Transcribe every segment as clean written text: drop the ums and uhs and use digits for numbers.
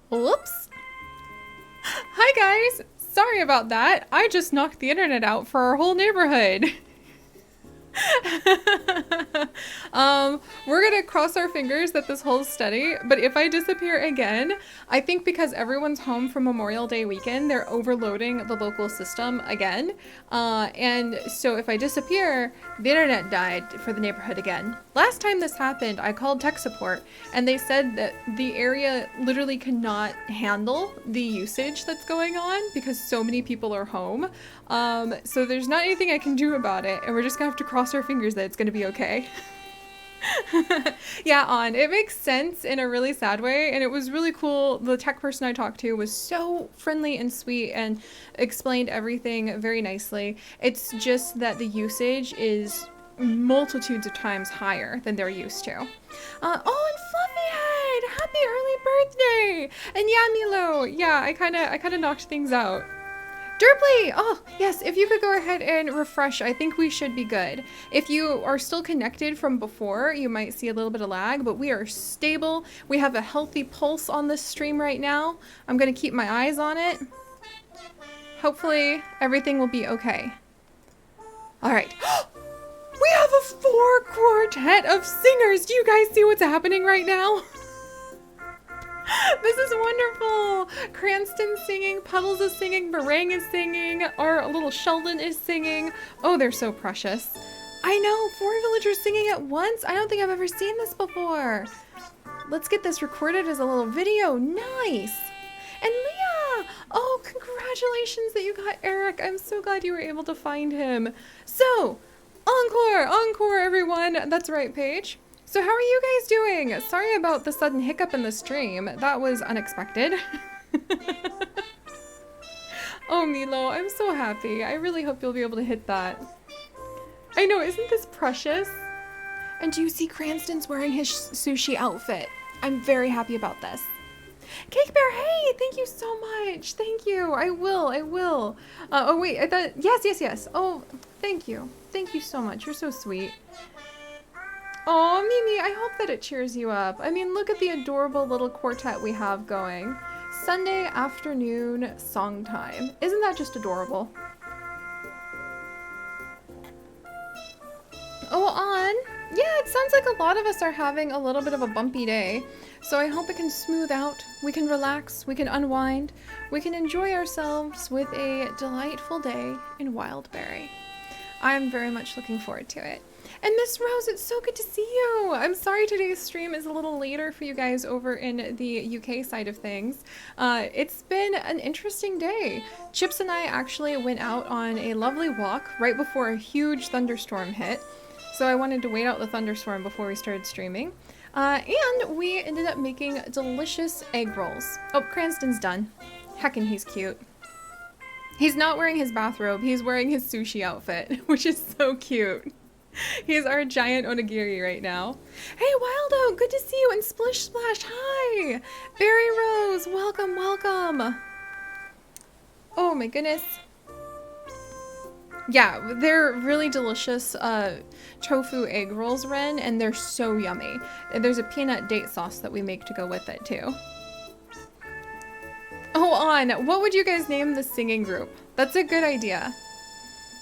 Whoops. Hi guys! Sorry about that. I just knocked the internet out for our whole neighborhood. We're gonna cross our fingers that this holds steady, but if I disappear again, I think because everyone's home for Memorial Day weekend, they're overloading the local system again. And so if I disappear, the internet died for the neighborhood again. Last time this happened, I called tech support, and they said that the area literally cannot handle the usage that's going on because so many people are home. So there's not anything I can do about it, and we're just gonna have to cross our fingers that it's gonna be okay. Yeah, it makes sense in a really sad way, and it was really cool. The tech person I talked to was so friendly and sweet and explained everything very nicely. It's just that the usage is multitudes of times higher than they're used to. Oh, and Fluffyhead! Happy early birthday! And yeah, Milo, yeah, I kinda knocked things out. Derply! Oh, yes, if you could go ahead and refresh, I think we should be good. If you are still connected from before, you might see a little bit of lag, but we are stable. We have a healthy pulse on this stream right now. I'm gonna keep my eyes on it. Hopefully, everything will be okay. All right. We have a 4-quartet of singers! Do you guys see what's happening right now? This is wonderful! Cranston's singing, Puddles is singing, Meringue is singing, our little Sheldon is singing. Oh, they're so precious. I know, 4 villagers singing at once? I don't think I've ever seen this before. Let's get this recorded as a little video. Nice! And Leah! Oh, congratulations that you got Eric. I'm so glad you were able to find him. So, encore! Encore, everyone! That's right, Paige. So how are you guys doing? Sorry about the sudden hiccup in the stream. That was unexpected. Oh, Milo, I'm so happy. I really hope you'll be able to hit that. I know, isn't this precious? And do you see Cranston's wearing his sushi outfit? I'm very happy about this. Cake Bear, hey, thank you so much. Thank you. I will. Oh, wait, I thought, yes. Oh, thank you. Thank you so much. You're so sweet. Oh, Mimi, I hope that it cheers you up. I mean, look at the adorable little quartet we have going. Sunday afternoon song time. Isn't that just adorable? Oh, on. Yeah, it sounds like a lot of us are having a little bit of a bumpy day. So I hope it can smooth out, we can relax, we can unwind, we can enjoy ourselves with a delightful day in Wildberry. I'm very much looking forward to it. And Miss Rose, it's so good to see you. I'm sorry today's stream is a little later for you guys over in the UK side of things. It's been an interesting day. Chips and I actually went out on a lovely walk right before a huge thunderstorm hit. So I wanted to wait out the thunderstorm before we started streaming. And we ended up making delicious egg rolls. Oh, Cranston's done. Heckin', he's cute. He's not wearing his bathrobe, he's wearing his sushi outfit, which is so cute. He's our giant onigiri right now. Hey, Wildo, good to see you, and Splish Splash, hi! Berry Rose, welcome. Oh my goodness. Yeah, they're really delicious tofu egg rolls, Ren, and they're so yummy. There's a peanut date sauce that we make to go with it, too. Oh, on, what would you guys name the singing group? That's a good idea.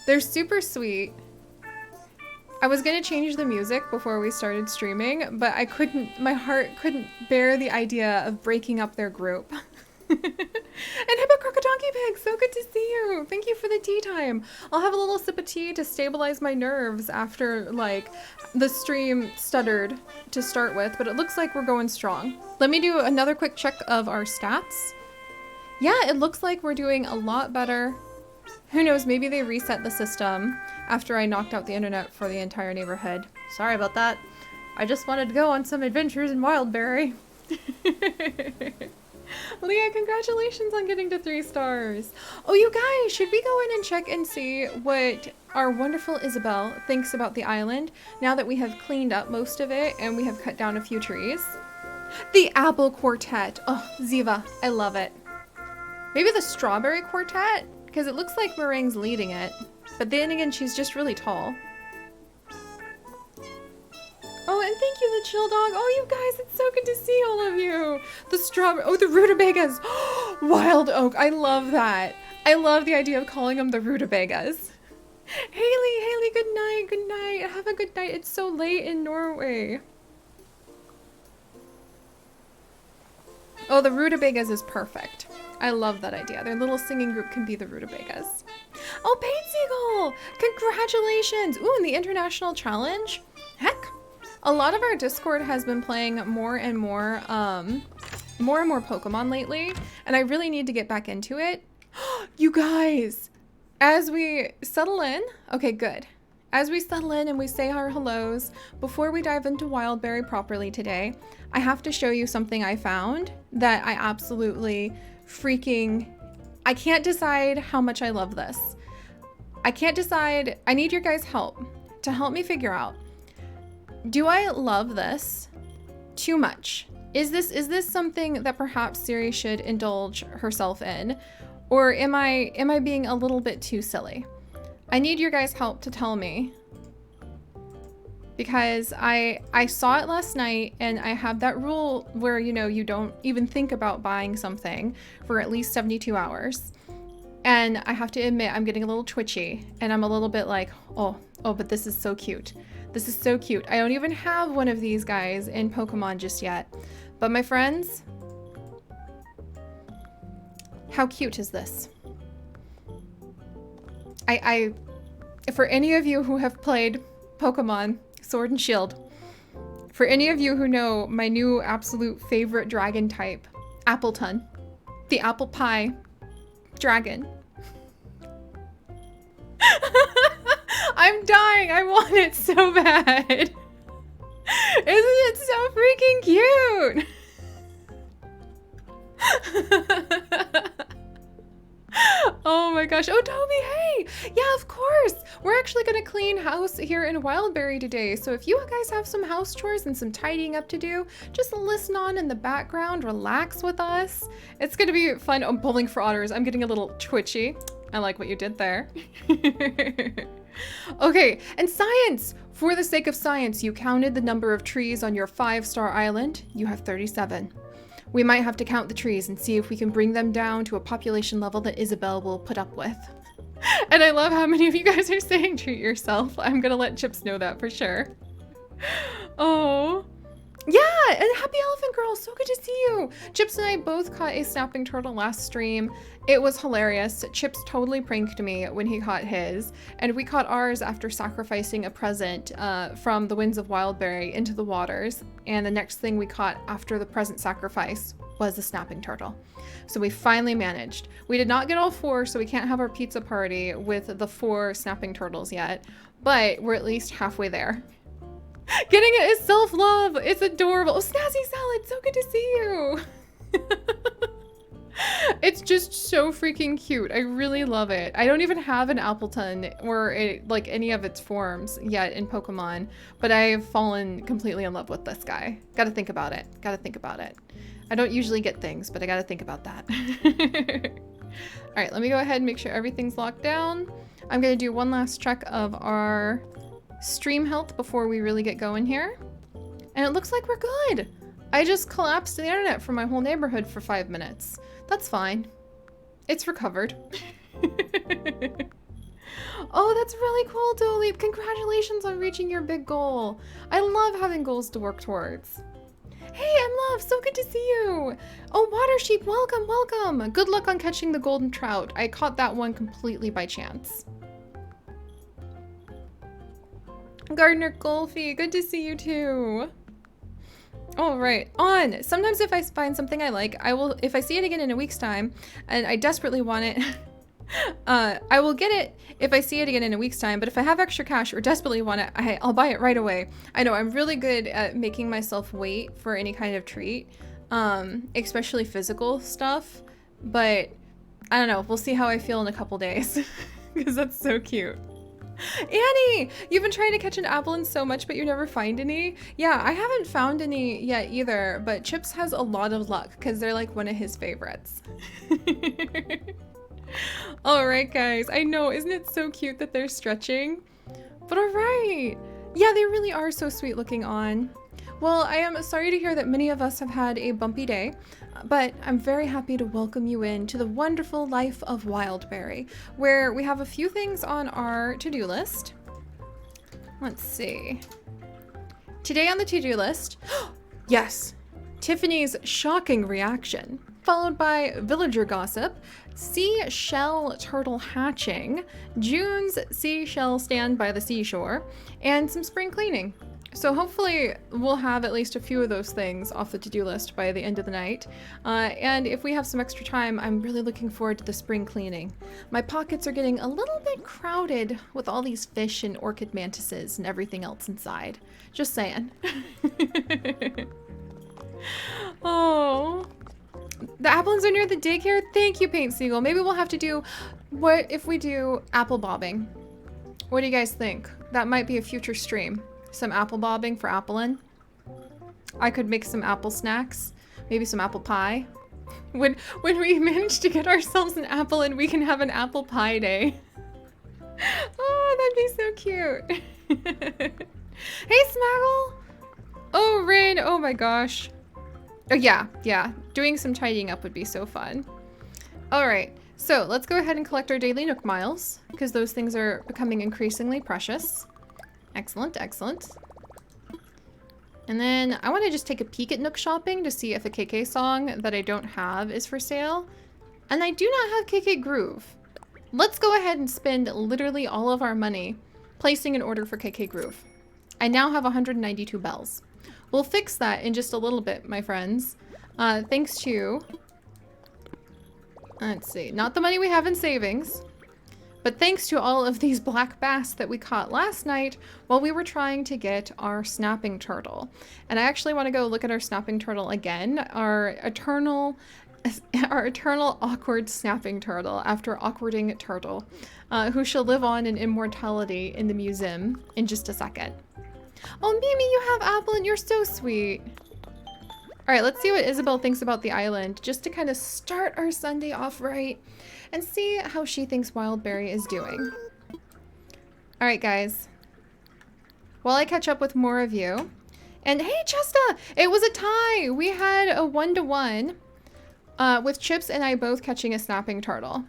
They're super sweet. I was gonna change the music before we started streaming, but I couldn't, my heart couldn't bear the idea of breaking up their group. And Hippocrocodonkey Pig, so good to see you. Thank you for the tea time. I'll have a little sip of tea to stabilize my nerves after, like, the stream stuttered to start with, but it looks like we're going strong. Let me do another quick check of our stats. Yeah, it looks like we're doing a lot better. Who knows, maybe they reset the system after I knocked out the internet for the entire neighborhood. Sorry about that. I just wanted to go on some adventures in Wildberry. Leah, congratulations on getting to 3 stars. Oh, you guys, should we go in and check and see what our wonderful Isabelle thinks about the island now that we have cleaned up most of it and we have cut down a few trees? The Apple Quartet. Oh, Ziva, I love it. Maybe the Strawberry Quartet? Because it looks like Meringue's leading it. But then again, she's just really tall. Oh, and thank you, the chill dog. Oh, you guys, it's so good to see all of you. The strawberry, oh, the rutabagas. Wild oak, I love that. I love the idea of calling them the rutabagas. Haley, good night, good night. Have a good night. It's so late in Norway. Oh, the rutabagas is perfect. I love that idea. Their little singing group can be the rutabagas. Oh, Paint Seagull! Congratulations! Ooh, and the international challenge? Heck! A lot of our Discord has been playing more and more Pokemon lately, and I really need to get back into it. You guys! As we settle in, okay, good. As we settle in and we say our hellos, before we dive into Wildberry properly today, I have to show you something I found that I absolutely I can't decide how much I love this. I can't decide, I need your guys' help to help me figure out, do I love this too much? Is this something that perhaps Siri should indulge herself in? Or am I being a little bit too silly? I need your guys' help to tell me, because I saw it last night, and I have that rule where, you know, you don't even think about buying something for at least 72 hours. And I have to admit, I'm getting a little twitchy, and I'm a little bit like, oh, but this is so cute. This is so cute. I don't even have one of these guys in Pokemon just yet. But my friends, how cute is this? For any of you who have played Pokemon Sword and Shield, for any of you who know my new absolute favorite dragon type, Appleton, the apple pie dragon. I'm dying. I want it so bad. Isn't it so freaking cute? Oh my gosh. Oh, Toby, hey! Yeah, of course. We're actually going to clean house here in Wildberry today. So if you guys have some house chores and some tidying up to do, just listen on in the background, relax with us. It's going to be fun. Oh, bowling for otters. I'm getting a little twitchy. I like what you did there. Okay, and science! For the sake of science, you counted the number of trees on your 5-star island. You have 37. We might have to count the trees and see if we can bring them down to a population level that Isabelle will put up with. And I love how many of you guys are saying treat yourself. I'm gonna let Chips know that for sure. Oh. Yeah, and happy Elephant Girl, so good to see you. Chips and I both caught a snapping turtle last stream. It was hilarious. Chips totally pranked me when he caught his, and we caught ours after sacrificing a present from the Winds of Wildberry into the waters, and the next thing we caught after the present sacrifice was a snapping turtle. So we finally managed. We did not get all 4, so we can't have our pizza party with the 4 snapping turtles yet, but we're at least halfway there. Getting it is self-love. It's adorable. Oh, Snazzy Salad, so good to see you. It's just so freaking cute. I really love it. I don't even have an Appleton or like any of its forms yet in Pokemon, but I've fallen completely in love with this guy. Gotta think about it. Gotta think about it. I don't usually get things, but I gotta think about that. All right, let me go ahead and make sure everything's locked down. I'm gonna do one last check of our stream health before we really get going here. And it looks like we're good. I just collapsed the internet for my whole neighborhood for 5 minutes. That's fine. It's recovered. Oh, that's really cool, Doleep. Congratulations on reaching your big goal. I love having goals to work towards. Hey, I'm Love. So good to see you. Oh, Water Sheep, welcome, welcome. Good luck on catching the golden trout. I caught that one completely by chance. Gardner Golfy, good to see you too. All right, on. Sometimes if I find something I like, I will, if I see it again in a week's time and I desperately want it, I will get it if I see it again in a week's time, but if I have extra cash or desperately want it, I'll buy it right away. I know I'm really good at making myself wait for any kind of treat, especially physical stuff, but I don't know, we'll see how I feel in a couple days because that's so cute. Annie, you've been trying to catch an Applin so much, but you never find any. Yeah, I haven't found any yet either, but Chips has a lot of luck because they're like one of his favorites. All right, guys, I know, isn't it so cute that they're stretching? But all right, Yeah, they really are so sweet looking on. Well, I am sorry to hear that many of us have had a bumpy day, but I'm very happy to welcome you into the wonderful life of Wildberry, where we have a few things on our to-do list. Let's see. Today on the to-do list, yes, Tiffany's shocking reaction, followed by villager gossip, seashell turtle hatching, June's seashell stand by the seashore, and some spring cleaning. So hopefully we'll have at least a few of those things off the to-do list by the end of the night. And if we have some extra time, I'm really looking forward to the spring cleaning. My pockets are getting a little bit crowded with all these fish and orchid mantises and everything else inside. Just saying. Oh, the applins are near the daycare. Thank you, Paint Seagull. Maybe we'll have to do, what if we do apple bobbing? What do you guys think? That might be a future stream. Some apple bobbing for Applin. I could make some apple snacks, maybe some apple pie. When we manage to get ourselves an apple and we can have an apple pie day. Oh, that'd be so cute. Hey, Smaggle. Oh, Rin. Oh my gosh. Oh yeah. Doing some tidying up would be so fun. All right. So let's go ahead and collect our daily Nook miles because those things are becoming increasingly precious. Excellent, excellent. And then I want to just take a peek at Nook shopping to see if a KK song that I don't have is for sale. And I do not have KK Groove. Let's go ahead and spend literally all of our money placing an order for KK Groove. I now have 192 bells. We'll fix that in just a little bit, my friends. Thanks to, let's see, not the money we have in savings, but thanks to all of these black bass that we caught last night while we were trying to get our snapping turtle. And I actually want to go look at our snapping turtle again, our eternal awkward snapping turtle after awkwarding turtle, who shall live on in immortality in the museum in just a second. Oh, Mimi, you have apple and you're so sweet. All right, let's see what Isabelle thinks about the island, just to kind of start our Sunday off right and see how she thinks Wildberry is doing. All right, guys. While I catch up with more of you, and hey, Chesta, it was a tie. We had a 1-to-1 with Chips and I both catching a snapping turtle.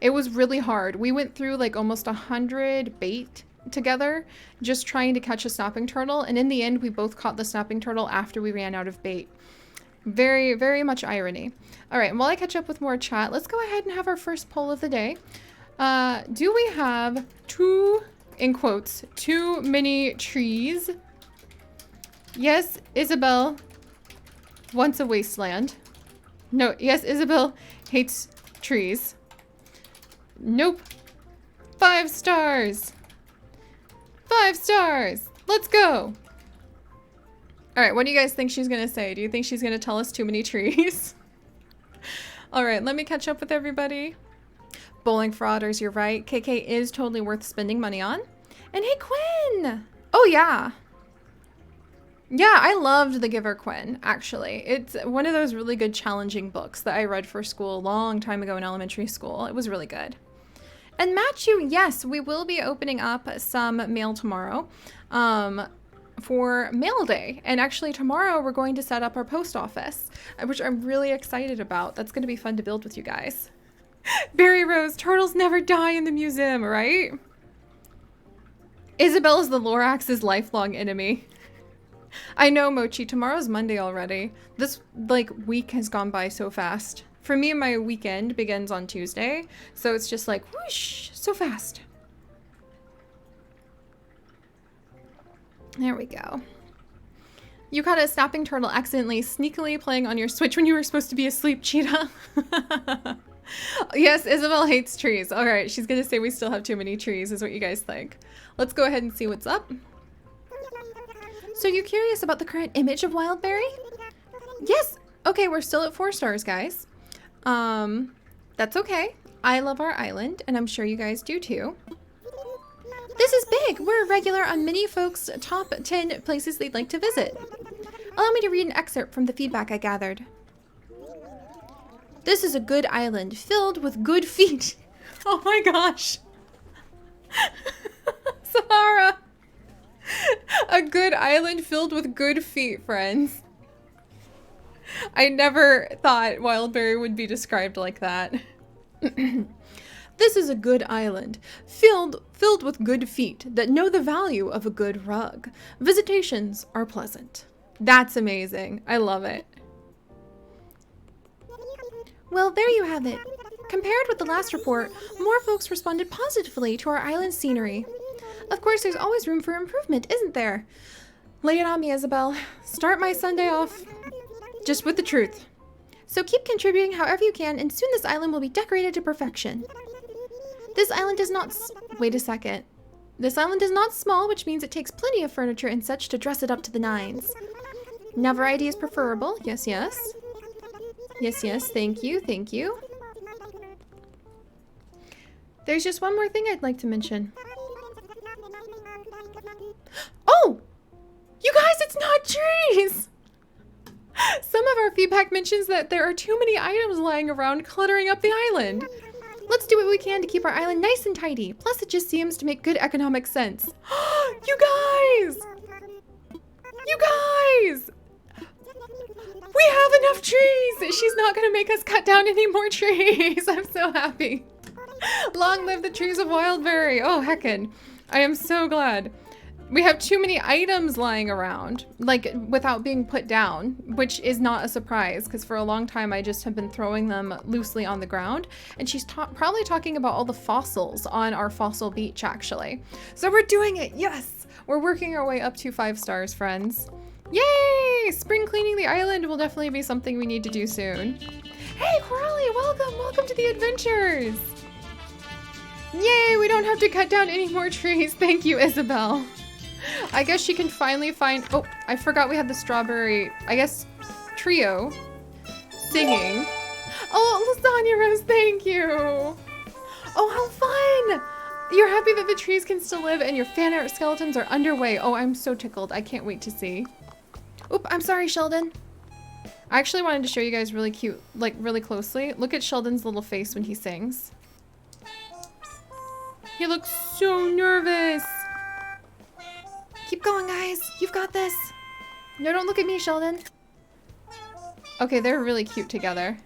It was really hard. We went through like almost 100 bait together just trying to catch a snapping turtle, and in the end we both caught the snapping turtle after we ran out of bait. Very, very much irony. All right, while I catch up with more chat, let's go ahead and have our first poll of the day. Do we have too many trees? Yes, Isabelle wants a wasteland. No, yes, Isabelle hates trees. Nope. 5 stars. 5 stars. Let's go. All right, what do you guys think she's gonna say? Do you think she's gonna tell us too many trees? All right, let me catch up with everybody. Bowling for Otters, you're right. KK is totally worth spending money on. And hey, Quinn! Oh, yeah. Yeah, I loved The Giver, Quinn, actually. It's one of those really good challenging books that I read for school a long time ago in elementary school. It was really good. And Matthew, yes, we will be opening up some mail tomorrow. For mail day, and actually tomorrow we're going to set up our post office, which I'm really excited about. That's going to be fun to build with you guys. Berry Rose, turtles never die in the museum, right? Isabelle is the Lorax's lifelong enemy. I know, Mochi, tomorrow's Monday already. This week has gone by so fast. For me, my weekend begins on Tuesday, so it's just like whoosh, so fast. There we go. You caught a snapping turtle accidentally sneakily playing on your Switch when you were supposed to be asleep, Cheetah. Yes, Isabelle hates trees. All right, she's gonna say we still have too many trees is what you guys think. Let's go ahead and see what's up. So you're curious about the current image of Wildberry? Yes. Okay, we're still at 4 stars, guys. That's okay. I love our island, and I'm sure you guys do too. This is big. We're regular on many folks' top 10 places they'd like to visit. Allow me to read an excerpt from the feedback I gathered. This is a good island filled with good feet. Oh my gosh. Sahara. A good island filled with good feet, friends. I never thought Wildberry would be described like that. This is a good island, filled with good feet that know the value of a good rug. Visitations are pleasant. That's amazing. I love it. Well, there you have it. Compared with the last report, more folks responded positively to our island scenery. Of course, there's always room for improvement, isn't there? Lay it on me, Isabelle. Start my Sunday off just with the truth. So keep contributing however you can, and soon this island will be decorated to perfection. This island is not wait a second. This island is not small, which means it takes plenty of furniture and such to dress it up to the nines. Now variety is preferable. Yes, yes. Yes, yes. Thank you. Thank you. There's just one more thing I'd like to mention. Oh! You guys, it's not trees! Some of our feedback mentions that there are too many items lying around cluttering up the island. Let's do what we can to keep our island nice and tidy. Plus, it just seems to make good economic sense. You guys! You guys! We have enough trees! She's not gonna make us cut down any more trees. I'm so happy. Long live the trees of Wildberry. Oh, heckin'. I am so glad. We have too many items lying around, like without being put down, which is not a surprise because for a long time I just have been throwing them loosely on the ground. And she's probably talking about all the fossils on our fossil beach, actually. So we're doing it. Yes, we're working our way up to 5 stars, friends. Yay! Spring cleaning the island will definitely be something we need to do soon. Hey, Coralie, welcome. Welcome to the adventures. Yay, we don't have to cut down any more trees. Thank you, Isabelle. I guess she can finally find... Oh, I forgot we had the strawberry, I guess, trio singing. Oh, Lasagna Rose, thank you. Oh, how fun. You're happy that the trees can still live and your fan art skeletons are underway. Oh, I'm so tickled. I can't wait to see. Oop, I'm sorry, Sheldon. I actually wanted to show you guys really cute, like really closely. Look at Sheldon's little face when he sings. He looks so nervous. Keep going, guys. You've got this. No, don't look at me, Sheldon. Okay, they're really cute together.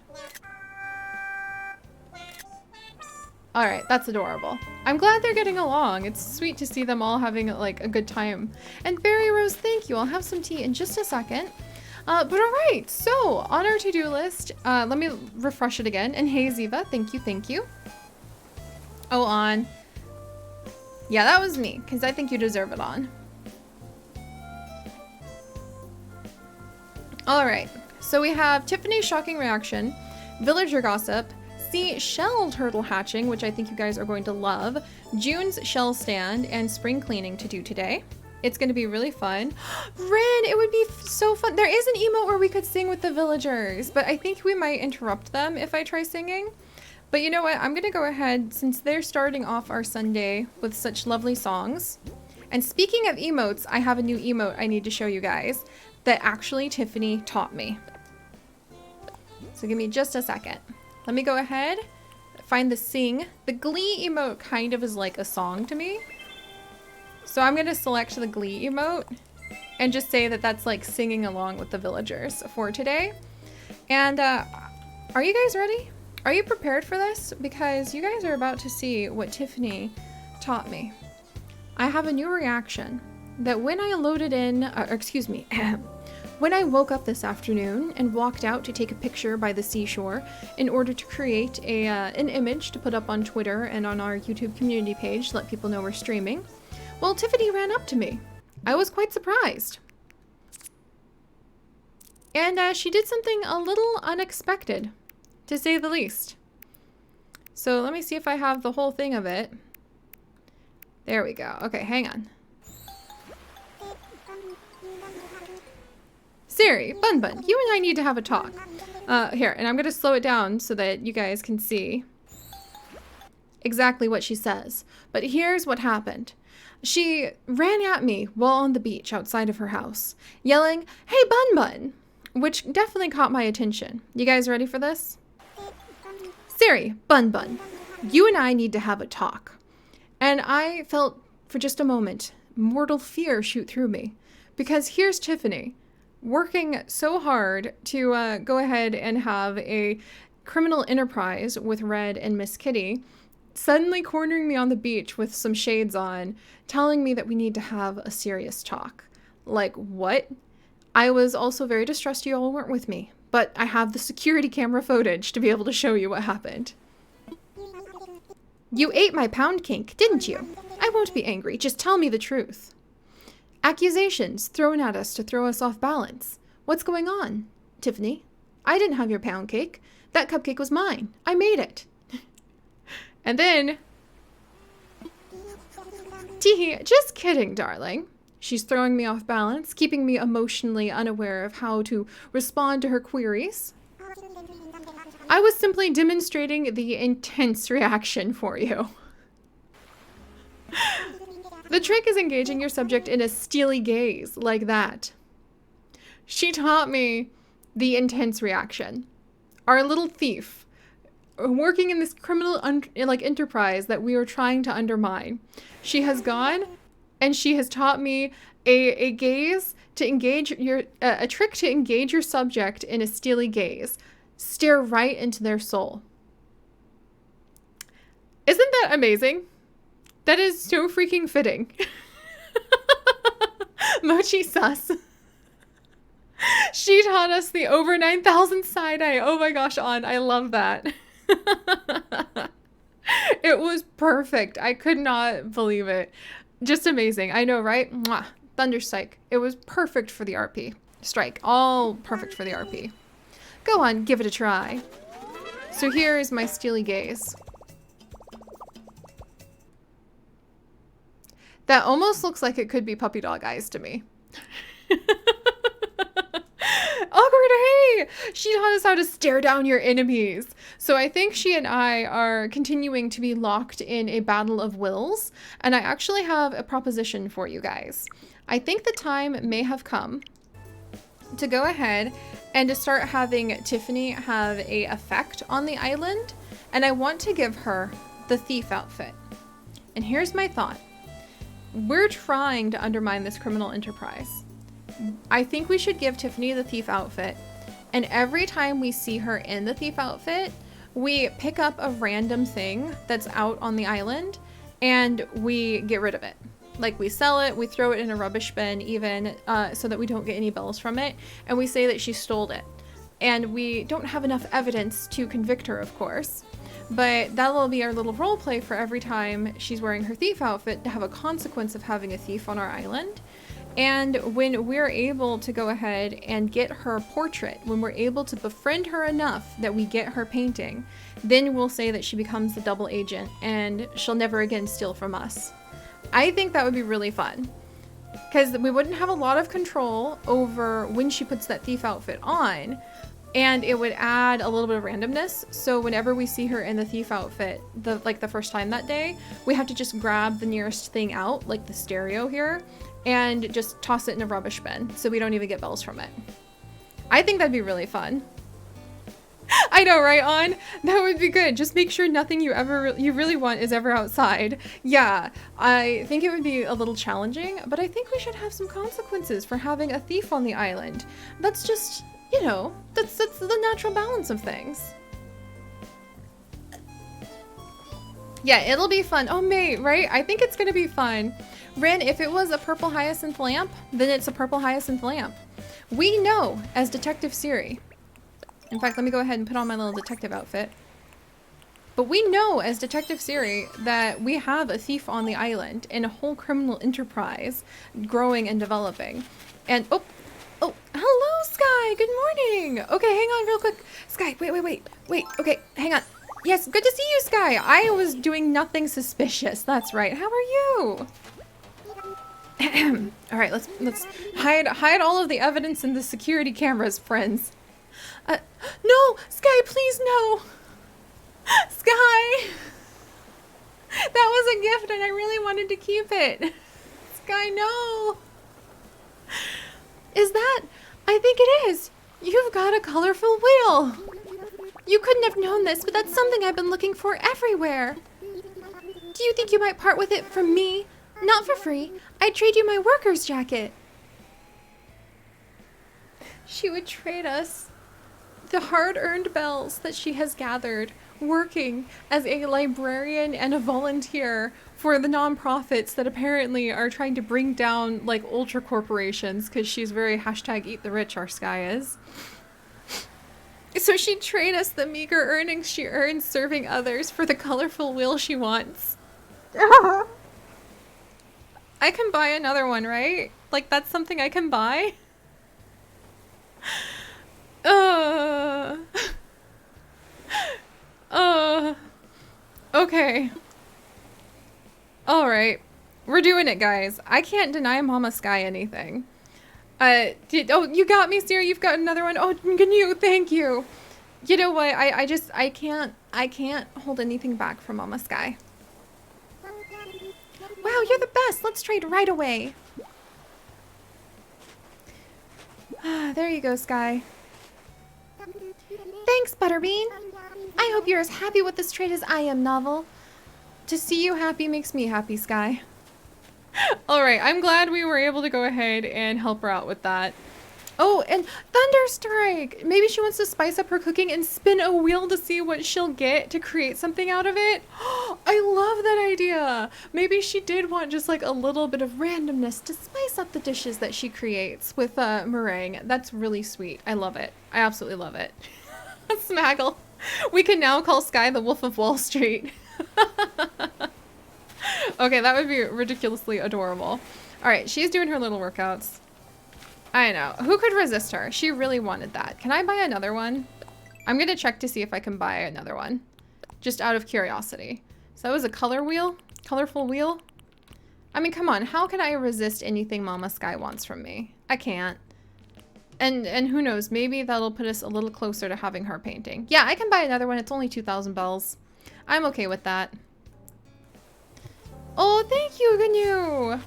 Alright, that's adorable. I'm glad they're getting along. It's sweet to see them all having like a good time. And Berry Rose, thank you. I'll have some tea in just a second. But alright, so on our to-do list, let me refresh it again. And hey, Ziva, thank you, thank you. Oh, on. Yeah, that was me, because I think you deserve it on. Alright, so we have Tiffany's shocking reaction, villager gossip, see shell turtle hatching, which I think you guys are going to love, June's shell stand, and spring cleaning to do today. It's going to be really fun. Rin, it would be so fun. There is an emote where we could sing with the villagers, but I think we might interrupt them if I try singing. But you know what? I'm going to go ahead, since they're starting off our Sunday with such lovely songs. And speaking of emotes, I have a new emote I need to show you guys that actually Tiffany taught me. So give me just a second. Let me go ahead, find the sing. The Glee emote kind of is like a song to me. So I'm going to select the Glee emote and just say that that's like singing along with the villagers for today. And are you guys ready? Are you prepared for this? Because you guys are about to see what Tiffany taught me. I have a new reaction that when I loaded in, excuse me, when I woke up this afternoon and walked out to take a picture by the seashore in order to create an image to put up on Twitter and on our YouTube community page to let people know we're streaming, well, Tiffany ran up to me. I was quite surprised. And she did something a little unexpected, to say the least. So let me see if I have the whole thing of it. There we go. Okay, hang on. Siri, Bun Bun, you and I need to have a talk. Here, and I'm going to slow it down so that you guys can see exactly what she says. But here's what happened. She ran at me while on the beach outside of her house, yelling, "Hey, Bun Bun," which definitely caught my attention. You guys ready for this? Siri, Bun Bun, you and I need to have a talk. And I felt for just a moment mortal fear shoot through me. Because here's Tiffany, working so hard to go ahead and have a criminal enterprise with Red and Miss Kitty, suddenly cornering me on the beach with some shades on, telling me that we need to have a serious talk. Like, what? I was also very distressed you all weren't with me, but I have the security camera footage to be able to show you what happened. You ate my pound cake, didn't you? I won't be angry, just tell me the truth. Accusations thrown at us to throw us off balance. What's going on? Tiffany, I didn't have your pound cake. That cupcake was mine. I made it. And then... Teehee, just kidding, darling. She's throwing me off balance, keeping me emotionally unaware of how to respond to her queries. I was simply demonstrating the intense reaction for you. The trick is engaging your subject in a steely gaze, like that. She taught me the intense reaction. Our little thief, working in this criminal enterprise that we are trying to undermine. She has gone and she has taught me a gaze to engage a trick to engage your subject in a steely gaze. Stare right into their soul. Isn't that amazing? That is so freaking fitting. Mochi sus. She taught us the over 9,000 side-eye. Oh my gosh, On, I love that. It was perfect. I could not believe it. Just amazing. I know, right? Mwah. Thunder Strike. It was perfect for the RP. Strike. All perfect for the RP. Go on, give it a try. So here is my steely gaze. That almost looks like it could be puppy dog eyes to me. Awkward, hey! She taught us how to stare down your enemies. So I think she and I are continuing to be locked in a battle of wills. And I actually have a proposition for you guys. I think the time may have come to go ahead and to start having Tiffany have a effect on the island. And I want to give her the thief outfit. And here's my thought. We're trying to undermine this criminal enterprise. I think we should give Tiffany the thief outfit, and every time we see her in the thief outfit, we pick up a random thing that's out on the island, and we get rid of it. Like, we sell it, we throw it in a rubbish bin even, so that we don't get any bells from it, and we say that she stole it. And we don't have enough evidence to convict her, of course. But that will be our little role play for every time she's wearing her thief outfit to have a consequence of having a thief on our island. And when we're able to go ahead and get her portrait, when we're able to befriend her enough that we get her painting, then we'll say that she becomes the double agent and she'll never again steal from us. I think that would be really fun. Because we wouldn't have a lot of control over when she puts that thief outfit on. And it would add a little bit of randomness. So whenever we see her in the thief outfit, the first time that day, we have to just grab the nearest thing out, like the stereo here, and just toss it in a rubbish bin so we don't even get bells from it. I think that'd be really fun. I know, right, On? That would be good. Just make sure nothing you really want is ever outside. Yeah, I think it would be a little challenging, but I think we should have some consequences for having a thief on the island. That's just, you know, that's the natural balance of things. Yeah, it'll be fun. Oh, mate, right? I think it's gonna be fun. Rin, if it was a purple hyacinth lamp, then it's a purple hyacinth lamp. We know as Detective Siri. In fact, let me go ahead and put on my little detective outfit. But we know as Detective Siri that we have a thief on the island and a whole criminal enterprise growing and developing. And, oh, hello, Sky. Good morning. Okay, hang on real quick. Sky, wait. Okay, hang on. Yes, good to see you, Sky. I was doing nothing suspicious. That's right. How are you? All right, let's hide all of the evidence in the security cameras, friends. No, Sky, please no. Sky. That was a gift and I really wanted to keep it. Sky, no. Is that? I think it is. You've got a colorful wheel. You couldn't have known this, but that's something I've been looking for everywhere. Do you think you might part with it for me? Not for free. I'd trade you my worker's jacket. She would trade us the hard-earned bells that she has gathered working as a librarian and a volunteer for the nonprofits that apparently are trying to bring down like ultra corporations, because she's very hashtag eat the rich, our Sky is. So she'd trade us the meager earnings she earns serving others for the colorful wheel she wants. I can buy another one, right? Like, that's something I can buy? Okay. Alright. We're doing it, guys. I can't deny Mama Sky anything. Oh, you got me, Siri. You've got another one. Oh, can you? Thank you. You know what? I can't hold anything back from Mama Sky. Wow, you're the best. Let's trade right away. There you go, Sky. Thanks, Butterbean. I hope you're as happy with this trade as I am, Novel. To see you happy makes me happy, Sky. Alright, I'm glad we were able to go ahead and help her out with that. Oh, and Thunderstrike! Maybe she wants to spice up her cooking and spin a wheel to see what she'll get to create something out of it. I love that idea! Maybe she did want just like a little bit of randomness to spice up the dishes that she creates with meringue. That's really sweet. I love it. I absolutely love it. Smaggle. We can now call Sky the Wolf of Wall Street. Okay, that would be ridiculously adorable. Alright, she's doing her little workouts. I know. Who could resist her? She really wanted that. Can I buy another one? I'm gonna check to see if I can buy another one. Just out of curiosity. So that was a color wheel? Colorful wheel? I mean, come on. How can I resist anything Mama Sky wants from me? I can't. And who knows? Maybe that'll put us a little closer to having her painting. Yeah, I can buy another one. It's only 2,000 bells. I'm okay with that. Oh, thank you, Gnu.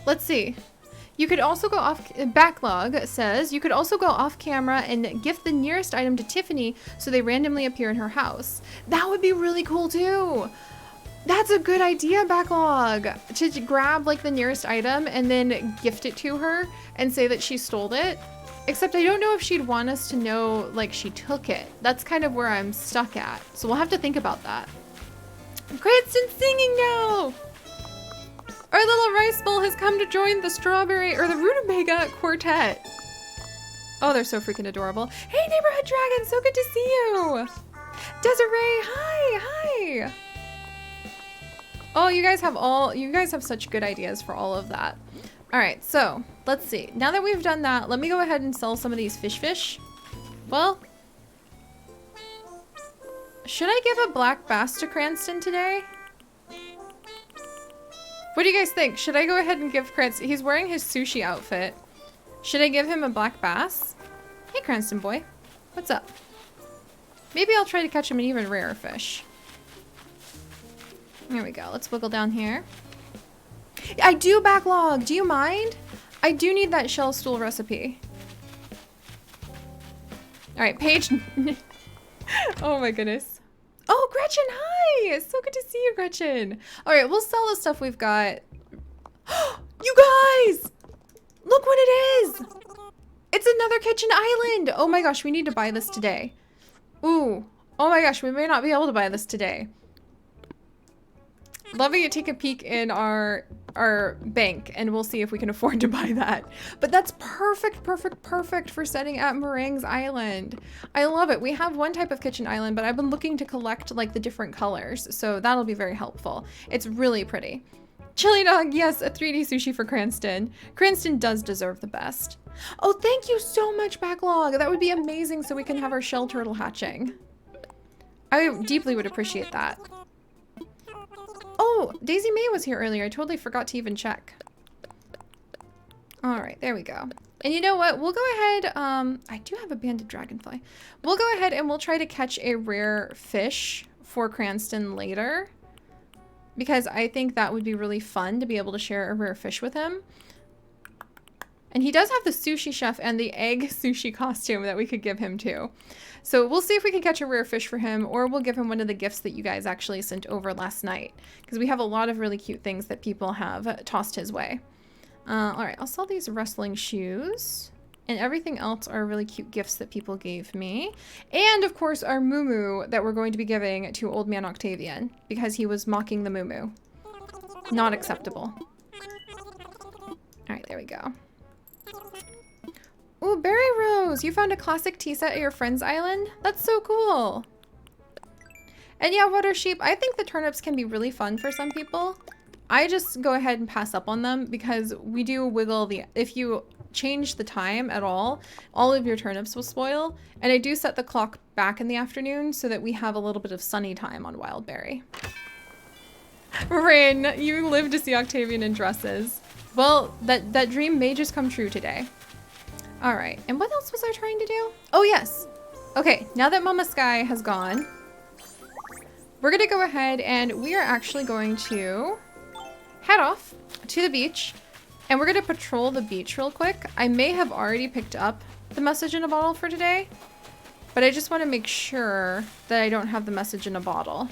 Let's see. You could also go off, Backlog says, you could also go off camera and gift the nearest item to Tiffany so they randomly appear in her house. That would be really cool too. That's a good idea, Backlog. To grab like the nearest item and then gift it to her and say that she stole it. Except I don't know if she'd want us to know like she took it. That's kind of where I'm stuck at. So we'll have to think about that. Cranston's singing now! Our little rice bowl has come to join the strawberry or the rutabaga quartet. Oh, they're so freaking adorable. Hey, neighborhood dragon, so good to see you. Desiree, hi. Oh, you guys have such good ideas for all of that. All right, so let's see. Now that we've done that, let me go ahead and sell some of these fish. Well, should I give a black bass to Cranston today? What do you guys think? Should I go ahead and give Cranston? He's wearing his sushi outfit. Should I give him a black bass? Hey, Cranston boy. What's up? Maybe I'll try to catch him an even rarer fish. Here we go. Let's wiggle down here. I do Backlog. Do you mind? I do need that shell stool recipe. All right, Paige. Oh my goodness. Oh, Gretchen, hi! It's so good to see you, Gretchen. All right, we'll sell the stuff we've got. You guys! Look what it is! It's another kitchen island! Oh my gosh, we need to buy this today. Ooh. Oh my gosh, we may not be able to buy this today. Loving to take a peek in our bank and we'll see if we can afford to buy that. But that's perfect for setting at Meringue's Island. I love it. We have one type of kitchen island, but I've been looking to collect like the different colors. So that'll be very helpful. It's really pretty. Chili Dog, yes, a 3D sushi for Cranston. Cranston does deserve the best. Oh, thank you so much, Backlog. That would be amazing so we can have our shell turtle hatching. I deeply would appreciate that. Oh, Daisy May was here earlier. I totally forgot to even check. All right, there we go. And you know what? We'll go ahead. I do have a banded dragonfly. We'll go ahead and we'll try to catch a rare fish for Cranston later. Because I think that would be really fun to be able to share a rare fish with him. And he does have the sushi chef and the egg sushi costume that we could give him too. So we'll see if we can catch a rare fish for him, or we'll give him one of the gifts that you guys actually sent over last night. Because we have a lot of really cute things that people have tossed his way. All right, I'll sell these wrestling shoes. And everything else are really cute gifts that people gave me. And of course our moo that we're going to be giving to Old Man Octavian. Because he was mocking the moo. Not acceptable. Alright, there we go. Ooh, Berry Rose! You found a classic tea set at your friend's island? That's so cool! And yeah, Water Sheep, I think the turnips can be really fun for some people. I just go ahead and pass up on them because we do wiggle the... If you change the time at all of your turnips will spoil. And I do set the clock back in the afternoon so that we have a little bit of sunny time on Wildberry. Rin, you live to see Octavian in dresses. Well, that dream may just come true today. All right, and what else was I trying to do? Oh yes. Okay, now that Mama Sky has gone, we're gonna go ahead and we are actually going to head off to the beach and we're gonna patrol the beach real quick. I may have already picked up the message in a bottle for today, but I just wanna make sure that I don't have the message in a bottle.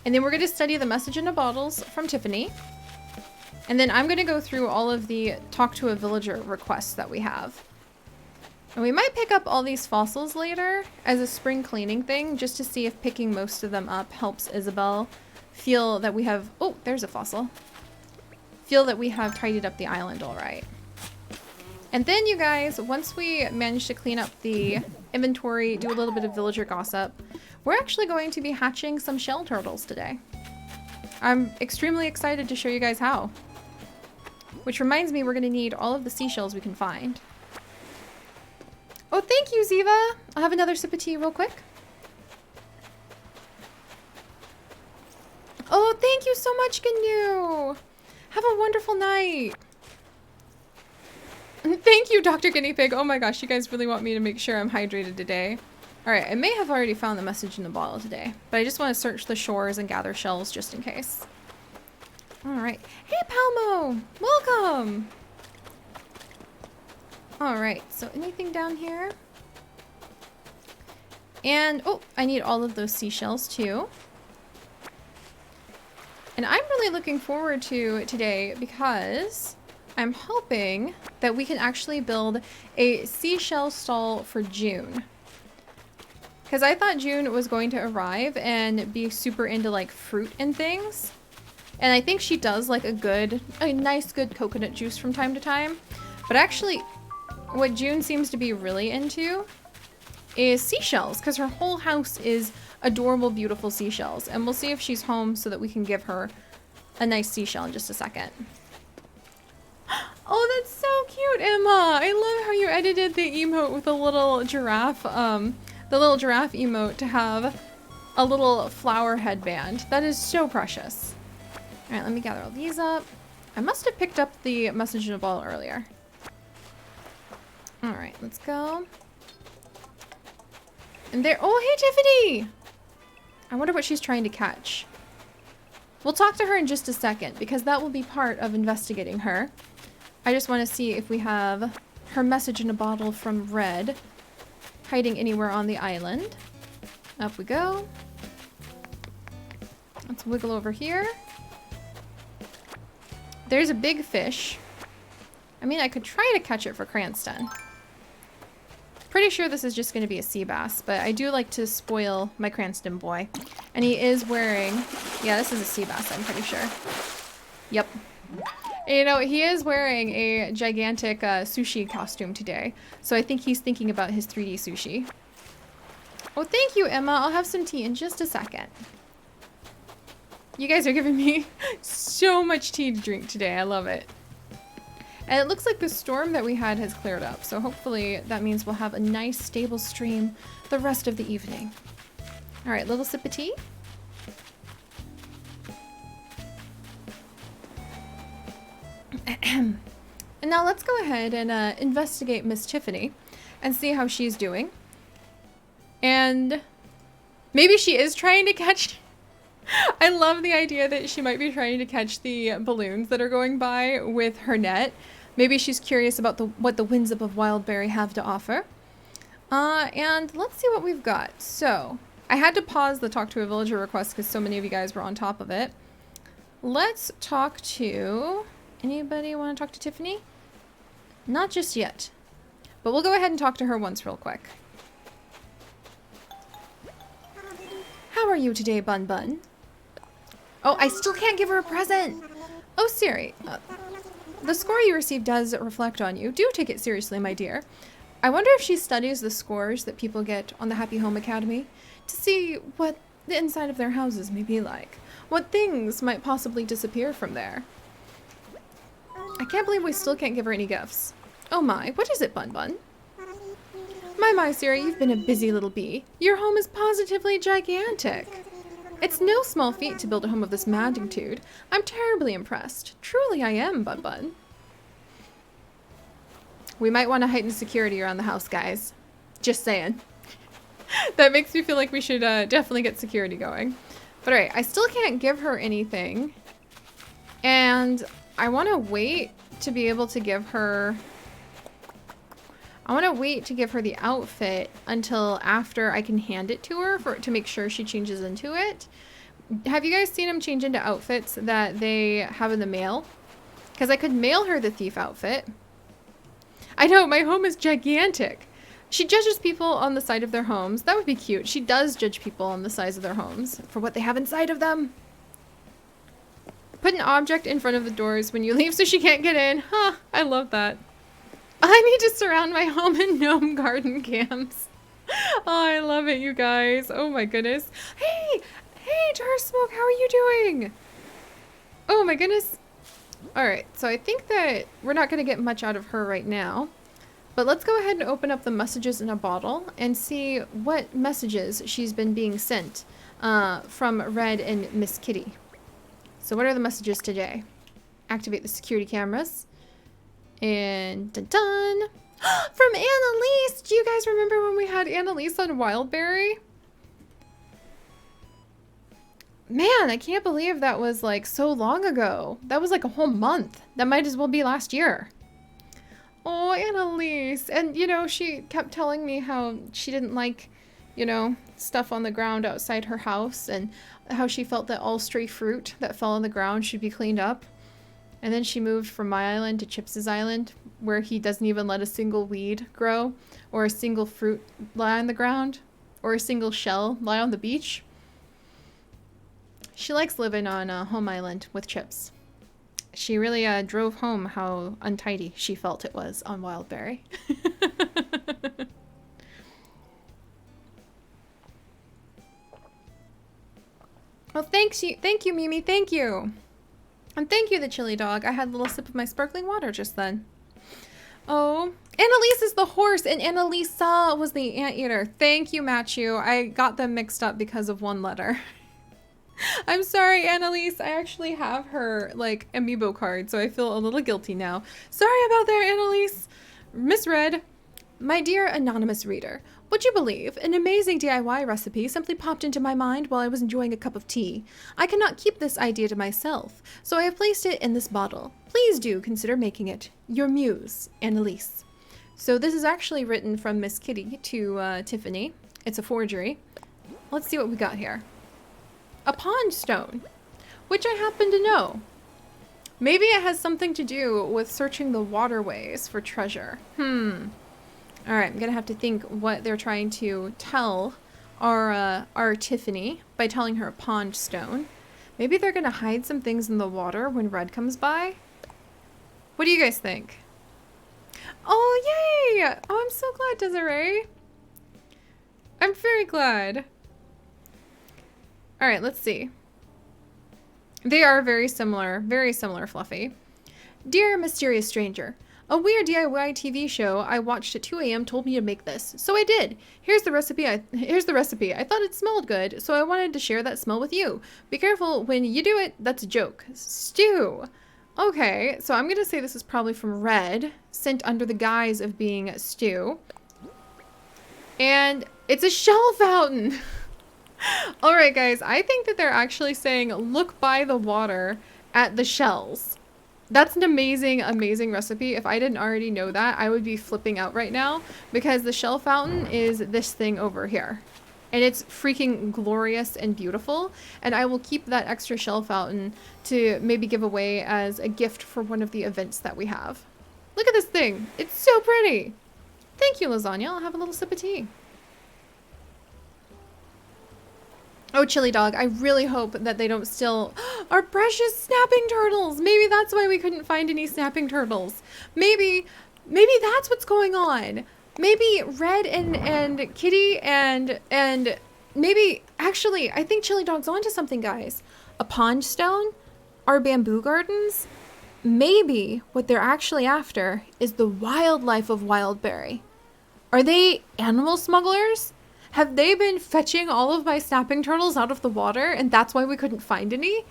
And then we're gonna study the message in a bottles from Tiffany. And then I'm gonna go through all of the talk to a villager requests that we have. And we might pick up all these fossils later as a spring cleaning thing, just to see if picking most of them up helps Isabelle feel that we have, oh, there's a fossil. Feel that we have tidied up the island all right. And then you guys, once we manage to clean up the inventory, do a little bit of villager gossip, we're actually going to be hatching some shell turtles today. I'm extremely excited to show you guys how. Which reminds me, we're gonna need all of the seashells we can find. Oh, thank you, Ziva! I'll have another sip of tea real quick. Oh, thank you so much, Gnu! Have a wonderful night! Thank you, Dr. Guinea Pig! Oh my gosh, you guys really want me to make sure I'm hydrated today. Alright, I may have already found the message in the bottle today, but I just want to search the shores and gather shells just in case. Alright. Hey, Palmo! Welcome! Alright, so anything down here? And, oh, I need all of those seashells too. And I'm really looking forward to today because I'm hoping that we can actually build a seashell stall for June. Because I thought June was going to arrive and be super into like fruit and things. And I think she does like a nice good coconut juice from time to time. But actually, what June seems to be really into is seashells, because her whole house is adorable, beautiful seashells. And we'll see if she's home so that we can give her a nice seashell in just a second. Oh, that's so cute, Emma! I love how you edited the emote with a little giraffe, the little giraffe emote to have a little flower headband. That is so precious. All right, let me gather all these up. I must have picked up the message in a bottle earlier. All right, let's go. And there, oh, hey, Tiffany! I wonder what she's trying to catch. We'll talk to her in just a second because that will be part of investigating her. I just want to see if we have her message in a bottle from Red hiding anywhere on the island. Up we go. Let's wiggle over here. There's a big fish. I mean, I could try to catch it for Cranston. Pretty sure this is just going to be a sea bass, but I do like to spoil my Cranston boy. And he is wearing... Yeah, this is a sea bass, I'm pretty sure. Yep. And, you know, he is wearing a gigantic sushi costume today. So I think he's thinking about his 3D sushi. Oh, thank you, Emma. I'll have some tea in just a second. You guys are giving me so much tea to drink today. I love it. And it looks like the storm that we had has cleared up. So hopefully that means we'll have a nice stable stream the rest of the evening. All right, little sip of tea. And now let's go ahead and investigate Miss Tiffany and see how she's doing. And maybe she is trying to catch... I love the idea that she might be trying to catch the balloons that are going by with her net. Maybe she's curious about what the winds above Wildberry have to offer. And let's see what we've got. So, I had to pause the talk to a villager request because so many of you guys were on top of it. Let's talk to... Anybody want to talk to Tiffany? Not just yet. But we'll go ahead and talk to her once real quick. How are you today, Bun Bun? Oh, I still can't give her a present! Oh, Siri. The score you received does reflect on you. Do take it seriously, my dear. I wonder if she studies the scores that people get on the Happy Home Academy to see what the inside of their houses may be like. What things might possibly disappear from there. I can't believe we still can't give her any gifts. Oh my, what is it, Bun Bun? My, Siri, you've been a busy little bee. Your home is positively gigantic. It's no small feat to build a home of this magnitude. I'm terribly impressed. Truly I am, Bun Bun. We might want to heighten security around the house, guys. Just saying. That makes me feel like we should definitely get security going. But alright, I still can't give her anything. And I want to wait to be able to give her... I want to wait to give her the outfit until after I can hand it to her to make sure she changes into it. Have you guys seen them change into outfits that they have in the mail? Because I could mail her the thief outfit. I know, my home is gigantic. She judges people on the side of their homes. That would be cute. She does judge people on the size of their homes for what they have inside of them. Put an object in front of the doors when you leave so she can't get in. Huh, I love that. I need to surround my home in gnome garden cams. Oh, I love it, you guys. Oh my goodness. Hey, Jar Smoke, how are you doing? Oh my goodness. Alright, so I think that we're not going to get much out of her right now. But let's go ahead and open up the messages in a bottle and see what messages she's been being sent from Red and Miss Kitty. So what are the messages today? Activate the security cameras. And dun-dun! From Annalise! Do you guys remember when we had Annalise on Wildberry? Man, I can't believe that was like so long ago. That was like a whole month. That might as well be last year. Oh, Annalise. And, you know, she kept telling me how she didn't like, you know, stuff on the ground outside her house and how she felt that all stray fruit that fell on the ground should be cleaned up. And then she moved from my island to Chips's island, where he doesn't even let a single weed grow or a single fruit lie on the ground or a single shell lie on the beach. She likes living on Home Island with Chips. She really drove home how untidy she felt it was on Wildberry. Well, thank you, Mimi, thank you. And thank you, the chili dog. I had a little sip of my sparkling water just then. Oh, Annalise is the horse and Annalisa was the anteater. Thank you, Matthew. I got them mixed up because of one letter. I'm sorry, Annalise. I actually have her, like, amiibo card, so I feel a little guilty now. Sorry about that, Annalise. Misread. My dear anonymous reader, would you believe an amazing DIY recipe simply popped into my mind while I was enjoying a cup of tea? I cannot keep this idea to myself, so I have placed it in this bottle. Please do consider making it. Your muse, Annalise. So this is actually written from Miss Kitty to Tiffany. It's a forgery. Let's see what we got here. A pond stone, which I happen to know. Maybe it has something to do with searching the waterways for treasure. Alright, I'm gonna have to think what they're trying to tell our Tiffany by telling her a pond stone. Maybe they're gonna hide some things in the water when Red comes by? What do you guys think? Oh, yay! Oh, I'm so glad, Desiree. I'm very glad. Alright, let's see. They are very similar, Fluffy. Dear mysterious stranger, a weird DIY TV show I watched at 2 a.m. told me to make this, so I did. Here's the recipe. I thought it smelled good, so I wanted to share that smell with you. Be careful when you do it. That's a joke. Stew. Okay, so I'm gonna say this is probably from Red, sent under the guise of being stew. And it's a shell fountain. Alright guys, I think that they're actually saying look by the water at the shells. That's an amazing, amazing recipe. If I didn't already know that, I would be flipping out right now because the shell fountain is this thing over here. And it's freaking glorious and beautiful. And I will keep that extra shell fountain to maybe give away as a gift for one of the events that we have. Look at this thing. It's so pretty. Thank you, lasagna. I'll have a little sip of tea. Oh, Chili Dog, I really hope that they don't steal our precious snapping turtles. Maybe that's why we couldn't find any snapping turtles. Maybe that's what's going on. Maybe Red and Kitty and maybe, actually, I think Chili Dog's onto something, guys. A pond stone? Our bamboo gardens? Maybe what they're actually after is the wildlife of Wildberry. Are they animal smugglers? Have they been fetching all of my snapping turtles out of the water and that's why we couldn't find any?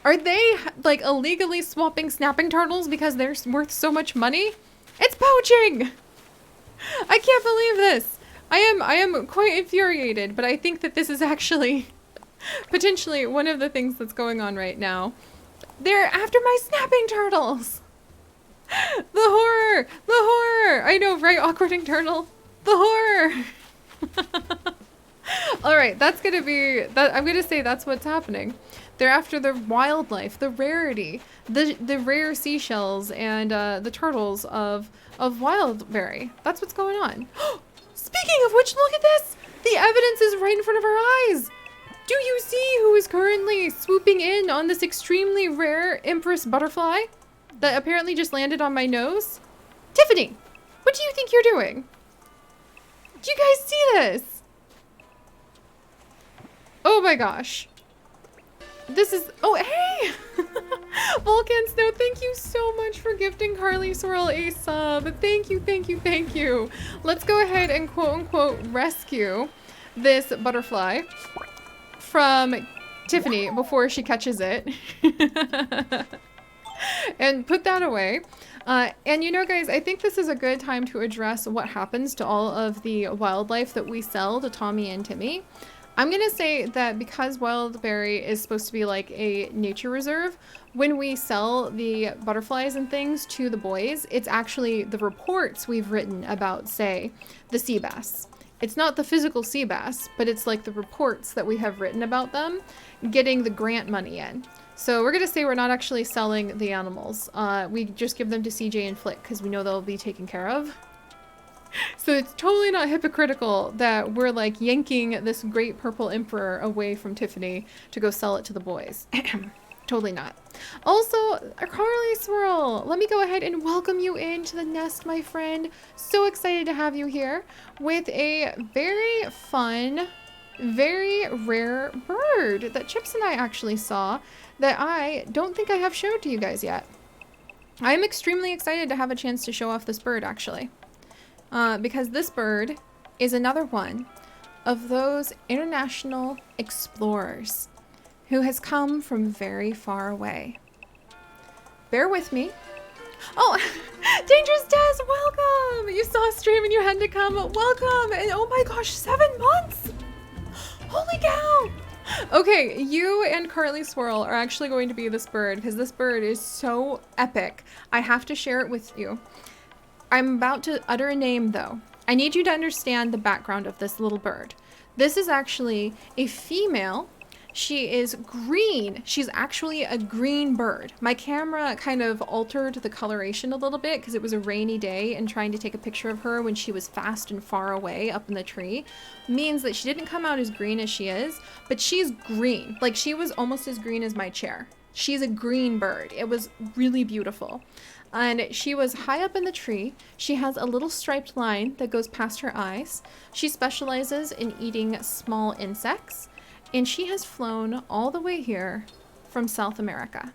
Are they like illegally swapping snapping turtles because they're worth so much money? It's poaching! I can't believe this. I am quite infuriated, but I think that this is actually potentially one of the things that's going on right now. They're after my snapping turtles! The horror! The horror! I know, right, awkwarding turtle? The horror! All right, that's gonna be that. I'm gonna say that's what's happening. They're after the wildlife, the rarity, the rare seashells and the turtles of Wildberry. That's what's going on. Speaking of which, look at this. The evidence is right in front of our eyes. Do you see who is currently swooping in on this extremely rare Empress Butterfly that apparently just landed on my nose? Tiffany, what do you think you're doing? Do you guys see this? Oh my gosh. This is, oh, hey! Volcan Snow, thank you so much for gifting Carly Swirl a sub. Thank you, thank you, thank you. Let's go ahead and quote unquote rescue this butterfly from Tiffany before she catches it. And put that away. And you know, guys, I think this is a good time to address what happens to all of the wildlife that we sell to Tommy and Timmy. I'm gonna say that because Wildberry is supposed to be like a nature reserve, when we sell the butterflies and things to the boys, it's actually the reports we've written about, say, the sea bass. It's not the physical sea bass, but it's like the reports that we have written about them getting the grant money in. So we're gonna say we're not actually selling the animals. We just give them to CJ and Flick because we know they'll be taken care of. So it's totally not hypocritical that we're like yanking this great purple emperor away from Tiffany to go sell it to the boys. Totally not. Also, Carly Swirl, let me go ahead and welcome you into the nest, my friend. So excited to have you here with a very fun, very rare bird that Chips and I actually saw that I don't think I have showed to you guys yet. I'm extremely excited to have a chance to show off this bird, actually. Because this bird is another one of those international explorers who has come from very far away. Bear with me. Oh, Dangerous Des, welcome! You saw a stream and you had to come. Welcome! And oh my gosh, 7 months! Holy cow! Okay, you and Carly Swirl are actually going to be this bird because this bird is so epic. I have to share it with you. I'm about to utter a name though. I need you to understand the background of this little bird. This is actually a female. She is green. She's actually a green bird. My camera kind of altered the coloration a little bit because it was a rainy day, and trying to take a picture of her when she was fast and far away up in the tree means that she didn't come out as green as she is, but she's green. Like, she was almost as green as my chair. She's a green bird. It was really beautiful. And she was high up in the tree. She has a little striped line that goes past her eyes. She specializes in eating small insects. And she has flown all the way here from South America.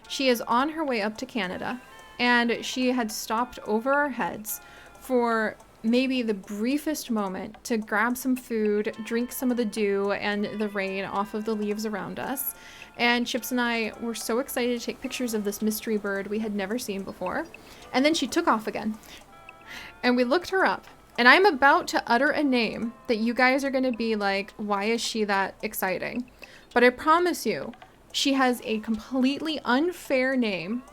She is on her way up to Canada, and she had stopped over our heads for maybe the briefest moment to grab some food, drink some of the dew and the rain off of the leaves around us. And Chips and I were so excited to take pictures of this mystery bird we had never seen before. And then she took off again. And we looked her up. And I'm about to utter a name that you guys are going to be like, why is she that exciting? But I promise you, She has a completely unfair name.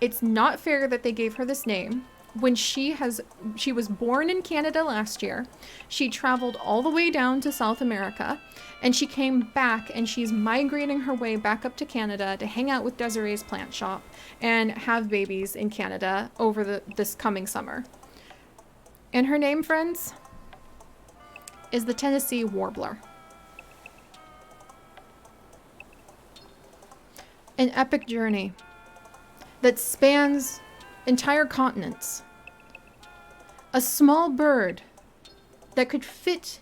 It's not fair that they gave her this name. When she was born in Canada last year. She traveled all the way down to South America, and she came back, and she's migrating her way back up to Canada to hang out with Desiree's plant shop and have babies in Canada over this coming summer. And her name, friends, is the Tennessee Warbler. An epic journey that spans entire continents. A small bird that could fit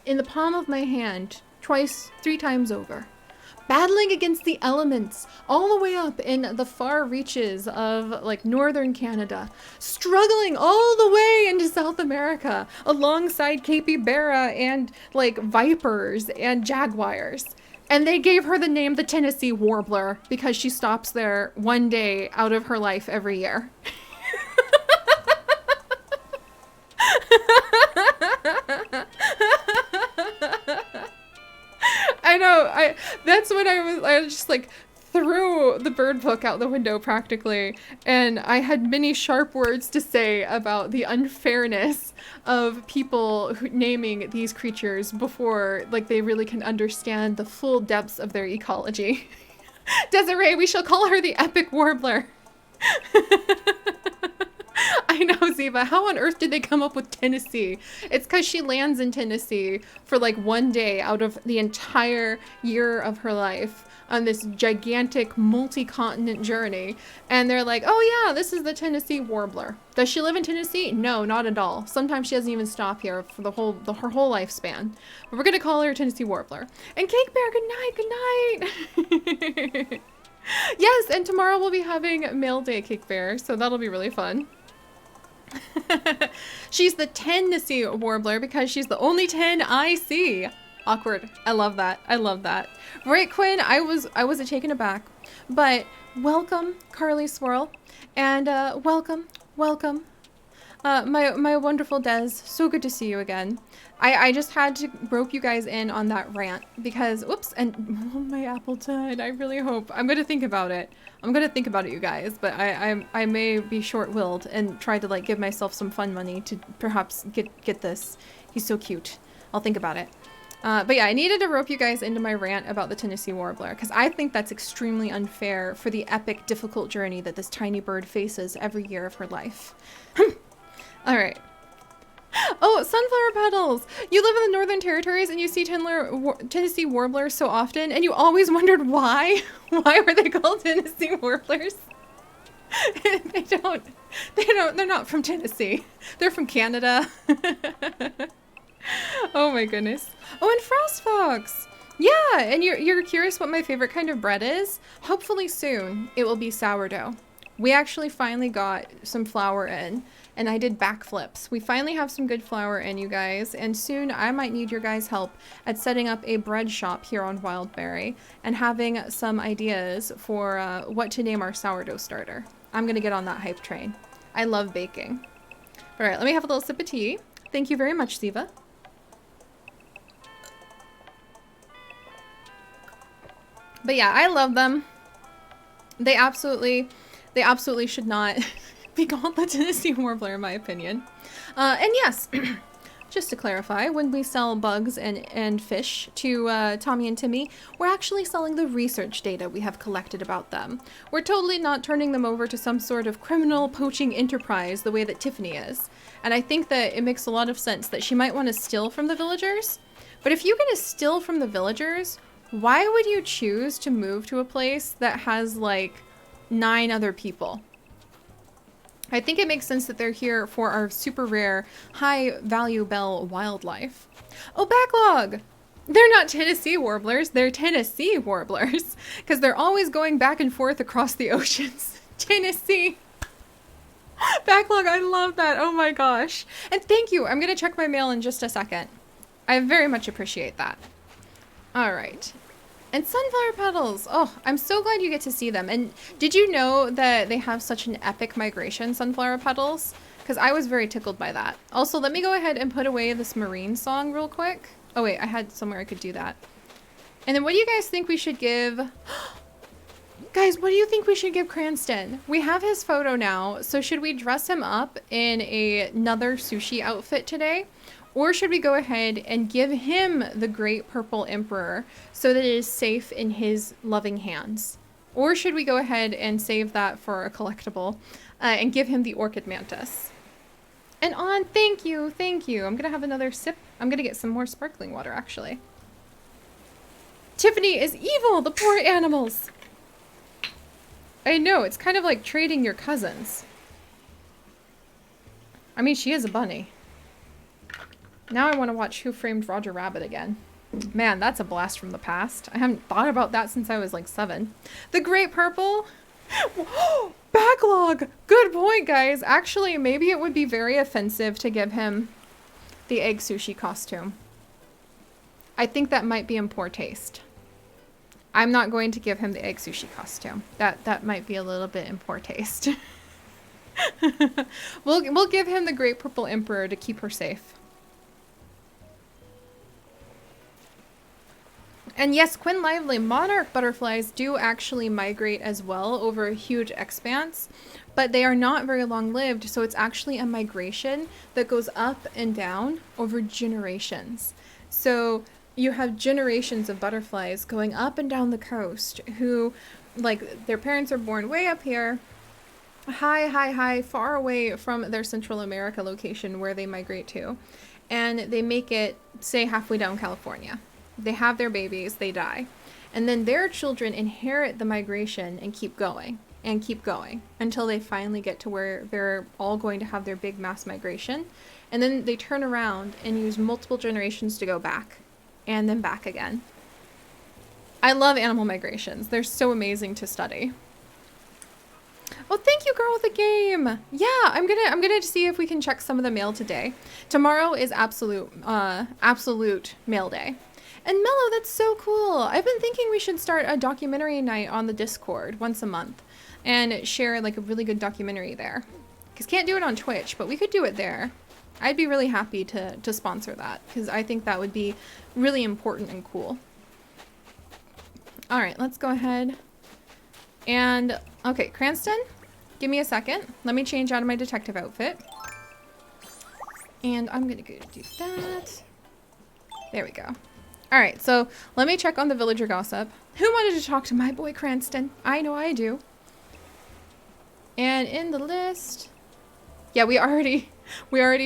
in the palm of my hand twice, 3 times over. Battling against the elements all the way up in the far reaches of like northern Canada. Struggling all the way into South America alongside capybara and like vipers and jaguars. And they gave her the name the Tennessee Warbler because she stops there one day out of her life every year. I know, that's when I was just like threw the bird book out the window practically, and I had many sharp words to say about the unfairness of people naming these creatures before like they really can understand the full depths of their ecology. Desiree, we shall call her the Epic Warbler. I know, Ziva. How on earth did they come up with Tennessee? It's because she lands in Tennessee for like one day out of the entire year of her life on this gigantic multi-continent journey. And they're like, oh yeah, this is the Tennessee Warbler. Does she live in Tennessee? No, not at all. Sometimes she doesn't even stop here for her whole lifespan. But we're going to call her Tennessee Warbler. And Cake Bear, good night. Yes, and tomorrow we'll be having mail day, Cake Bear, so that'll be really fun. She's the Tennessee Warbler because she's the only 10 I see. Awkward. I love that. I love that. Right, Quinn? I wasn't taken aback. But welcome, Carly Swirl. And welcome. My wonderful Des. So good to see you again. I just had to rope you guys in on that rant because, whoops, and oh, my Appleton. I really hope. I'm going to think about it. You guys, but I may be short-willed and try to like give myself some fun money to perhaps get this. He's so cute. I'll think about it. But yeah, I needed to rope you guys into my rant about the Tennessee Warbler because I think that's extremely unfair for the epic, difficult journey that this tiny bird faces every year of her life. All right. Oh, sunflower petals! You live in the Northern Territories and you see Tennessee warblers so often, and you always wondered why? Why were they called Tennessee warblers? They're not from Tennessee. They're from Canada. Oh my goodness. Oh, and Frost Fox! Yeah, and you're curious what my favorite kind of bread is? Hopefully soon it will be sourdough. We actually finally got some flour in, and I did backflips. We finally have some good flour in, you guys, and soon I might need your guys' help at setting up a bread shop here on Wildberry and having some ideas for what to name our sourdough starter. I'm gonna get on that hype train. I love baking. All right, let me have a little sip of tea. Thank you very much, Siva. But yeah, I love them. They absolutely should not be called the Tennessee Warbler, in my opinion. And yes, just to clarify, when we sell bugs and fish to Tommy and Timmy, we're actually selling the research data we have collected about them. We're totally not turning them over to some sort of criminal poaching enterprise the way that Tiffany is. And I think that it makes a lot of sense that she might want to steal from the villagers. But if you're going to steal from the villagers, why would you choose to move to a place that has like 9 other people? I think it makes sense that they're here for our super rare high value bell wildlife. Oh, backlog! They're not Tennessee warblers, they're Tennessee warblers because they're always going back and forth across the oceans. Tennessee. Backlog, I love that. Oh my gosh. And thank you. I'm going to check my mail in just a second. I very much appreciate that. All right. And sunflower petals. Oh, I'm so glad you get to see them. And did you know that they have such an epic migration, sunflower petals? Because I was very tickled by that. Also, let me go ahead and put away this marine song real quick. Oh wait, I had somewhere I could do that. And then what do you guys think we should give? Guys, what do you think we should give Cranston? We have his photo now, so should we dress him up in another sushi outfit today? Or should we go ahead and give him the Great Purple Emperor so that it is safe in his loving hands? Or should we go ahead and save that for a collectible and give him the Orchid Mantis? And thank you, thank you. I'm gonna have another sip. I'm gonna get some more sparkling water, actually. Tiffany is evil, the poor animals. I know, it's kind of like trading your cousins. I mean, she is a bunny. Now I want to watch Who Framed Roger Rabbit again. Man, that's a blast from the past. I haven't thought about that since I was like 7. The Great Purple. Backlog. Good point, guys. Actually, maybe it would be very offensive to give him the egg sushi costume. I think that might be in poor taste. I'm not going to give him the egg sushi costume. That might be a little bit in poor taste. We'll give him the Great Purple Emperor to keep her safe. And yes, Quinn Lively, monarch butterflies do actually migrate as well over a huge expanse, but they are not very long-lived, so it's actually a migration that goes up and down over generations. So you have generations of butterflies going up and down the coast who, like, their parents are born way up here, high, far away from their Central America location where they migrate to, and they make it, say, halfway down California. They have their babies, they die. And then their children inherit the migration and keep going until they finally get to where they're all going to have their big mass migration. And then they turn around and use multiple generations to go back and then back again. I love animal migrations. They're so amazing to study. Oh, thank you, girl with the game. Yeah, I'm gonna see if we can check some of the mail today. Tomorrow is absolute mail day. And Mello, that's so cool. I've been thinking we should start a documentary night on the Discord once a month and share like a really good documentary there. Because can't do it on Twitch, but we could do it there. I'd be really happy to sponsor that because I think that would be really important and cool. All right, let's go ahead. And, okay, Cranston, give me a second. Let me change out of my detective outfit. And I'm gonna go do that. There we go. All right, so let me check on the villager gossip. Who wanted to talk to my boy Cranston? I know I do. And in the list, yeah, we already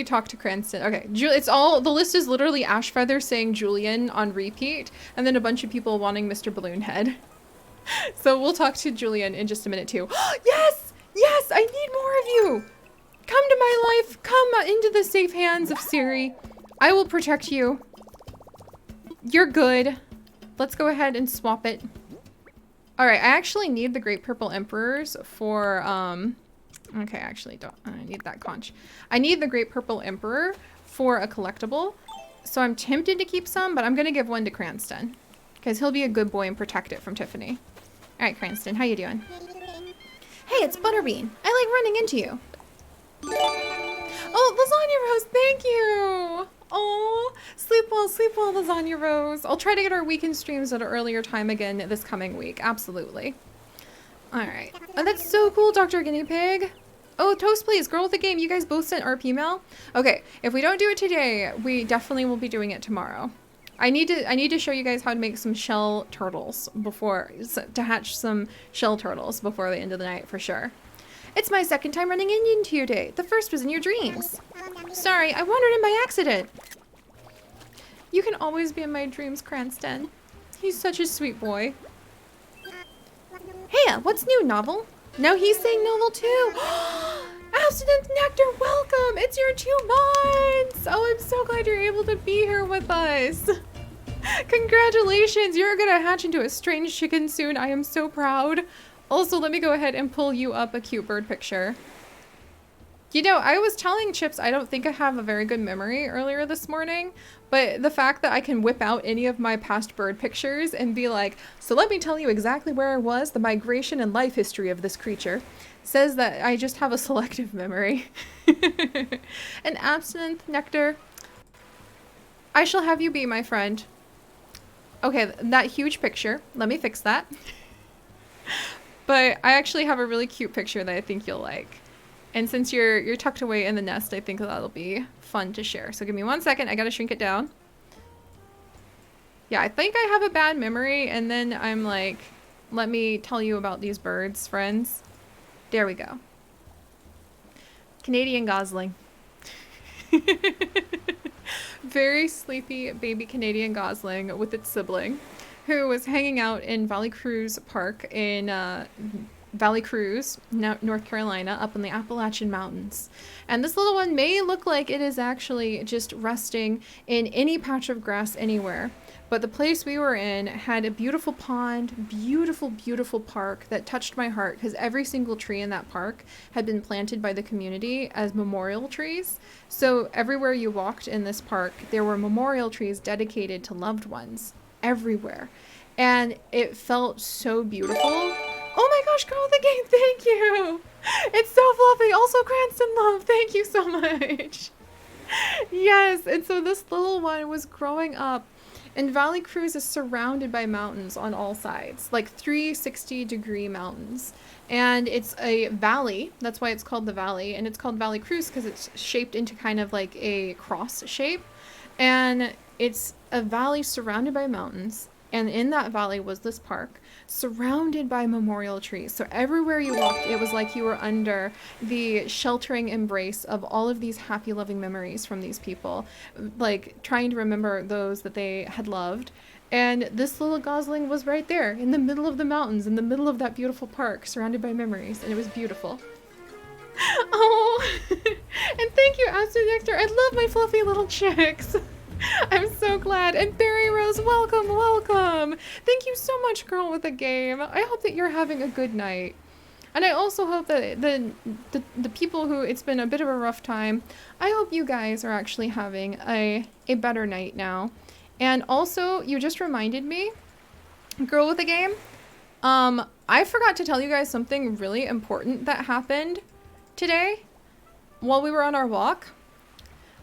talked to Cranston. Okay, the list is literally Ash Feather saying Julian on repeat, and then a bunch of people wanting Mr. Balloonhead. So we'll talk to Julian in just a minute too. Yes, yes, I need more of you. Come to my life. Come into the safe hands of Siri. I will protect you. You're good. Let's go ahead and swap it. All right, I actually need the Great Purple Emperors for, okay, I actually don't, I need that conch. I need the Great Purple Emperor for a collectible. So I'm tempted to keep some, but I'm gonna give one to Cranston because he'll be a good boy and protect it from Tiffany. All right, Cranston, how you doing? Hey, it's Butterbean. I like running into you. Oh, Lasagna Rose, thank you. Oh, sleep well, Lasagna Rose. I'll try to get our weekend streams at an earlier time again this coming week. Absolutely. All right. Oh, that's so cool, Dr. Guinea Pig. Oh, Toast Please, girl with the game. You guys both sent RP mail? Okay, if we don't do it today, we definitely will be doing it tomorrow. I need to show you guys how to make some shell turtles to hatch some shell turtles before the end of the night for sure. It's my second time running into you today. The first was in your dreams. Sorry, I wandered in by accident. You can always be in my dreams, Cranston. He's such a sweet boy. Hey, what's new, novel? Now he's saying novel too. Abstinence Nectar, welcome! It's your 2 months! Oh, I'm so glad you're able to be here with us. Congratulations, you're gonna hatch into a strange chicken soon. I am so proud. Also, let me go ahead and pull you up a cute bird picture. You know, I was telling Chips I don't think I have a very good memory earlier this morning, but the fact that I can whip out any of my past bird pictures and be like, so let me tell you exactly where I was, the migration and life history of this creature, says that I just have a selective memory. An absinthe nectar. I shall have you be my friend. Okay, that huge picture. Let me fix that. But I actually have a really cute picture that I think you'll like. And since you're tucked away in the nest, I think that'll be fun to share. So give me 1 second. I gotta shrink it down. Yeah, I think I have a bad memory, and then I'm like, let me tell you about these birds, friends. There we go. Canadian gosling. Very sleepy baby Canadian gosling with its sibling, who was hanging out in Valley Cruz Park in Valley Cruz, North Carolina, up in the Appalachian Mountains. And this little one may look like it is actually just resting in any patch of grass anywhere. But the place we were in had a beautiful pond, beautiful, beautiful park that touched my heart because every single tree in that park had been planted by the community as memorial trees. So everywhere you walked in this park, there were memorial trees dedicated to loved ones everywhere. And it felt so beautiful. Oh my gosh, girl with the game, thank you. It's so fluffy. Also, Cranston Love, thank you so much. Yes, and so this little one was growing up. And Valley Cruz is surrounded by mountains on all sides, like 360-degree mountains. And it's a valley. That's why it's called the valley. And it's called Valley Cruz because it's shaped into kind of like a cross shape. And it's a valley surrounded by mountains. And in that valley was this park surrounded by memorial trees. So everywhere you walked, it was like you were under the sheltering embrace of all of these happy, loving memories from these people, like trying to remember those that they had loved. And this little gosling was right there in the middle of the mountains, in the middle of that beautiful park, surrounded by memories. And it was beautiful. Oh, and thank you, Aston Nectar. I love my fluffy little chicks. I'm so glad. And Barry Rose, welcome, welcome. Thank you so much, girl with the game. I hope that you're having a good night. And I also hope that the people who it's been a bit of a rough time, I hope you guys are actually having a better night now. And also, you just reminded me, girl with the game, I forgot to tell you guys something really important that happened today while we were on our walk.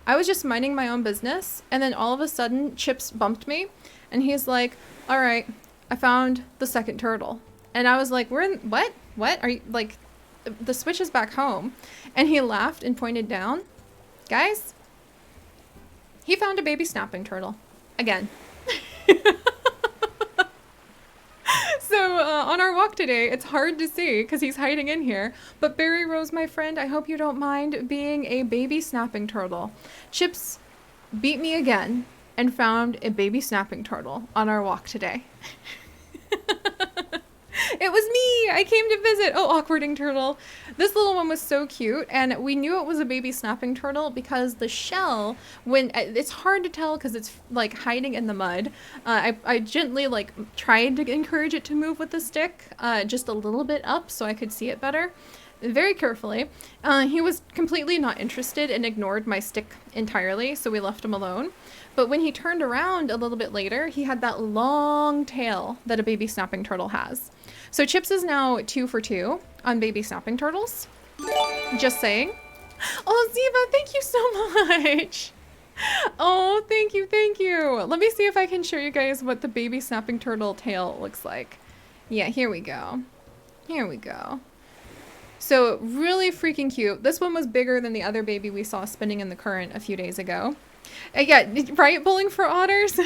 I was just minding my own business, and then all of a sudden, Chips bumped me, and he's like, all right, I found the second turtle. And I was like, we're in, what? What? Are you, like, the switch is back home. And he laughed and pointed down. Guys, he found a baby snapping turtle. Again. So on our walk today, it's hard to see because he's hiding in here. But Barry Rose, my friend, I hope you don't mind being a baby snapping turtle. Chips beat me again and found a baby snapping turtle on our walk today. It was me! I came to visit! Oh, awkwarding turtle. This little one was so cute, and we knew it was a baby snapping turtle because the shell, when it's hard to tell because it's like hiding in the mud. I gently like tried to encourage it to move with the stick, just a little bit up so I could see it better. Very carefully. He was completely not interested and ignored my stick entirely, so we left him alone. But when he turned around a little bit later, he had that long tail that a baby snapping turtle has. So Chips is now 2 for 2 on baby snapping turtles. Just saying. Oh, Ziva, thank you so much. Oh, thank you, thank you. Let me see if I can show you guys what the baby snapping turtle tail looks like. Yeah, here we go. Here we go. So really freaking cute. This one was bigger than the other baby we saw spinning in the current a few days ago. Yeah, right? Bowling for otters?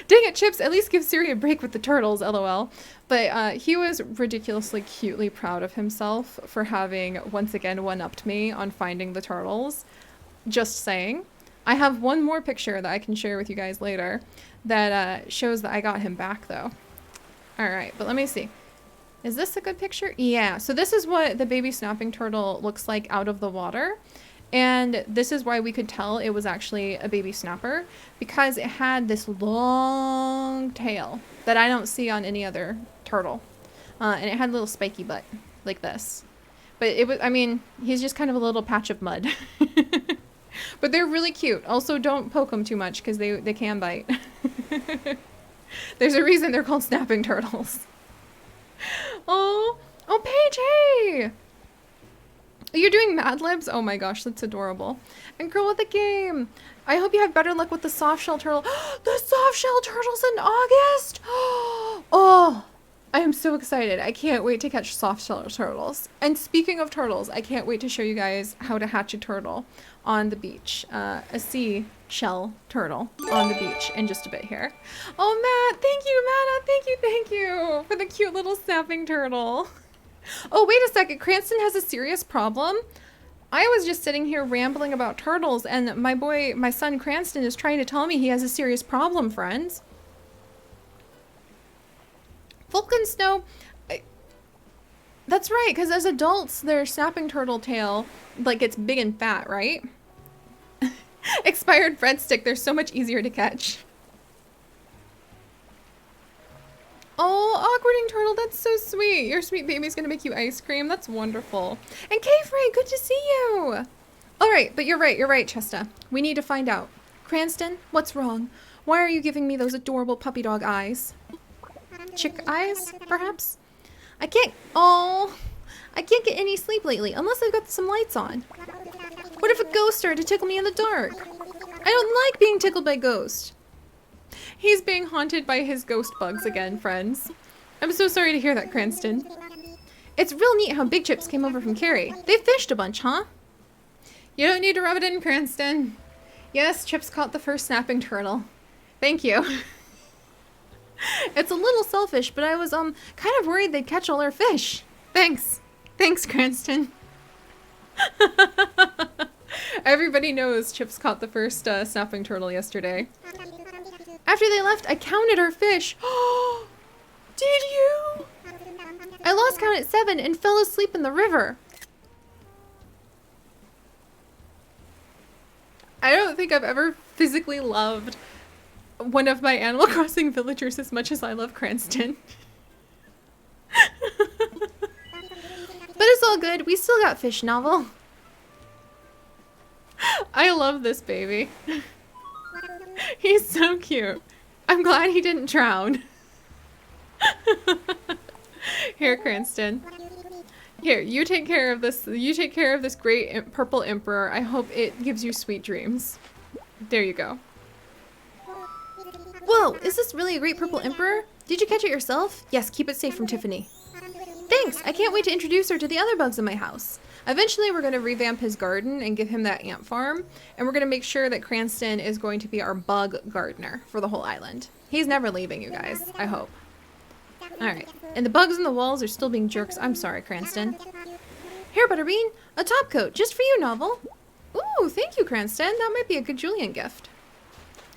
Dang it, Chips. At least give Siri a break with the turtles, lol. But he was ridiculously cutely proud of himself for having, once again, one-upped me on finding the turtles. Just saying. I have one more picture that I can share with you guys later that shows that I got him back, though. Alright, but let me see. Is this a good picture? Yeah, so this is what the baby snapping turtle looks like out of the water. And this is why we could tell it was actually a baby snapper, because it had this long tail that I don't see on any other turtle. And it had a little spiky butt like this. But it was, I mean, he's just kind of a little patch of mud. But they're really cute. Also, don't poke them too much because they can bite. There's a reason they're called snapping turtles. Oh, Paige, hey! You're doing Mad Libs? Oh my gosh, that's adorable. And Girl with a Game. I hope you have better luck with the soft shell turtle. The soft shell turtle's in August. Oh, I am so excited. I can't wait to catch soft shell turtles. And speaking of turtles, I can't wait to show you guys how to hatch a turtle on the beach. A sea shell turtle on the beach in just a bit here. Oh, Matt, thank you, Matt. Thank you for the cute little snapping turtle. Oh, wait a second. Cranston has a serious problem. I was just sitting here rambling about turtles, and my son Cranston is trying to tell me he has a serious problem, friends. Vulcan Snow, that's right, because as adults, their snapping turtle tail, like, gets big and fat, right? Expired breadstick, they're so much easier to catch. Oh, awkwarding turtle, that's so sweet. Your sweet baby's gonna make you ice cream. That's wonderful. And K-Frey, good to see you. All right, but you're right, Chesta. We need to find out. Cranston, what's wrong? Why are you giving me those adorable puppy dog eyes? Chick eyes, perhaps? I can't get any sleep lately unless I've got some lights on. What if a ghost started to tickle me in the dark? I don't like being tickled by ghosts. He's being haunted by his ghost bugs again, friends. I'm so sorry to hear that, Cranston. It's real neat how Big Chips came over from Carrie. They fished a bunch, huh? You don't need to rub it in, Cranston. Yes, Chips caught the first snapping turtle. Thank you. It's a little selfish, but I was kind of worried they'd catch all our fish. Thanks. Thanks, Cranston. Everybody knows Chips caught the first snapping turtle yesterday. After they left, I counted our fish. Did you? I lost count at 7 and fell asleep in the river. I don't think I've ever physically loved one of my Animal Crossing villagers as much as I love Cranston. But it's all good. We still got fish, Novel. I love this baby. He's so cute. I'm glad he didn't drown. Here, Cranston. Here, you take care of this. You take care of this great purple emperor. I hope it gives you sweet dreams. There you go. Whoa, is this really a great purple emperor? Did you catch it yourself? Yes, keep it safe from Tiffany. Thanks. I can't wait to introduce her to the other bugs in my house. Eventually, we're going to revamp his garden and give him that ant farm. And we're going to make sure that Cranston is going to be our bug gardener for the whole island. He's never leaving, you guys. I hope. Alright. And the bugs on the walls are still being jerks. I'm sorry, Cranston. Here, Butterbean. A top coat. Just for you, Novel. Ooh, thank you, Cranston. That might be a good Julian gift.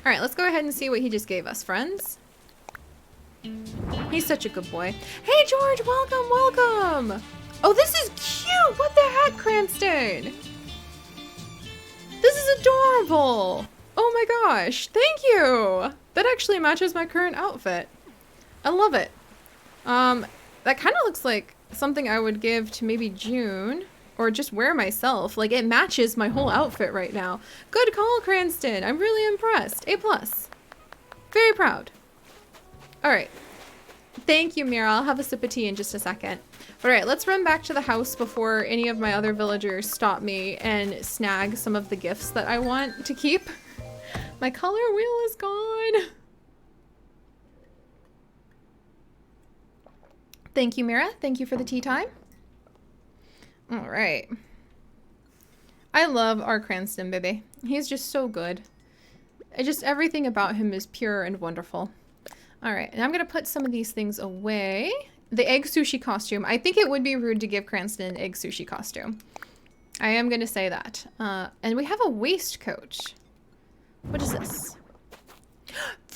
Alright, let's go ahead and see what he just gave us, friends. He's such a good boy. Hey, George. Welcome. Oh, this is cute! What the heck, Cranston? This is adorable! Oh my gosh, thank you! That actually matches my current outfit. I love it. That kind of looks like something I would give to maybe June, or just wear myself. Like, it matches my whole outfit right now. Good call, Cranston. I'm really impressed. A+. Very proud. Alright. Thank you, Mira. I'll have a sip of tea in just a second. Alright, let's run back to the house before any of my other villagers stop me and snag some of the gifts that I want to keep. My color wheel is gone. Thank you, Mira. Thank you for the tea time. Alright. I love our Cranston baby. He's just so good. Everything about him is pure and wonderful. Alright, and I'm going to put some of these things away. The egg sushi costume. I think it would be rude to give Cranston an egg sushi costume. I am going to say that. And we have a waistcoat. What is this?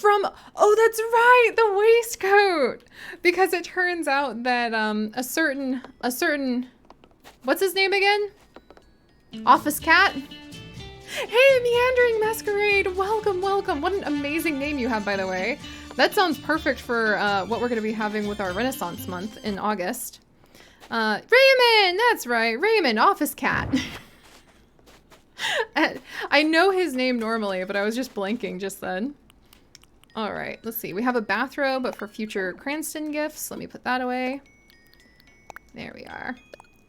Oh, that's right, the waistcoat. Because it turns out that a certain, what's his name again? Office Cat? Hey, Meandering Masquerade, welcome. What an amazing name you have, by the way. That sounds perfect for what we're going to be having with our Renaissance month in August. Raymond, that's right, Raymond, Office Cat. I know his name normally, but I was just blanking just then. All right, let's see. We have a bathrobe, but for future Cranston gifts. Let me put that away. There we are.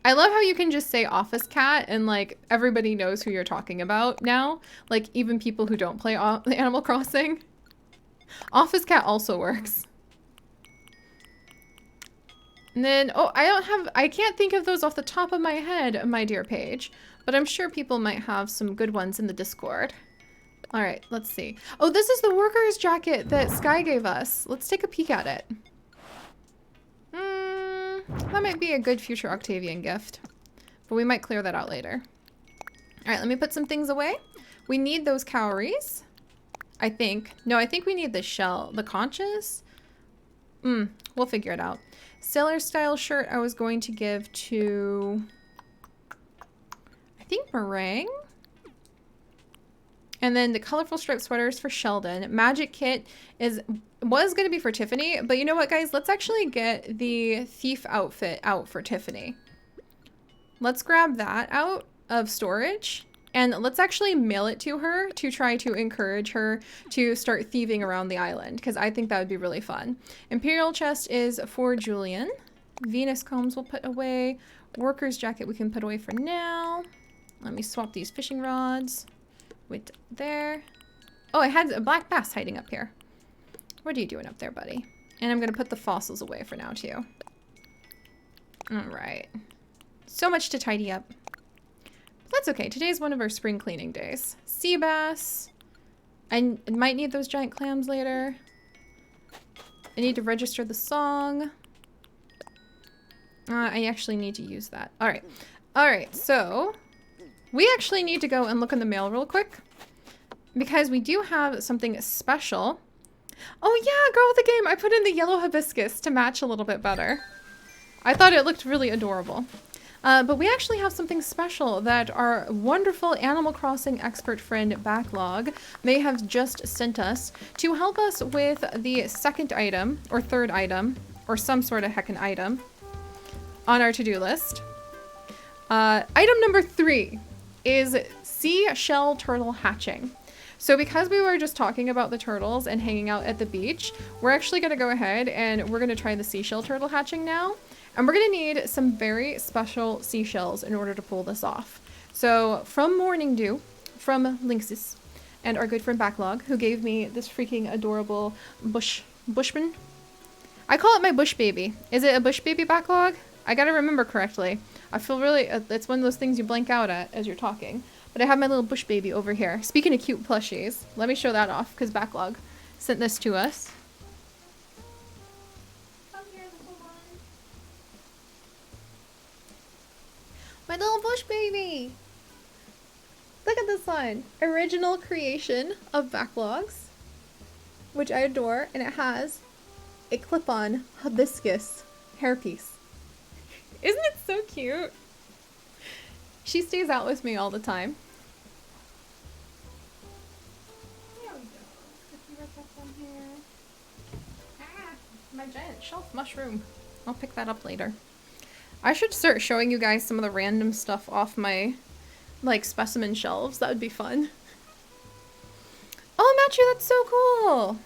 I love how you can just say office cat and like everybody knows who you're talking about now. Like even people who don't play Animal Crossing. Office cat also works. And then, oh, I can't think of those off the top of my head, my dear Paige. But I'm sure people might have some good ones in the Discord. All right, let's see. Oh, this is the worker's jacket that Sky gave us. Let's take a peek at it. That might be a good future Octavian gift. But we might clear that out later. All right, let me put some things away. We need those cowries, I think. No, I think we need the shell. The conches? We'll figure it out. Sailor style shirt I was going to give to, I think, Meringue. And then the colorful striped sweaters for Sheldon. Magic kit was going to be for Tiffany. But you know what, guys? Let's actually get the thief outfit out for Tiffany. Let's grab that out of storage. And let's actually mail it to her to try to encourage her to start thieving around the island. Because I think that would be really fun. Imperial chest is for Julian. Venus combs we'll put away. Worker's jacket we can put away for now. Let me swap these fishing rods. Wait, there. Oh, I had a black bass hiding up here. What are you doing up there, buddy? And I'm going to put the fossils away for now, too. All right. So much to tidy up. That's okay. Today's one of our spring cleaning days. Sea bass. I might need those giant clams later. I need to register the song. I actually need to use that. All right. All right. So we actually need to go and look in the mail real quick because we do have something special. Oh yeah, girl with the game. I put in the yellow hibiscus to match a little bit better. I thought it looked really adorable. But we actually have something special that our wonderful Animal Crossing expert friend Backlog may have just sent us to help us with the second item or third item or some sort of heckin' item on our to-do list. Item number 3 is seashell turtle hatching. So because we were just talking about the turtles and hanging out at the beach, we're actually going to go ahead and we're going to try the seashell turtle hatching now. And we're going to need some very special seashells in order to pull this off. So from Morning Dew, from Lynxus, and our good friend Backlog, who gave me this freaking adorable bushman. I call it my bush baby. Is it a bush baby, Backlog? I gotta remember correctly. I feel really, it's one of those things you blank out at as you're talking. But I have my little bush baby over here. Speaking of cute plushies, let me show that off because Backlog sent this to us. My little bush baby! Look at this one! Original creation of Backlogs, which I adore, and it has a clip-on hibiscus hairpiece. Isn't it so cute? She stays out with me all the time. There we go. Let's get the rest on here. Ah, my giant shelf mushroom. I'll pick that up later. I should start showing you guys some of the random stuff off my, like, specimen shelves. That would be fun. Oh, Matthew, that's so cool!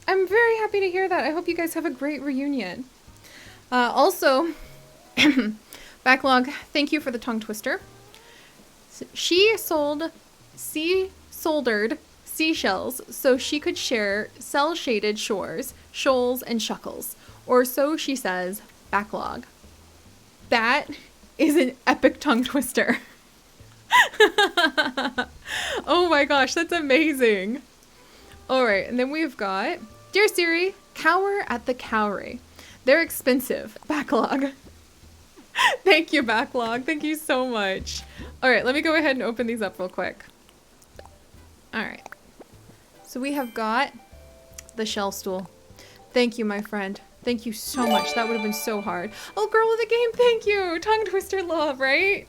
I'm very happy to hear that. I hope you guys have a great reunion. Also, Backlog, thank you for the tongue twister. She soldered seashells so she could share cell-shaded shores, shoals, and shuckles. Or so she says, Backlog. That is an epic tongue twister. Oh my gosh, that's amazing. Alright, and then we've got, Dear Siri, cower at the cowrie. They're expensive. Backlog. Thank you, Backlog. Thank you so much. Alright, let me go ahead and open these up real quick. Alright. So we have got the shell stool. Thank you, my friend. Thank you so much. That would have been so hard. Oh, girl of the game, thank you. Tongue twister love, right?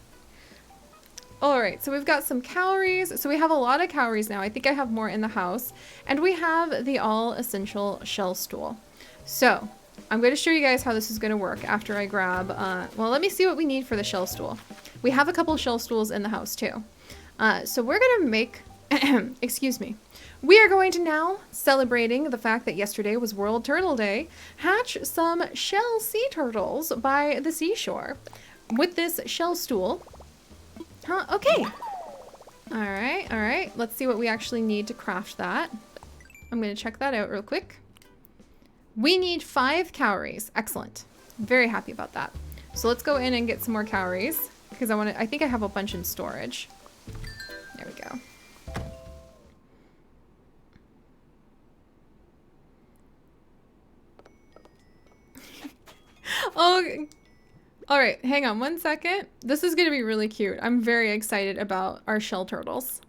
All right, so we've got some cowries. So we have a lot of cowries now. I think I have more in the house. And we have the all essential shell stool. So I'm going to show you guys how this is going to work after I grab, well, let me see what we need for the shell stool. We have a couple shell stools in the house too. So we're going to make, excuse me. We are going to now, celebrating the fact that yesterday was World Turtle Day, hatch some shell sea turtles by the seashore. with this shell stool. Huh? Okay. All right, all right. Let's see what we actually need to craft that. I'm gonna check that out real quick. We need 5 cowries. Excellent. Very happy about that. So let's go in and get some more cowries because I think I have a bunch in storage. There we go. Oh, all right. Hang on one second. This is going to be really cute. I'm very excited about our shell turtles.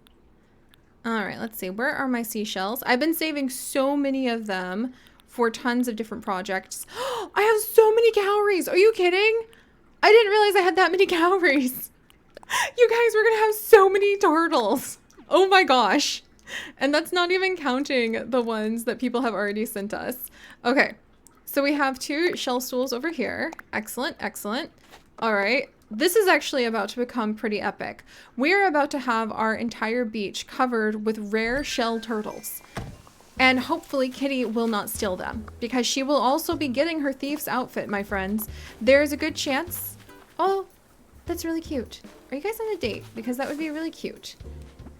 All right, let's see. Where are my seashells? I've been saving so many of them for tons of different projects. I have so many cowries. Are you kidding? I didn't realize I had that many cowries. You guys, we're going to have so many turtles. Oh my gosh. And that's not even counting the ones that people have already sent us. Okay. So we have 2 shell stools over here. Excellent, excellent. All right. This is actually about to become pretty epic. We're about to have our entire beach covered with rare shell turtles. And hopefully Kitty will not steal them because she will also be getting her thief's outfit, my friends. There's a good chance. Oh, that's really cute. Are you guys on a date? Because that would be really cute.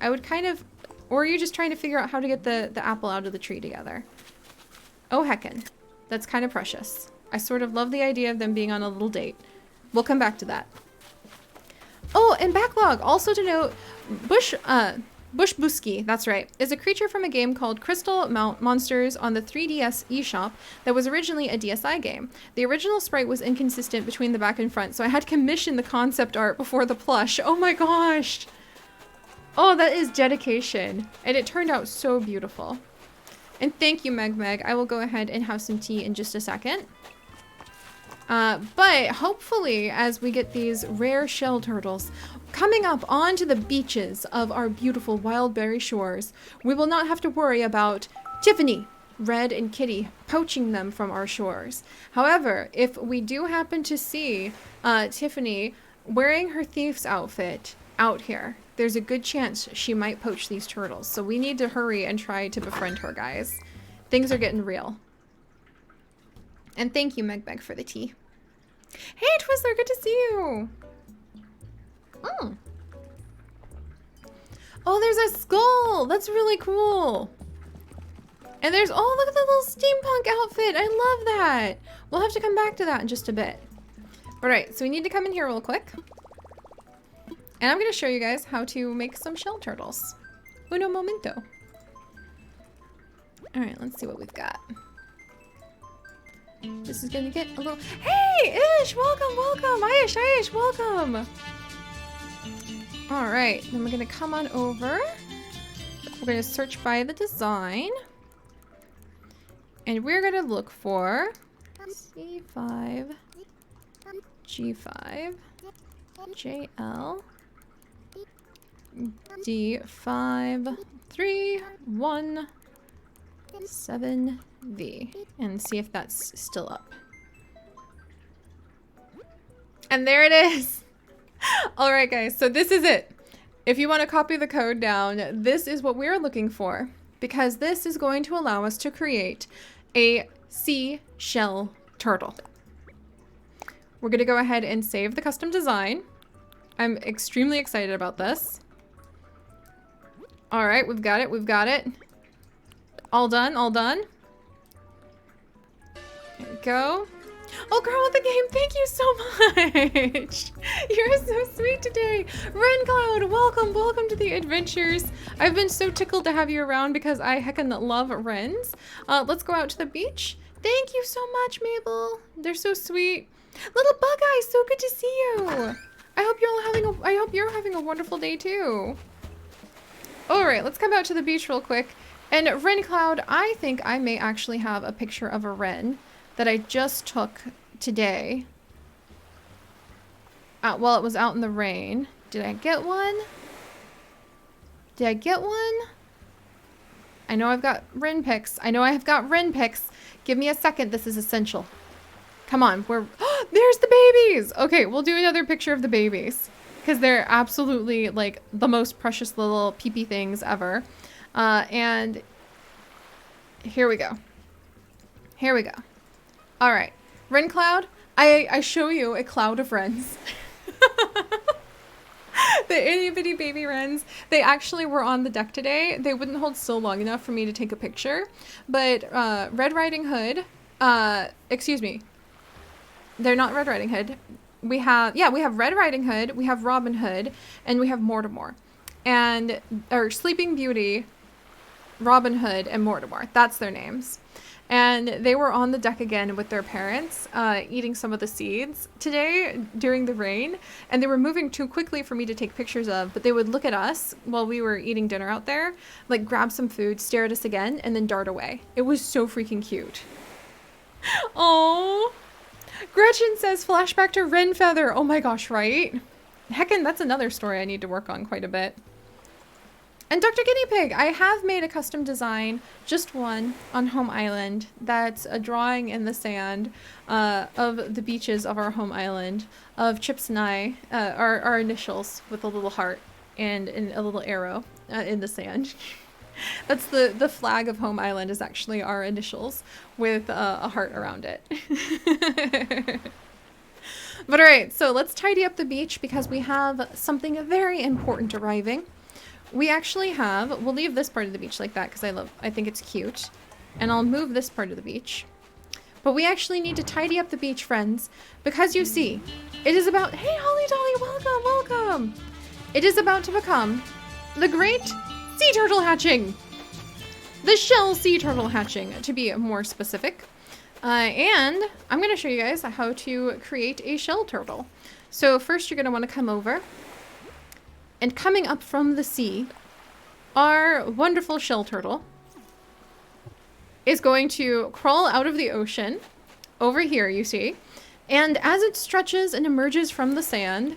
I would kind of, or are you just trying to figure out how to get the apple out of the tree together? Oh, heckin'. That's kind of precious. I sort of love the idea of them being on a little date. We'll come back to that. Oh, and backlog. Also to note, Bush Buski, that's right, is a creature from a game called Crystal Monsters on the 3DS eShop that was originally a DSi game. The original sprite was inconsistent between the back and front, so I had to commission the concept art before the plush. Oh my gosh. Oh, that is dedication. And it turned out so beautiful. And thank you, Meg. I will go ahead and have some tea in just a second. But hopefully, as we get these rare shell turtles coming up onto the beaches of our beautiful Wildberry shores, we will not have to worry about Tiffany, Red, and Kitty poaching them from our shores. However, if we do happen to see Tiffany wearing her thief's outfit out here, there's a good chance she might poach these turtles. So we need to hurry and try to befriend her, guys. Things are getting real. And thank you, Meg, for the tea. Hey, Twizzler, good to see you. Mm. Oh, there's a skull. That's really cool. And there's, oh, look at the little steampunk outfit. I love that. We'll have to come back to that in just a bit. All right, so we need to come in here real quick. And I'm going to show you guys how to make some shell turtles. Uno momento. All right, let's see what we've got. This is going to get a little... Hey, Ish, welcome, welcome. Ish, welcome. All right, then we're going to come on over. We're going to search by the design. And we're going to look for C5, G5, JL, D5, 3, 1, 7V, and see if that's still up. And there it is. All right, guys, so this is it. If you want to copy the code down, this is what we're looking for, because this is going to allow us to create a sea shell turtle. We're going to go ahead and save the custom design. I'm extremely excited about this. All right, we've got it. We've got it. All done. All done. There we go. Oh, girl with the game, thank you so much. You're so sweet today. Rencloud, welcome. Welcome to the adventures. I've been so tickled to have you around because I heckin' love wrens. Let's go out to the beach. Thank you so much, Mabel. They're so sweet. Little Bug Eye, so good to see you. I hope you're having a wonderful day too. All right, let's come out to the beach real quick. And Rencloud, I think I may actually have a picture of a wren that I just took today. While it was out in the rain. Did I get one? Did I get one? I know I've got wren pics. I know I have got wren pics. Give me a second. This is essential. Come on. There's the babies. Okay, we'll do another picture of the babies. Because they're absolutely like the most precious little pee-pee things ever. And here we go. Here we go. All right. Wren cloud. I show you a cloud of wrens. The itty bitty baby wrens, they actually were on the deck today. They wouldn't hold still long enough for me to take a picture, but Red Riding Hood, excuse me, they're not Red Riding Hood. We have Red Riding Hood, we have Robin Hood, and we have Mortimer. And, or Sleeping Beauty, Robin Hood, and Mortimer. That's their names. And they were on the deck again with their parents, eating some of the seeds today during the rain. And they were moving too quickly for me to take pictures of, but they would look at us while we were eating dinner out there, like grab some food, stare at us again, and then dart away. It was so freaking cute. Oh, Gretchen says flashback to Wren Feather. Oh my gosh, right? Heckin', that's another story I need to work on quite a bit. And Dr. Guinea Pig, I have made a custom design, just one, on Home Island. That's a drawing in the sand of the beaches of our home island, of Chips and I, our initials with a little heart and a little arrow in the sand. That's the flag of Home Island is actually our initials with a heart around it. But alright, so let's tidy up the beach because we have something very important arriving. We actually have, we'll leave this part of the beach like that because I think it's cute. And I'll move this part of the beach. But we actually need to tidy up the beach, friends, because you see, it is about, hey Holly Dolly, welcome, welcome. It is about to become the great sea turtle hatching. The shell sea turtle hatching, to be more specific. And I'm going to show you guys how to create a shell turtle. So first you're going to want to come over. And coming up from the sea, our wonderful shell turtle is going to crawl out of the ocean over here, you see. And as it stretches and emerges from the sand,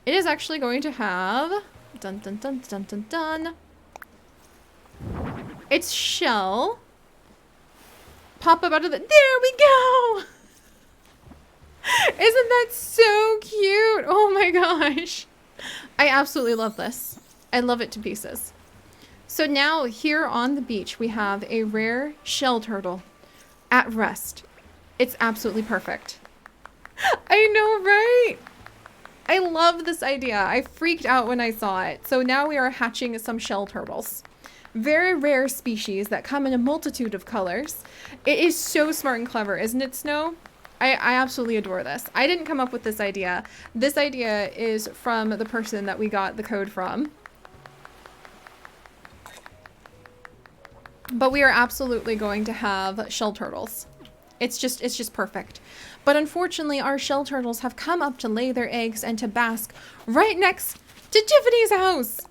it is actually going to have, dun dun dun dun dun dun, its shell pop up out of the, there we go! Isn't that so cute? Oh my gosh. I absolutely love this. I love it to pieces. So now here on the beach, we have a rare shell turtle at rest. It's absolutely perfect. I know, right? I love this idea. I freaked out when I saw it. So now we are hatching some shell turtles. Very rare species that come in a multitude of colors. It is so smart and clever, isn't it, Snow? I absolutely adore this. I didn't come up with this idea. This idea is from the person that we got the code from. But we are absolutely going to have shell turtles. It's just perfect. But unfortunately, our shell turtles have come up to lay their eggs and to bask right next to Tiffany's house.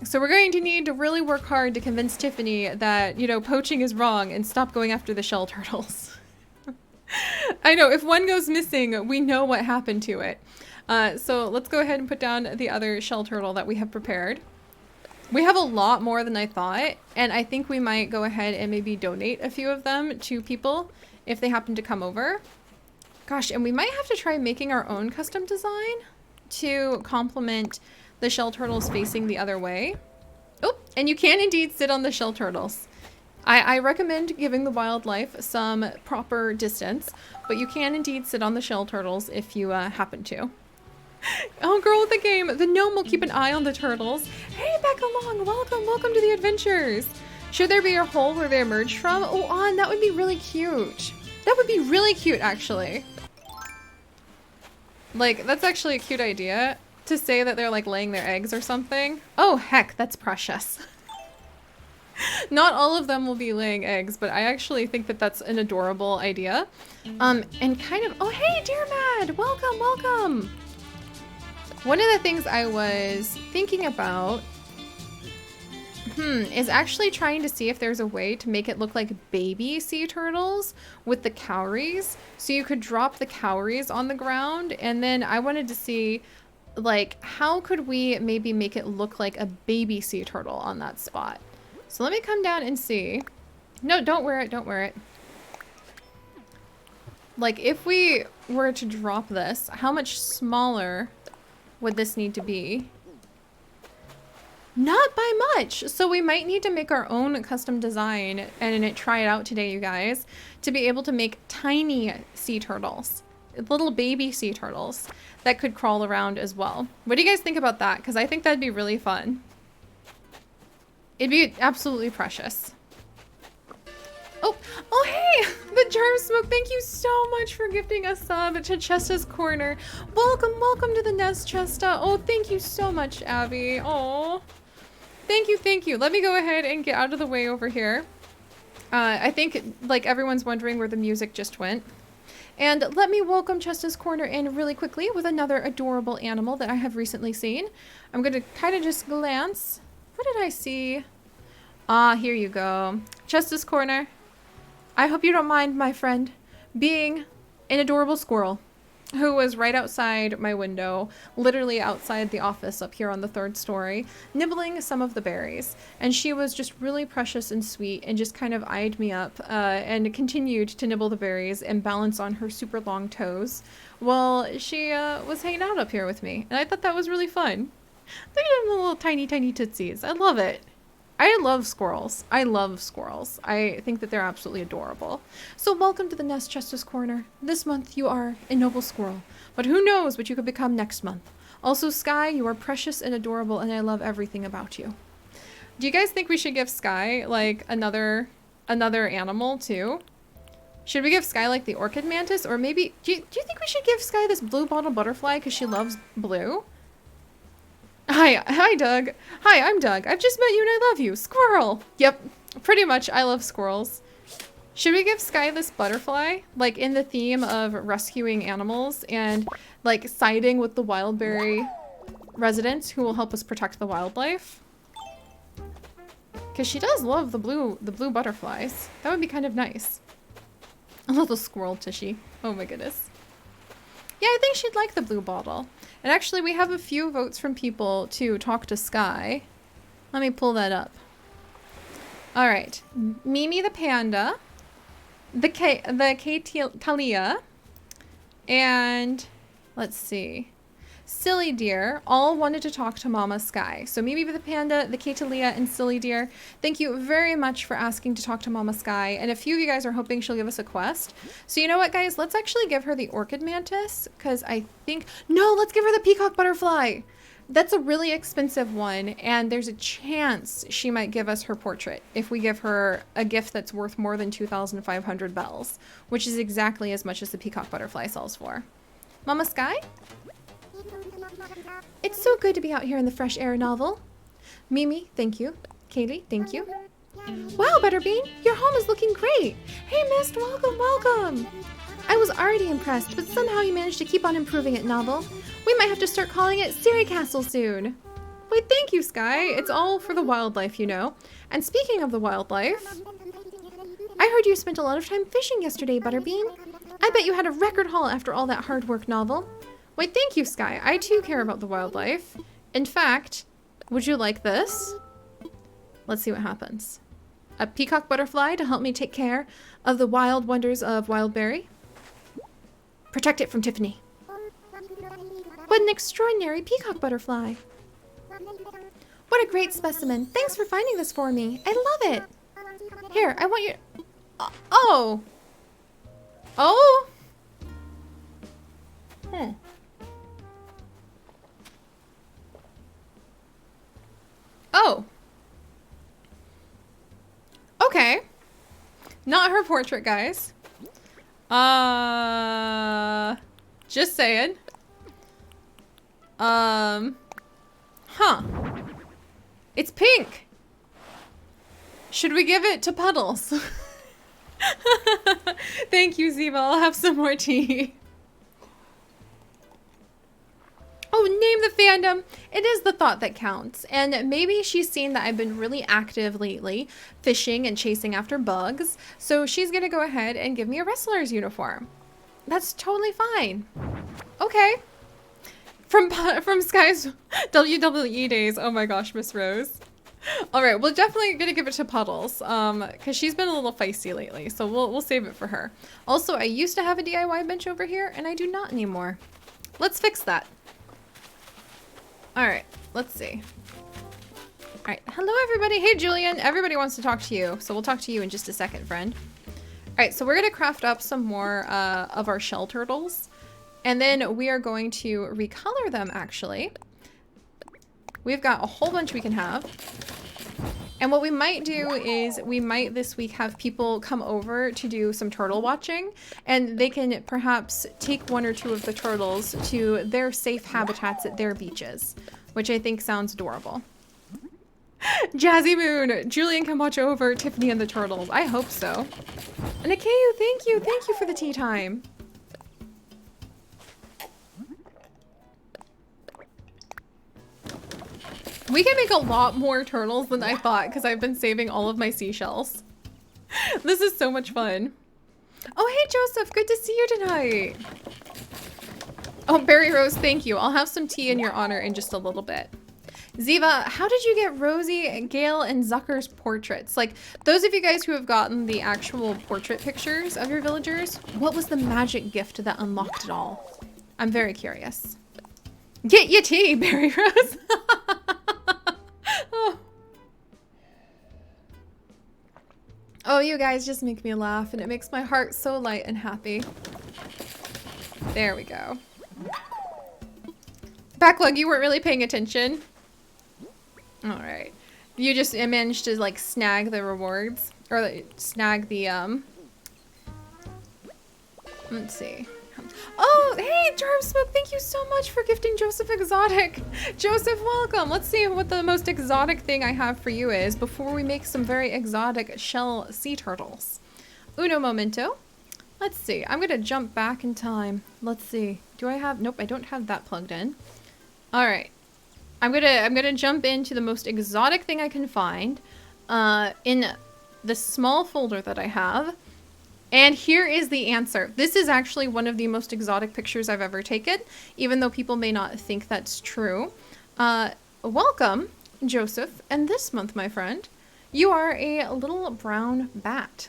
So we're going to need to really work hard to convince Tiffany that, you know, poaching is wrong and stop going after the shell turtles. I know, if one goes missing, we know what happened to it. So let's go ahead and put down the other shell turtle that we have prepared. We have a lot more than I thought, and I think we might go ahead and maybe donate a few of them to people if they happen to come over. Gosh, and we might have to try making our own custom design to complement the shell turtles facing the other way. Oh, and you can indeed sit on the shell turtles. I recommend giving the wildlife some proper distance, but you can indeed sit on the shell turtles if you happen to. Oh, girl with the game. The gnome will keep an eye on the turtles. Hey, back along. Welcome. Welcome to the adventures. Should there be a hole where they emerged from? Oh, on. That would be really cute. That would be really cute, actually. Like, that's actually a cute idea to say that they're like laying their eggs or something. Oh, heck. That's precious. Not all of them will be laying eggs, but I actually think that that's an adorable idea. And kind of, oh, hey, Dear Mad, welcome, welcome. One of the things I was thinking about, is actually trying to see if there's a way to make it look like baby sea turtles with the cowries. So you could drop the cowries on the ground, and then I wanted to see, like, how could we maybe make it look like a baby sea turtle on that spot? So let me come down and see. No, don't wear it. Don't wear it. Like, if we were to drop this, how much smaller would this need to be? Not by much. So we might need to make our own custom design and try it out today, you guys, to be able to make tiny sea turtles. little baby sea turtles that could crawl around as well. What do you guys think about that? Because I think that'd be really fun. It'd be absolutely precious. Oh, hey, the jar of smoke. Thank you so much for gifting a sub to Chesta's Corner. Welcome to the nest, Chesta. Oh, thank you so much, Abby. Oh, thank you. Let me go ahead and get out of the way over here. I think, like, everyone's wondering where the music just went. And let me welcome Chesta's Corner in really quickly with another adorable animal that I have recently seen. I'm going to kind of just glance. What did I see? Ah, here you go. Chesta's Corner. I hope you don't mind, my friend, being an adorable squirrel who was right outside my window, literally outside the office up here on the 3rd story, nibbling some of the berries. And she was just really precious and sweet and just kind of eyed me up and continued to nibble the berries and balance on her super long toes while she was hanging out up here with me. And I thought that was really fun. Look at them little tiny tootsies. I love it. I love squirrels. I think that they're absolutely adorable. So welcome to the nest, Chesta's Corner. This month you are a noble squirrel, but who knows what you could become next month. Also, Sky, you are precious and adorable, and I love everything about you. Do you guys think we should give Sky, like, another animal, too? Should we give Sky, like, the orchid mantis? Or maybe, do you think we should give Sky this blue bottle butterfly because she loves blue? Hi, Doug. Hi, I'm Doug. I've just met you and I love you. Squirrel. Yep, pretty much. I love squirrels. Should we give Sky this butterfly, like in the theme of rescuing animals and like siding with the Wildberry residents who will help us protect the wildlife? Because she does love the blue butterflies. That would be kind of nice. A little squirrel tushy. Oh my goodness. Yeah, I think she'd like the blue bottle. And actually, we have a few votes from people to talk to Sky. Let me pull that up. All right. Mimi the panda, the Talia, and let's see, Silly Deer all wanted to talk to Mama Sky. So Mimi the panda, the Talia, and Silly Deer, thank you very much for asking to talk to Mama Sky. And a few of you guys are hoping she'll give us a quest. So you know what, guys? Let's actually give her the orchid mantis, because I think... No, let's give her the peacock butterfly. That's a really expensive one, and there's a chance she might give us her portrait if we give her a gift that's worth more than 2,500 bells, which is exactly as much as the peacock butterfly sells for. Mama Sky? It's so good to be out here in the fresh air, Novel. Mimi, thank you. Kaylee, thank you. Wow, Butterbean, your home is looking great. Hey, Mist, welcome. I was already impressed, but somehow you managed to keep on improving it, Novel. We might have to start calling it Siri Castle soon. Wait, thank you, Sky. It's all for the wildlife, you know. And speaking of the wildlife, I heard you spent a lot of time fishing yesterday, Butterbean. I bet you had a record haul after all that hard work, Novel. Wait, thank you, Sky. I too care about the wildlife. In fact, would you like this? Let's see what happens. A peacock butterfly to help me take care of the wild wonders of Wildberry. Protect it from Tiffany. What an extraordinary peacock butterfly. What a great specimen. Thanks for finding this for me. I love it. Here, I want you... Oh. Oh? Oh. Okay. Not her portrait, guys. Just saying. Huh. It's pink. Should we give it to Puddles? Thank you, Ziva. I'll have some more tea. Oh, name the fandom. It is the thought that counts. And maybe she's seen that I've been really active lately, fishing and chasing after bugs. So she's gonna go ahead and give me a wrestler's uniform. That's totally fine. Okay. From Sky's WWE days. Oh my gosh, Miss Rose. All right, we're definitely gonna give it to Puddles, because she's been a little feisty lately. So we'll save it for her. Also, I used to have a DIY bench over here, and I do not anymore. Let's fix that. All right, let's see. All right, hello everybody. Hey Julian, everybody wants to talk to you, so we'll talk to you in just a second, friend. All right, so we're gonna craft up some more of our shell turtles. And then we are going to recolor them, actually. We've got a whole bunch we can have. And what we might do is we might this week have people come over to do some turtle watching, and they can perhaps take 1 or 2 of the turtles to their safe habitats at their beaches, which I think sounds adorable. Jazzy Moon! Julian can watch over Tiffany and the turtles. I hope so. And Akayu, thank you! Thank you for the tea time. We can make a lot more turtles than I thought because I've been saving all of my seashells. This is so much fun. Oh, hey, Joseph. Good to see you tonight. Oh, Berry Rose, thank you. I'll have some tea in your honor in just a little bit. Ziva, how did you get Rosie, Gail, and Zucker's portraits? Like, those of you guys who have gotten the actual portrait pictures of your villagers, what was the magic gift that unlocked it all? I'm very curious. Get your tea, Berry Rose. Oh. Oh, you guys just make me laugh, and it makes my heart so light and happy. There we go. Backlog, you weren't really paying attention. All right. You just managed to like snag the rewards, or like, snag the let's see. Oh, hey, Jarv Smoke, thank you so much for gifting Joseph Exotic. Joseph, welcome. Let's see what the most exotic thing I have for you is before we make some very exotic shell sea turtles. Uno momento. Let's see. I'm going to jump back in time. Let's see. Do I have... Nope, I don't have that plugged in. All right. I'm gonna jump into the most exotic thing I can find in the small folder that I have. And here is the answer. This is actually one of the most exotic pictures I've ever taken, even though people may not think that's true. Welcome, Joseph. And this month, my friend, you are a little brown bat.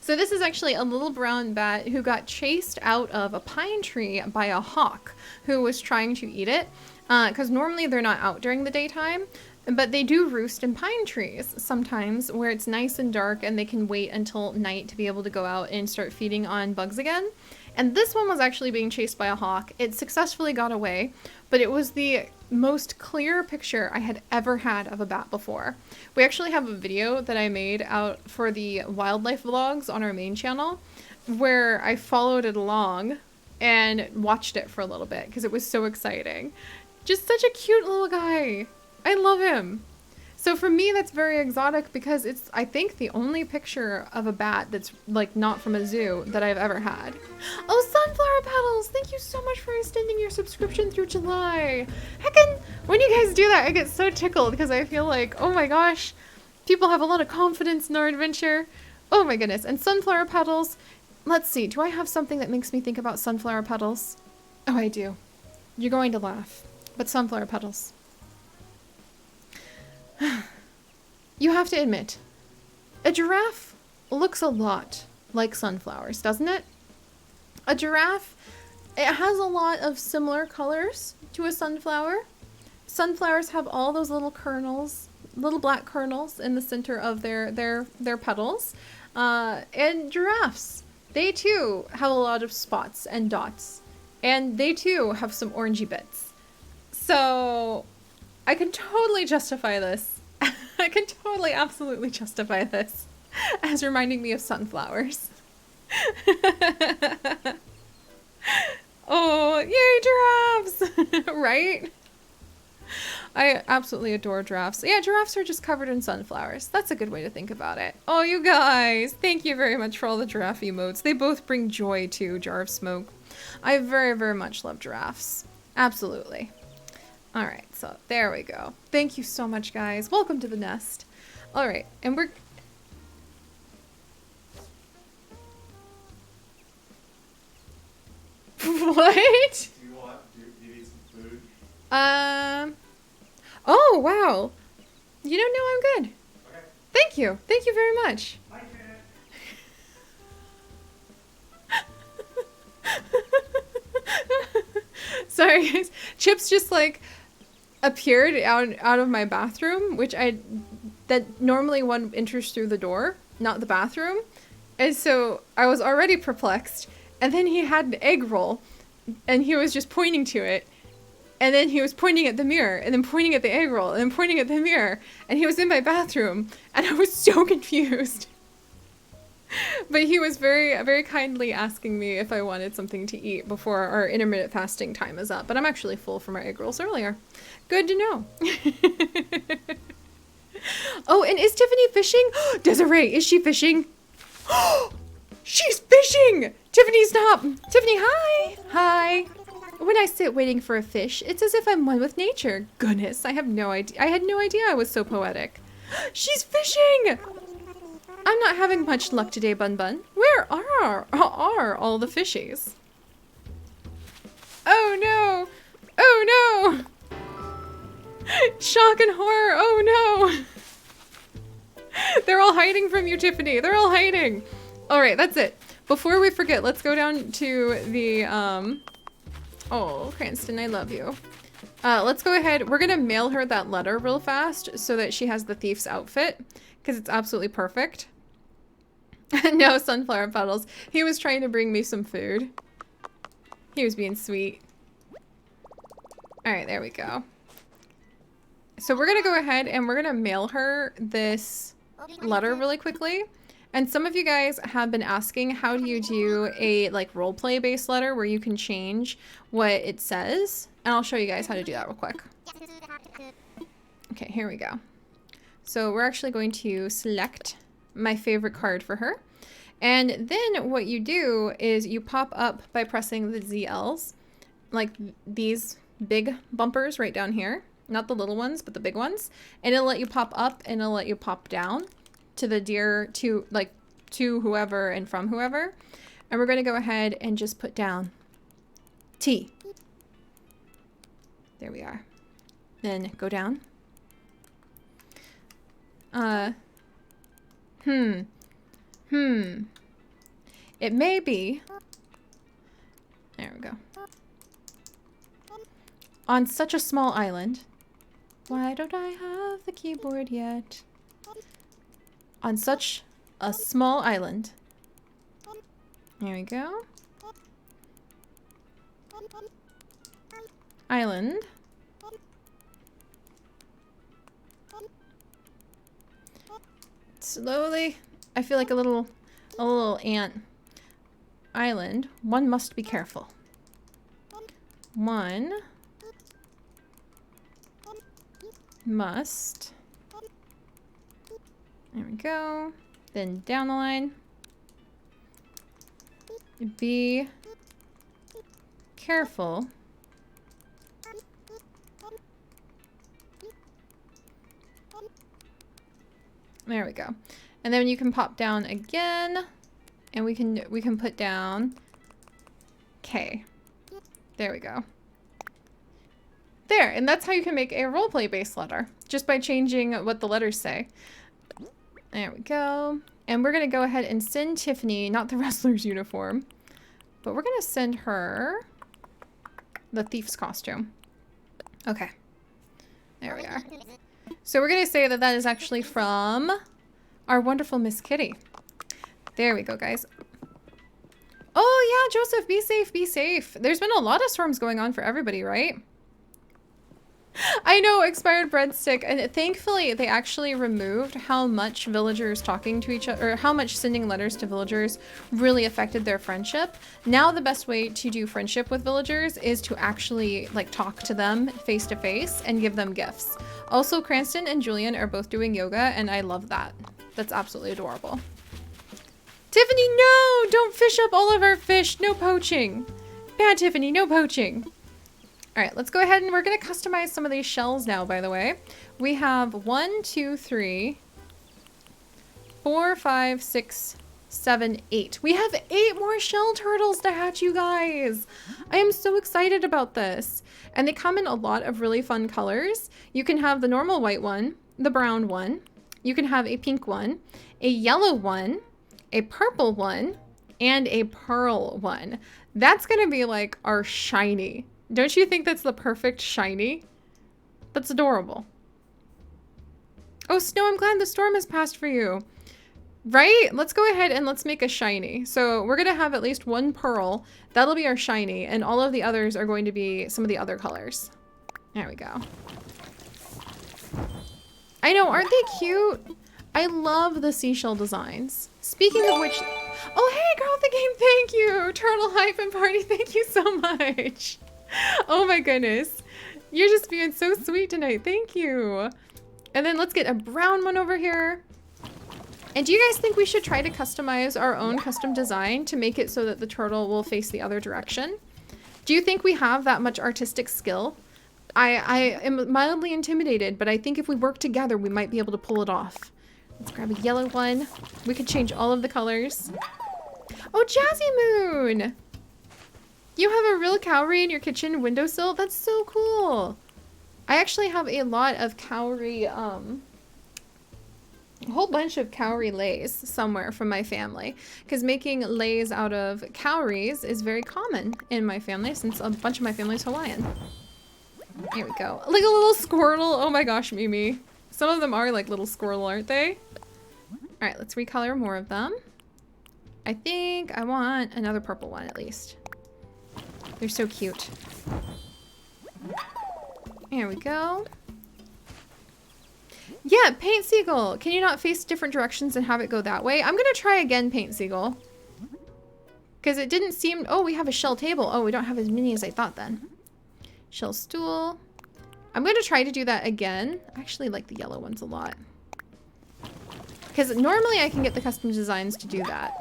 So this is actually a little brown bat who got chased out of a pine tree by a hawk who was trying to eat it. Because normally they're not out during the daytime. But they do roost in pine trees sometimes where it's nice and dark and they can wait until night to be able to go out and start feeding on bugs again. And this one was actually being chased by a hawk. It successfully got away, but it was the most clear picture I had ever had of a bat before. We actually have a video that I made out for the wildlife vlogs on our main channel where I followed it along and watched it for a little bit because it was so exciting. Just such a cute little guy. I love him. So for me, that's very exotic because it's, I think, the only picture of a bat that's like not from a zoo that I've ever had. Oh, Sunflower Petals! Thank you so much for extending your subscription through July. Heckin', when you guys do that, I get so tickled because I feel like, oh my gosh, people have a lot of confidence in our adventure. Oh my goodness. And Sunflower Petals, let's see, do I have something that makes me think about Sunflower Petals? Oh, I do. You're going to laugh, but Sunflower Petals. You have to admit, a giraffe looks a lot like sunflowers, doesn't it? A giraffe, it has a lot of similar colors to a sunflower. Sunflowers have all those little kernels, little black kernels in the center of their petals. And giraffes, they too have a lot of spots and dots. And they too have some orangey bits. So I can totally justify this. I can totally, absolutely justify this as reminding me of sunflowers. Oh, yay, giraffes! Right? I absolutely adore giraffes. Yeah, giraffes are just covered in sunflowers. That's a good way to think about it. Oh, you guys, thank you very much for all the giraffe emotes. They both bring joy to Jar of Smoke. I very, very much love giraffes. Absolutely. All right, so there we go. Thank you so much, guys. Welcome to the nest. All right, and we're... What? Do you need some food? Oh, wow. You don't know I'm good. Okay. Thank you. Thank you very much. Bye, Sorry, guys. Chips just, like, appeared out of my bathroom, which that normally one enters through the door, not the bathroom. And so I was already perplexed. And then he had an egg roll, and he was just pointing to it. And then he was pointing at the mirror, and then pointing at the egg roll, and then pointing at the mirror. And he was in my bathroom, and I was so confused. But he was very, very kindly asking me if I wanted something to eat before our intermittent fasting time is up. But I'm actually full from our egg rolls earlier. Good to know. Oh, and is Tiffany fishing? Desiree, is she fishing? She's fishing! Tiffany, stop! Tiffany, hi! Hi. When I sit waiting for a fish, it's as if I'm one with nature. Goodness, I have no idea. I had no idea I was so poetic. She's fishing! I'm not having much luck today, Bun Bun. Where are all the fishies? Oh no! Oh no! Shock and horror! Oh no! They're all hiding from you, Tiffany. They're all hiding. All right, that's it. Before we forget, let's go down to the, oh, Cranston, I love you. Let's go ahead. We're gonna mail her that letter real fast so that she has the thief's outfit, because it's absolutely perfect. No sunflower petals. He was trying to bring me some food. He was being sweet. All right, there we go. So we're gonna go ahead and we're gonna mail her this letter really quickly. And some of you guys have been asking, how do you do a like roleplay based letter where you can change what it says? And I'll show you guys how to do that real quick. Okay, here we go. So we're actually going to select my favorite card for her. And then what you do is you pop up by pressing the ZLs, like these big bumpers right down here. Not the little ones, but the big ones. And it'll let you pop up and it'll let you pop down to the dear, to whoever and from whoever. And we're going to go ahead and just put down T. There we are. Then go down. It may be, there we go. On such a small island. Why don't I have the keyboard yet? On such a small island. There we go. Island. Slowly. I feel like a little ant. Island. One must be careful. One must. There we go. Then down the line. Be careful. There we go. And then you can pop down again, and we can put down K. There we go. There, and that's how you can make a roleplay based letter, just by changing what the letters say. There we go. And we're gonna go ahead and send Tiffany, not the wrestler's uniform, but we're gonna send her the thief's costume. Okay. There we are. So we're gonna say that that is actually from our wonderful Miss Kitty. There we go, guys. Oh yeah, Joseph, be safe, be safe. There's been a lot of storms going on for everybody, right? I know, expired breadstick, and thankfully they actually removed how much villagers talking to each other, or how much sending letters to villagers really affected their friendship. Now the best way to do friendship with villagers is to actually like talk to them face to face and give them gifts. Also, Cranston and Julian are both doing yoga, and I love that. That's absolutely adorable. Tiffany, no! Don't fish up all of our fish. No poaching. Bad Tiffany, no poaching. All right, let's go ahead and we're gonna customize some of these shells now, by the way. We have 1, 2, 3, 4, 5, 6, 7, 8. We have 8 more shell turtles to hatch, you guys. I am so excited about this. And they come in a lot of really fun colors. You can have the normal white one, the brown one. You can have a pink one, a yellow one, a purple one, and a pearl one. That's gonna be like our shiny. Don't you think that's the perfect shiny? That's adorable. Oh, Snow, I'm glad the storm has passed for you. Right? Let's go ahead and let's make a shiny. So we're going to have at least one pearl. That'll be our shiny. And all of the others are going to be some of the other colors. There we go. I know, aren't they cute? I love the seashell designs. Speaking of which, oh, hey, girl with the game, thank you. Turtle Hyphen Party, thank you so much. Oh my goodness. You're just being so sweet tonight. Thank you. And then let's get a brown one over here. And do you guys think we should try to customize our own custom design to make it so that the turtle will face the other direction? Do you think we have that much artistic skill? I am mildly intimidated, but I think if we work together, we might be able to pull it off. Let's grab a yellow one. We could change all of the colors. Oh, Jazzy Moon! You have a real cowrie in your kitchen windowsill? That's so cool. I actually have a lot of cowrie, a whole bunch of cowrie leis somewhere from my family. Because making leis out of cowries is very common in my family since a bunch of my family is Hawaiian. Here we go. Like a little squirtle. Oh my gosh, Mimi. Some of them are like little squirrel, aren't they? All right, let's recolor more of them. I think I want another purple one at least. They're so cute. Here we go. Yeah, Paint Seagull. Can you not face different directions and have it go that way? I'm gonna try again, Paint Seagull. Because it didn't seem... Oh, we have a shell table. Oh, we don't have as many as I thought then. Shell stool. I'm going to try to do that again. I actually like the yellow ones a lot. Because normally I can get the custom designs to do that.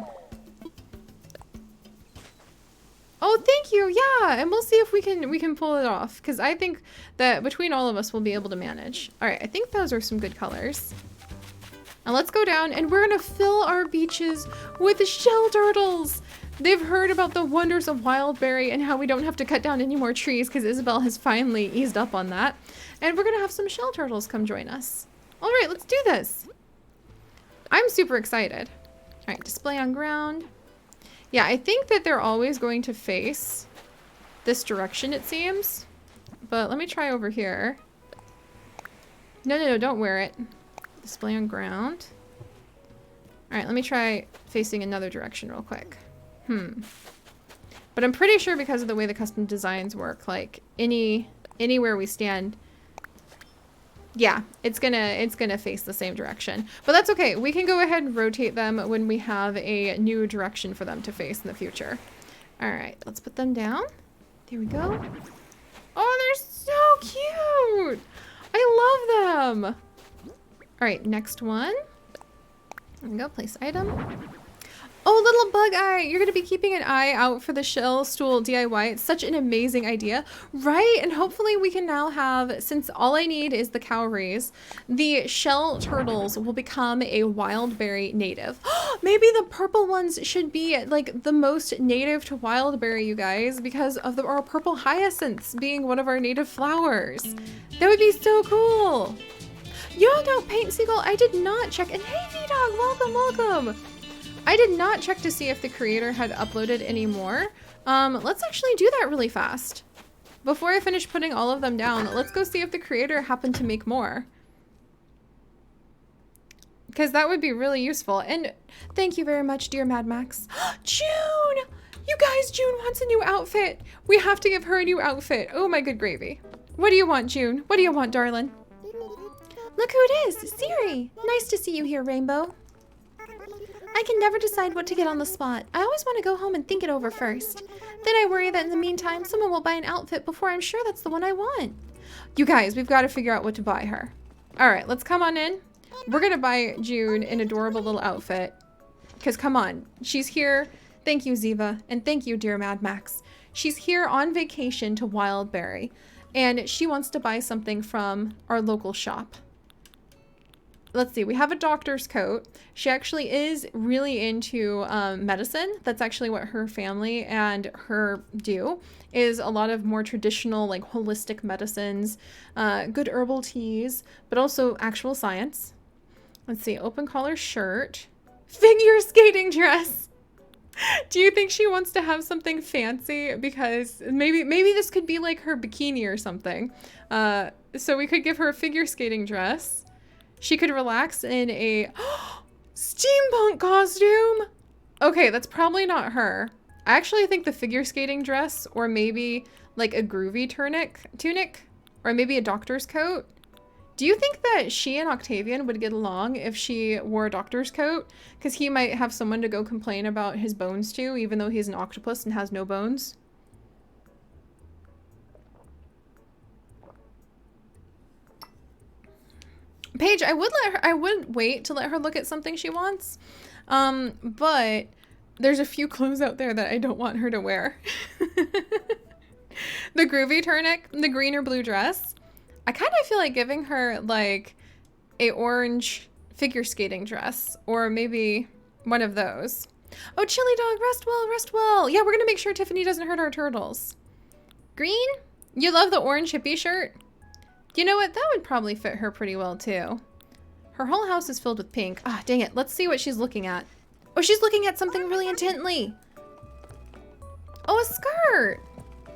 Oh, thank you. Yeah, and we'll see if we can pull it off. Because I think that between all of us we'll be able to manage. All right, I think those are some good colors. Now let's go down and we're going to fill our beaches with shell turtles. They've heard about the wonders of Wildberry and how we don't have to cut down any more trees because Isabelle has finally eased up on that. And we're going to have some shell turtles come join us. All right, let's do this. I'm super excited. All right, display on ground. Yeah, I think that they're always going to face this direction, it seems. But let me try over here. No, don't wear it. Display on ground. All right, let me try facing another direction real quick. But I'm pretty sure because of the way the custom designs work, like anywhere we stand, yeah, it's gonna face the same direction. But that's okay. We can go ahead and rotate them when we have a new direction for them to face in the future. All right, let's put them down. There we go. Oh, they're so cute. I love them. All right, next one. There we go, place item. Oh, little bug eye. You're going to be keeping an eye out for the shell stool DIY. It's such an amazing idea, right? And hopefully we can now have, since all I need is the cowries, the shell turtles will become a Wildberry native. Maybe the purple ones should be like the most native to Wildberry, you guys, because of our purple hyacinths being one of our native flowers. That would be so cool. Yo, no, Paint Seagull, I did not check. And hey, V-Dog, welcome. I did not check to see if the creator had uploaded any more. Let's actually do that really fast. Before I finish putting all of them down, let's go see if the creator happened to make more. Because that would be really useful. And thank you very much, dear Mad Max. June! You guys, June wants a new outfit. We have to give her a new outfit. Oh my good gravy. What do you want, June? What do you want, darling? Look who it is, Siri. Nice to see you here, Rainbow. I can never decide what to get on the spot. I always want to go home and think it over first. Then I worry that in the meantime, someone will buy an outfit before I'm sure that's the one I want. You guys, we've got to figure out what to buy her. All right, let's come on in. We're going to buy June an adorable little outfit. Because come on, she's here. Thank you, Ziva. And thank you, dear Mad Max. She's here on vacation to Wildberry. And she wants to buy something from our local shop. Let's see, we have a doctor's coat. She actually is really into medicine. That's actually what her family and her do, is a lot of more traditional, like holistic medicines, good herbal teas, but also actual science. Let's see, open collar shirt, figure skating dress. Do you think she wants to have something fancy? Because maybe this could be like her bikini or something. So we could give her a figure skating dress. She could relax in a Steampunk costume! Okay, that's probably not her. I actually think the figure skating dress, or maybe like a groovy tunic, or maybe a doctor's coat. Do you think that she and Octavian would get along if she wore a doctor's coat? Because he might have someone to go complain about his bones to, even though he's an octopus and has no bones. Paige, I would wait to let her look at something she wants. But there's a few clothes out there that I don't want her to wear. The groovy tunic, the green or blue dress. I kind of feel like giving her like a orange figure skating dress, or maybe one of those. Oh, Chili Dog, rest well, rest well. Yeah, we're gonna make sure Tiffany doesn't hurt our turtles. Green? You love the orange hippie shirt? You know what? That would probably fit her pretty well too. Her whole house is filled with pink. Ah, dang it. Let's see what she's looking at. Oh, she's looking at something really intently. Oh, a skirt.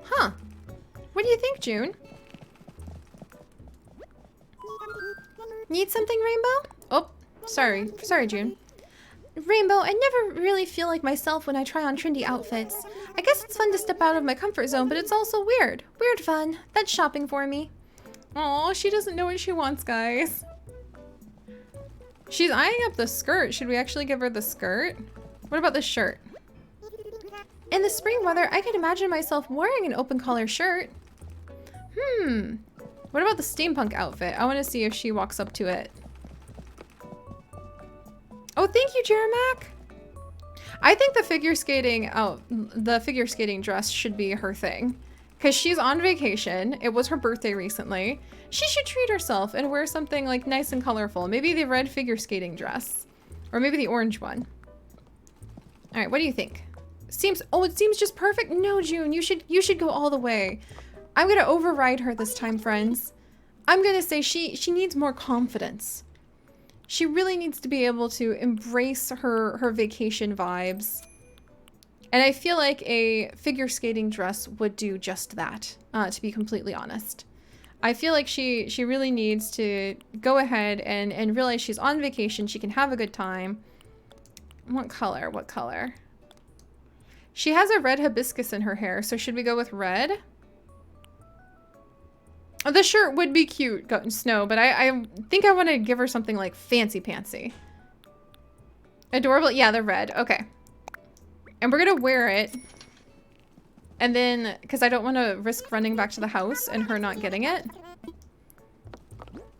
Huh. What do you think, June? Need something, Rainbow? Oh, sorry. Sorry, June. Rainbow, I never really feel like myself when I try on trendy outfits. I guess it's fun to step out of my comfort zone, but it's also weird. Weird fun. That's shopping for me. Oh, she doesn't know what she wants, guys. She's eyeing up the skirt. Should we actually give her the skirt? What about the shirt? In the spring weather, I could imagine myself wearing an open collar shirt. What about the steampunk outfit? I want to see if she walks up to it. Oh, thank you, Jeremac. I think the figure skating dress should be her thing. Because she's on vacation. It was her birthday recently. She should treat herself and wear something like nice and colorful. Maybe the red figure skating dress. Or maybe the orange one. Alright, what do you think? It seems just perfect. No, June, you should go all the way. I'm gonna override her this time, friends. I'm gonna say she needs more confidence. She really needs to be able to embrace her vacation vibes. And I feel like a figure skating dress would do just that, to be completely honest. I feel like she really needs to go ahead and realize she's on vacation. She can have a good time. What color? What color? She has a red hibiscus in her hair, so should we go with red? The shirt would be cute, Goat and Snow, but I think I want to give her something like fancy pantsy. Adorable? Yeah, the red. Okay. And we're going to wear it. And then, because I don't want to risk running back to the house and her not getting it.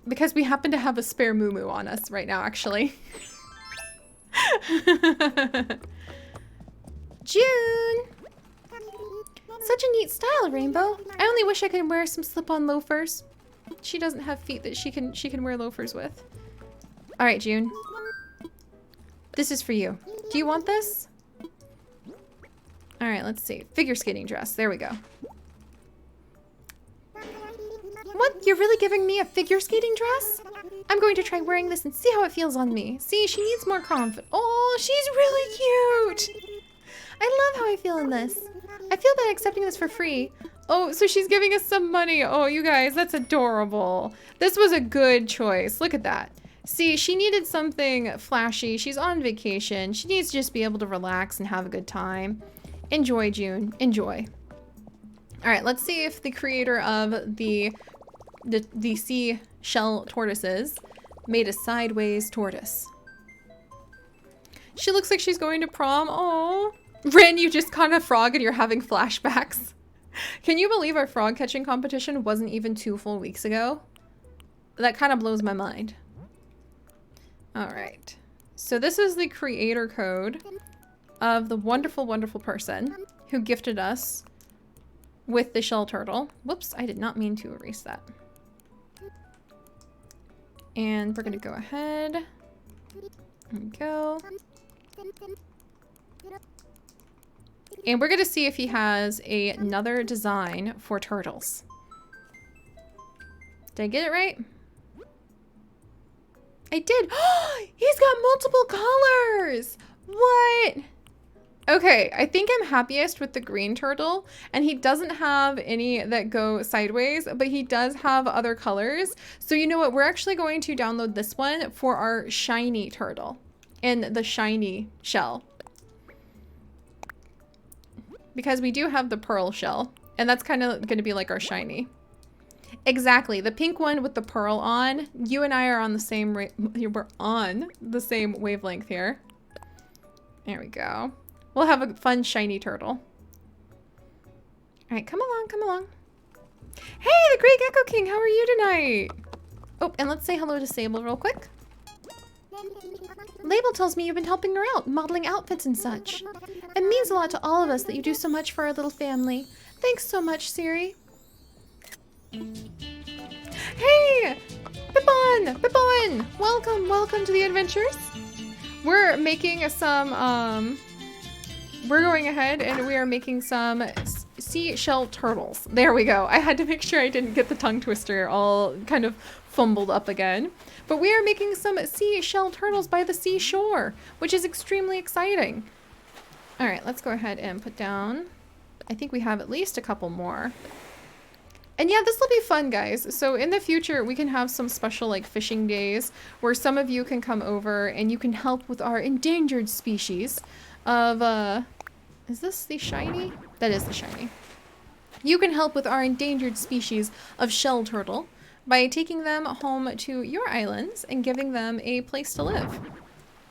Because we happen to have a spare moo-moo on us right now, actually. June! Such a neat style, Rainbow. I only wish I could wear some slip-on loafers. She doesn't have feet that she can wear loafers with. All right, June. This is for you. Do you want this? All right, let's see. Figure skating dress. There we go. What? You're really giving me a figure skating dress? I'm going to try wearing this and see how it feels on me. See, she needs more confidence. Oh, she's really cute. I love how I feel in this. I feel bad accepting this for free. Oh, so she's giving us some money. Oh, you guys, that's adorable. This was a good choice. Look at that. See, she needed something flashy. She's on vacation. She needs to just be able to relax and have a good time. Enjoy, June. Enjoy. All right, let's see if the creator of the sea shell tortoises made a sideways tortoise. She looks like she's going to prom. Oh. Rin, you just caught a frog and you're having flashbacks. Can you believe our frog catching competition wasn't even 2 full weeks ago? That kind of blows my mind. All right. So this is the creator code of the wonderful, wonderful person who gifted us with the shell turtle. Whoops, I did not mean to erase that. And we're going to go ahead. There we go. And we're going to see if he has another design for turtles. Did I get it right? I did. He's got multiple colors. What? Okay, I think I'm happiest with the green turtle. And he doesn't have any that go sideways, but he does have other colors. So you know what? We're actually going to download this one for our shiny turtle. and the shiny shell. Because we do have the pearl shell, and that's kind of going to be like our shiny. Exactly, the pink one with the pearl on. You and I are on the same we're on the same wavelength here. There we go. We'll have a fun shiny turtle. All right, come along, come along. Hey, the Great Gecko King, how are you tonight? Oh, and let's say hello to Sable real quick. Label tells me you've been helping her out, modeling outfits and such. It means a lot to all of us that you do so much for our little family. Thanks so much, Siri. Hey! Pippon! Pippon! Welcome, welcome to the adventures. We're making some, we're going ahead and we are making some seashell turtles. There we go. I had to make sure I didn't get the tongue twister all kind of fumbled up again. But we are making some seashell turtles by the seashore, which is extremely exciting. All right, let's go ahead and put down, I think we have at least a couple more. And yeah, this will be fun, guys. So in the future, we can have some special like fishing days where some of you can come over and you can help with our endangered species of, is this the shiny? That is the shiny. You can help with our endangered species of shell turtle by taking them home to your islands and giving them a place to live.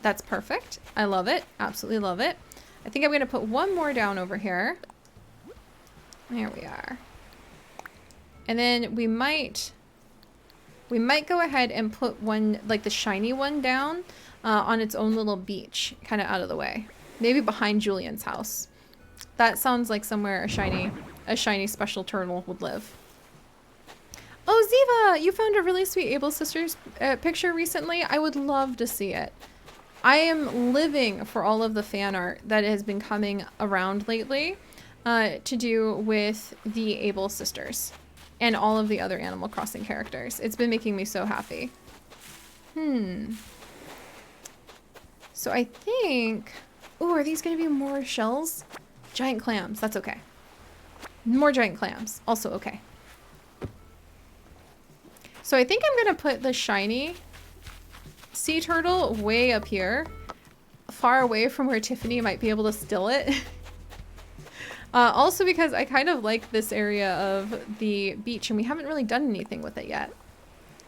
That's perfect. I love it. Absolutely love it. I think I'm going to put one more down over here. There we are. And then we might go ahead and put one, like the shiny one down on its own little beach, kind of out of the way. Maybe behind Julian's house. That sounds like somewhere a shiny special turtle would live. Oh, Ziva, you found a really sweet Able Sisters picture recently. I would love to see it. I am living for all of the fan art that has been coming around lately to do with the Able Sisters and all of the other Animal Crossing characters. It's been making me so happy. So I think... Ooh, are these going to be more shells? Giant clams. That's okay. More giant clams. Also okay. So I think I'm going to put the shiny sea turtle way up here. Far away from where Tiffany might be able to still it. Also because I kind of like this area of the beach and we haven't really done anything with it yet.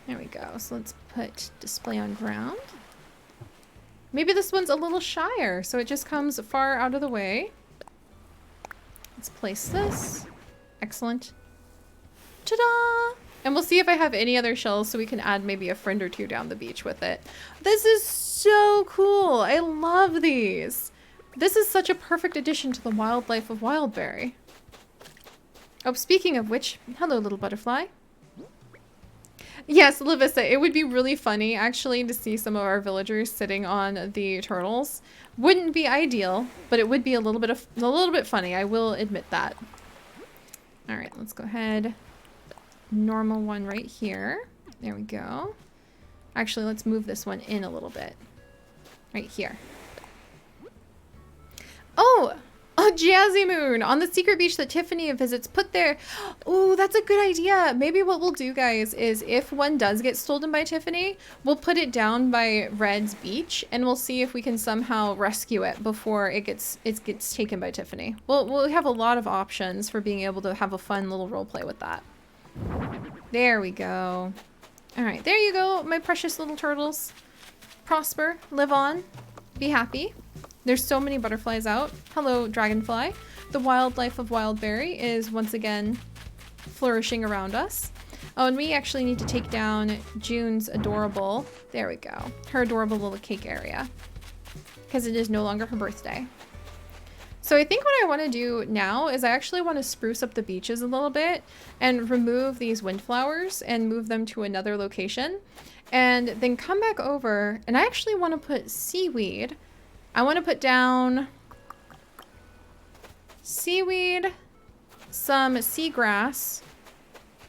There we go. So let's put display on ground. Maybe this one's a little shyer, so it just comes far out of the way. Let's place this. Excellent. Ta-da! And we'll see if I have any other shells so we can add maybe a friend or two down the beach with it. This is so cool. I love these. This is such a perfect addition to the wildlife of Wildberry. Oh, speaking of which, hello, little butterfly. Yes, Lavissa, it would be really funny, actually, to see some of our villagers sitting on the turtles. Wouldn't be ideal, but it would be a little bit funny. I will admit that. All right, let's go ahead. Normal one right here. There we go. Actually, let's move this one in a little bit. Right here. Oh, a Jazzy Moon on the secret beach that Tiffany visits. Put there. Oh, that's a good idea. Maybe what we'll do, guys, is if one does get stolen by Tiffany, we'll put it down by Red's beach and we'll see if we can somehow rescue it before it gets taken by Tiffany. We'll have a lot of options for being able to have a fun little role play with that. There we go. All right, there you go, my precious little turtles. Prosper, live on, be happy. There's so many butterflies out. Hello, dragonfly. The wildlife of Wildberry is once again flourishing around us. Oh, and we actually need to take down June's adorable, there we go, her adorable little cake area, because it is no longer her birthday. So I think what I want to do now is I actually want to spruce up the beaches a little bit and remove these windflowers and move them to another location and then come back over, and I actually want to put seaweed. I want to put down seaweed, some seagrass,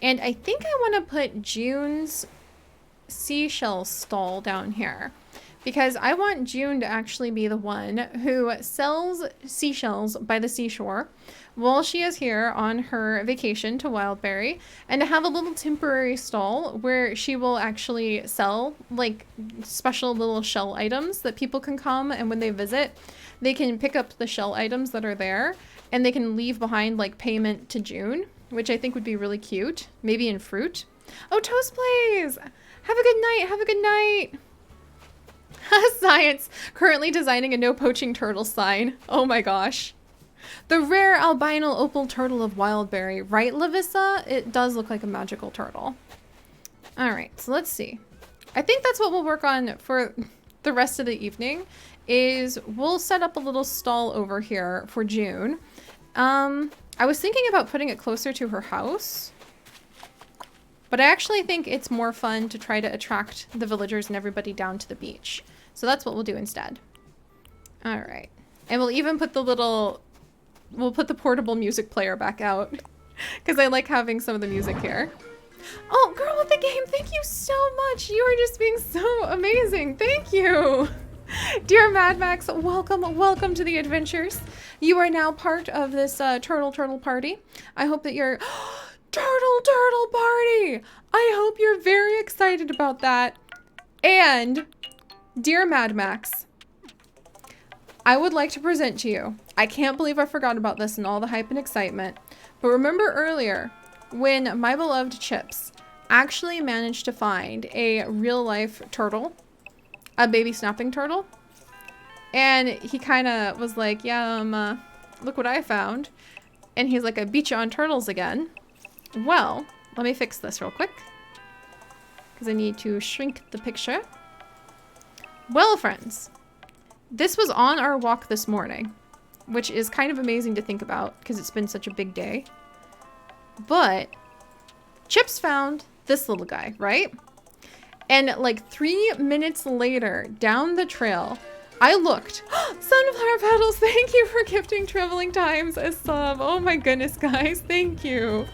and I think I want to put June's seashell stall down here because I want June to actually be the one who sells seashells by the seashore while she is here on her vacation to Wildberry, and to have a little temporary stall where she will actually sell like special little shell items that people can come, and when they visit, they can pick up the shell items that are there and they can leave behind like payment to June, which I think would be really cute. Maybe in fruit. Oh, Toast Plays! Have a good night, have a good night! Science! Currently designing a no poaching turtle sign. Oh my gosh. The rare albino opal turtle of Wildberry. Right, Lavissa? It does look like a magical turtle. Alright, so let's see. I think that's what we'll work on for the rest of the evening, is we'll set up a little stall over here for June. I was thinking about putting it closer to her house, but I actually think it's more fun to try to attract the villagers and everybody down to the beach. So that's what we'll do instead. All right. And we'll even put we'll put the portable music player back out because I like having some of the music here. Oh, girl with the game, thank you so much. You are just being so amazing. Thank you. Dear Mad Max, welcome to the adventures. You are now part of this turtle party. I hope that you're... turtle party! I hope you're very excited about that. And, dear Mad Max, I would like to present to you, I can't believe I forgot about this in all the hype and excitement, but remember earlier when my beloved Chips actually managed to find a real-life turtle, a baby snapping turtle, and he kind of was like, yeah, look what I found, and he's like, I beat you on turtles again. Well, let me fix this real quick, because I need to shrink the picture. Well, friends, this was on our walk this morning, which is kind of amazing to think about, because it's been such a big day. But Chips found this little guy, right? And like 3 minutes later, down the trail, I looked. Sunflower petals, thank you for gifting Traveling Times a sub. Oh my goodness, guys, thank you.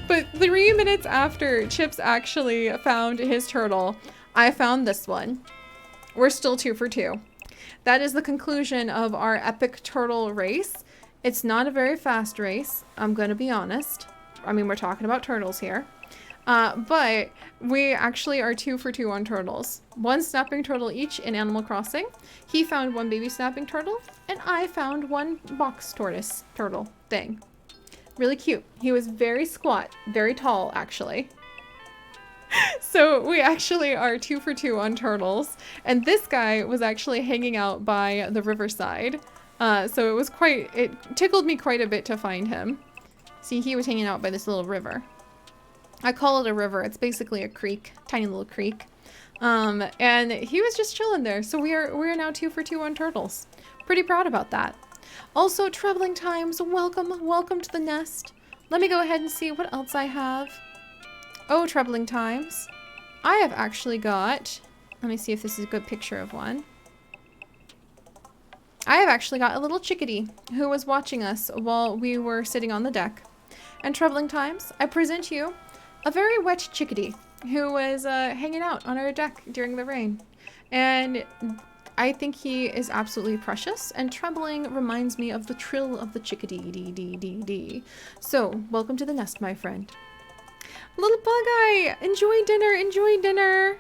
But 3 minutes after Chips actually found his turtle, I found this one. We're still 2 for 2. That is the conclusion of our epic turtle race. It's not a very fast race, I'm gonna be honest. I mean, we're talking about turtles here. But we actually are 2 for 2 on turtles. 1 snapping turtle each in Animal Crossing. He found 1 baby snapping turtle, and I found 1 box tortoise turtle thing. Really cute. He was very squat, very tall, actually. So we actually are 2 for 2 on turtles, and this guy was actually hanging out by the riverside. So it tickled me quite a bit to find him. See, he was hanging out by this little river. I call it a river. It's basically a creek, tiny little creek. And he was just chilling there. So we are now 2 for 2 on turtles. Pretty proud about that. Also, Traveling Times, welcome to the nest. Let me go ahead and see what else I have. Oh, Traveling Times. I have actually got, let me see if this is a good picture of one. I have actually got a little chickadee who was watching us while we were sitting on the deck. And Traveling Times, I present you a very wet chickadee who was hanging out on our deck during the rain. And I think he is absolutely precious, and trembling reminds me of the trill of the chickadee, dee dee dee dee. So, welcome to the nest, my friend. Little bug-eye! Enjoy dinner, enjoy dinner!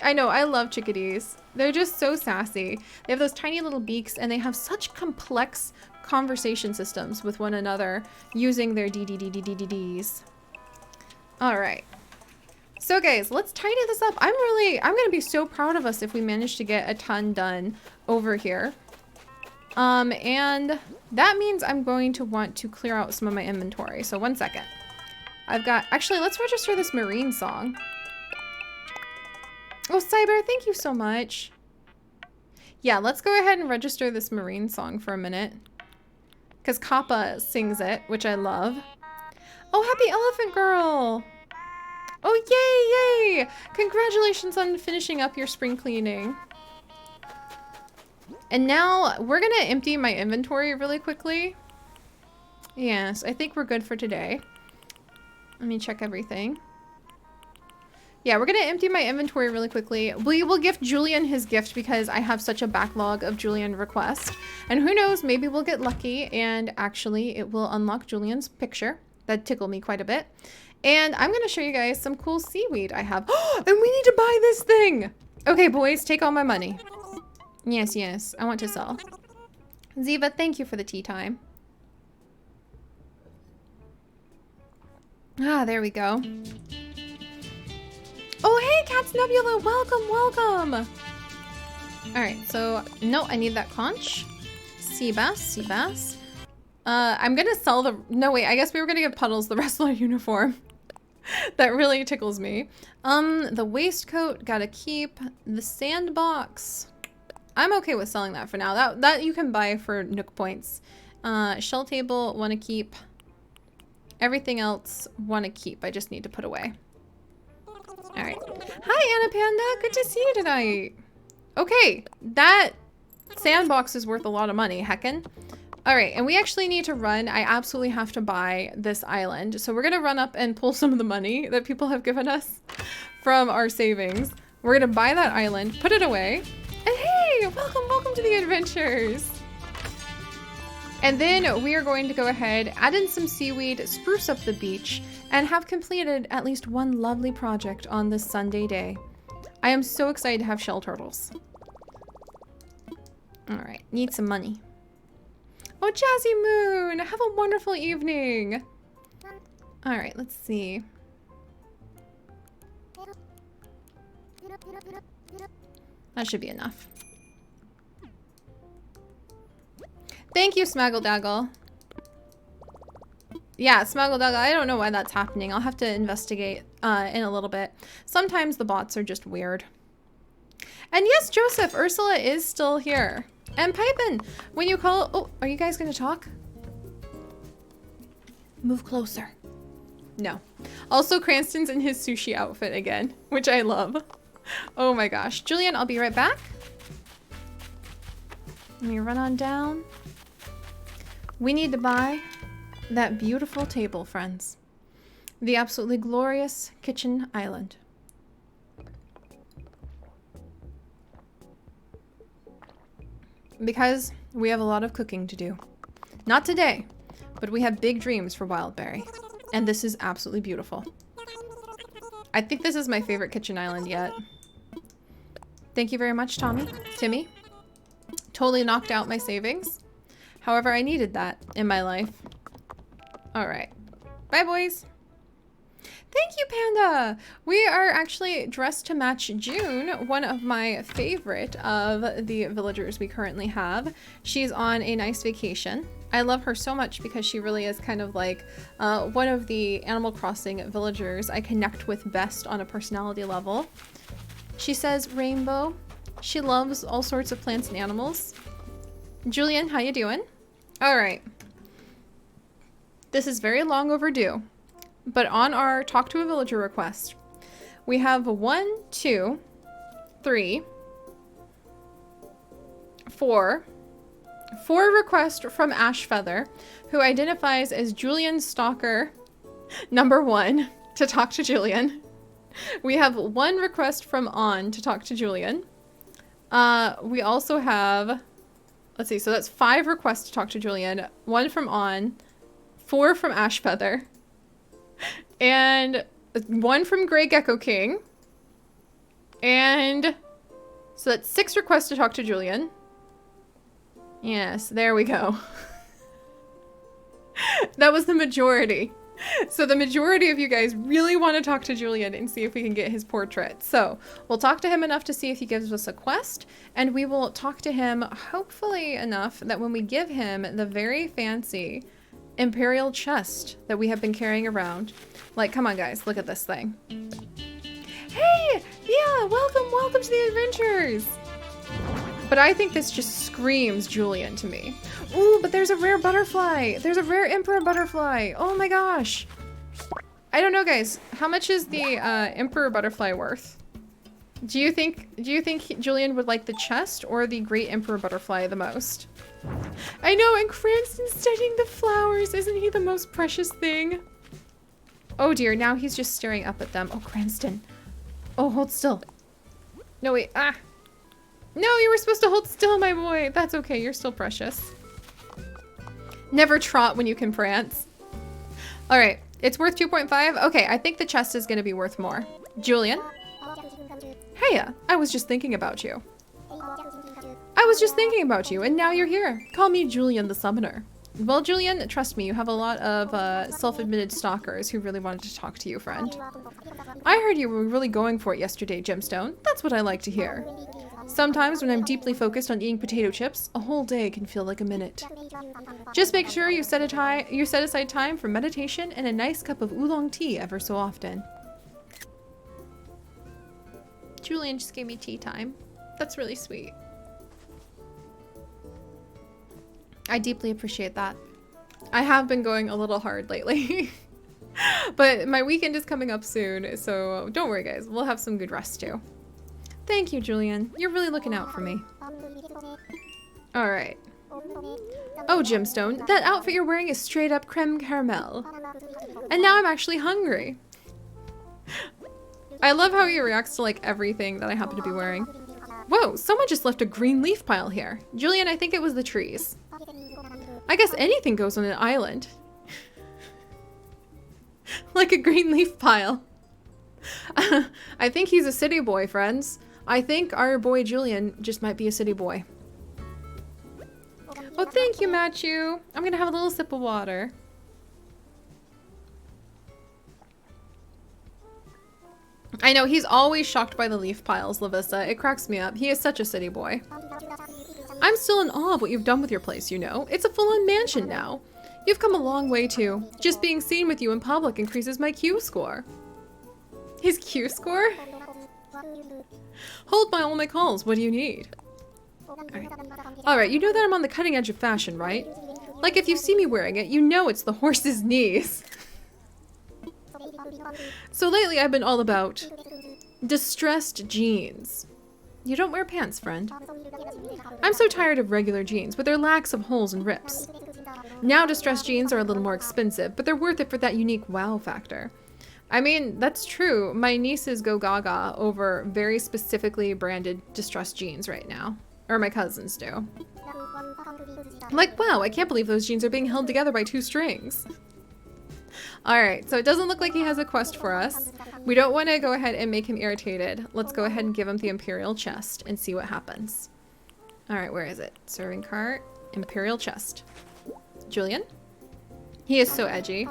I know, I love chickadees. They're just so sassy. They have those tiny little beaks, and they have such complex conversation systems with one another using their dee dee dee dee dee dee dees. Alright. So guys, let's tidy this up. I'm gonna be so proud of us if we manage to get a ton done over here. And that means I'm going to want to clear out some of my inventory. So 1 second. Actually, let's register this marine song. Oh, Cyber, thank you so much. Yeah, let's go ahead and register this marine song for a minute. Because Kappa sings it, which I love. Oh, happy Elephant Girl! Oh, yay! Congratulations on finishing up your spring cleaning. And now we're gonna empty my inventory really quickly. Yes, I think we're good for today. Let me check everything. Yeah, we're gonna empty my inventory really quickly. We will gift Julian his gift because I have such a backlog of Julian requests. And who knows, maybe we'll get lucky and actually it will unlock Julian's picture. That tickled me quite a bit. And I'm gonna show you guys some cool seaweed I have. And we need to buy this thing! Okay, boys, take all my money. Yes, yes, I want to sell. Ziva, thank you for the tea time. Ah, there we go. Oh, hey, Cat's Nebula, welcome, welcome. All right, so, no, I need that conch. Sea bass, sea bass. I'm gonna sell the, no, wait, I guess we were gonna give Puddles the wrestler uniform. That really tickles me. The waistcoat, gotta keep. The sandbox. I'm okay with selling that for now. That you can buy for Nook points. Shell table, wanna keep. Everything else, wanna keep. I just need to put away. All right. Hi, Anna Panda. Good to see you tonight. Okay, that sandbox is worth a lot of money, heckin'. All right, and we actually need to run. I absolutely have to buy this island. So we're gonna run up and pull some of the money that people have given us from our savings. We're gonna buy that island, put it away. And hey, welcome, welcome to the adventures. And then we are going to go ahead, add in some seaweed, spruce up the beach, and have completed at least one lovely project on this Sunday day. I am so excited to have shell turtles. All right, need some money. Oh, Jazzy Moon, have a wonderful evening. All right, let's see. That should be enough. Thank you, Smaggle Daggle. Yeah, Smaggle Daggle, I don't know why that's happening. I'll have to investigate in a little bit. Sometimes the bots are just weird. And yes, Joseph, Ursula is still here. And Pipin, when you call... Oh, are you guys going to talk? Move closer. No. Also, Cranston's in his sushi outfit again, which I love. Oh my gosh. Julian, I'll be right back. Let me run on down. We need to buy that beautiful table, friends. The absolutely glorious kitchen island. Because we have a lot of cooking to do. Not today, but we have big dreams for Wildberry. And this is absolutely beautiful. I think this is my favorite kitchen island yet. Thank you very much, Timmy. Totally knocked out my savings. However, I needed that in my life. All right. Bye, boys. Thank you, Panda. We are actually dressed to match June, one of my favorite of the villagers we currently have. She's on a nice vacation. I love her so much because she really is kind of like one of the Animal Crossing villagers I connect with best on a personality level. She says rainbow. She loves all sorts of plants and animals. Julian, how you doing? All right. This is very long overdue, but on our talk to a villager request, we have 1, 2, 3, 4 requests from Ashfeather, who identifies as Julian Stalker #1 to talk to Julian. We have 1 request from On to talk to Julian. We also have, let's see, so that's 5 requests to talk to Julian, 1 from On, 4 from Ashfeather, and 1 from Grey Gecko King. And so that's 6 requests to talk to Julian. Yes, there we go. That was the majority. So the majority of you guys really want to talk to Julian and see if we can get his portrait. So we'll talk to him enough to see if he gives us a quest, and we will talk to him hopefully enough that when we give him the very fancy Imperial chest that we have been carrying around. Like, come on guys, look at this thing. Hey, yeah, welcome to the adventures. But I think this just screams Julian to me. Ooh, but there's a rare butterfly. There's a rare Emperor Butterfly. Oh my gosh. I don't know, guys. How much is the Emperor Butterfly worth? Do you think Julian would like the chest or the Great Emperor Butterfly the most? I know, and Cranston's studying the flowers. Isn't he the most precious thing? Oh dear, now he's just staring up at them. Oh, Cranston. Oh, hold still. No, wait. Ah. No, you were supposed to hold still, my boy. That's okay. You're still precious. Never trot when you can prance. All right. It's worth 2.5. Okay, I think the chest is going to be worth more. Julian? Heya, I was just thinking about you. I was just thinking about you, and now you're here. Call me Julian the Summoner. Well, Julian, trust me, you have a lot of self-admitted stalkers who really wanted to talk to you, friend. I heard you were really going for it yesterday, Gemstone. That's what I like to hear. Sometimes when I'm deeply focused on eating potato chips, a whole day can feel like a minute. Just make sure you set aside time for meditation and a nice cup of oolong tea ever so often. Julian just gave me tea time. That's really sweet. I deeply appreciate that. I have been going a little hard lately. But my weekend is coming up soon, so don't worry guys, we'll have some good rest too. Thank you, Julian. You're really looking out for me. Alright. Oh, Gemstone, that outfit you're wearing is straight up creme caramel. And now I'm actually hungry. I love how he reacts to like everything that I happen to be wearing. Whoa, someone just left a green leaf pile here. Julian, I think it was the trees. I guess anything goes on an island. Like a green leaf pile. I think he's a city boy, friends. I think our boy Julian just might be a city boy. Oh, thank you, Matthew. I'm gonna have a little sip of water. I know, he's always shocked by the leaf piles, Lavissa. It cracks me up. He is such a city boy. I'm still in awe of what you've done with your place, you know. It's a full-on mansion now. You've come a long way, too. Just being seen with you in public increases my Q score. His Q score? Hold by all my calls. What do you need? Alright, you know that I'm on the cutting edge of fashion, right? Like, if you see me wearing it, you know it's the horse's knees. So lately, I've been all about distressed jeans. You don't wear pants, friend. I'm so tired of regular jeans with their lacks of holes and rips. Now distressed jeans are a little more expensive, but they're worth it for that unique wow factor. I mean, that's true. My nieces go gaga over very specifically branded distressed jeans right now. Or my cousins do. I'm like, wow, I can't believe those jeans are being held together by 2 strings. Alright, so it doesn't look like he has a quest for us. We don't want to go ahead and make him irritated. Let's go ahead and give him the Imperial Chest and see what happens. Alright, where is it? Serving cart, Imperial Chest. Julian? He is so edgy.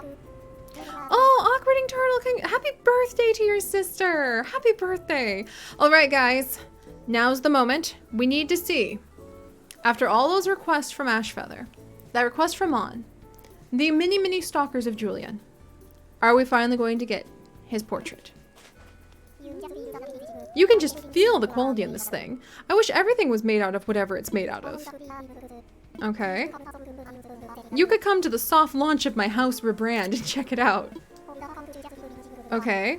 Oh, awkwarding turtle, happy birthday to your sister. Happy birthday. Alright, guys. Now's the moment. We need to see. After all those requests from Ashfeather, that request from On, the many stalkers of Julian, are we finally going to get his portrait? You can just feel the quality in this thing. I wish everything was made out of whatever it's made out of. Okay. You could come to the soft launch of my house rebrand and check it out. Okay.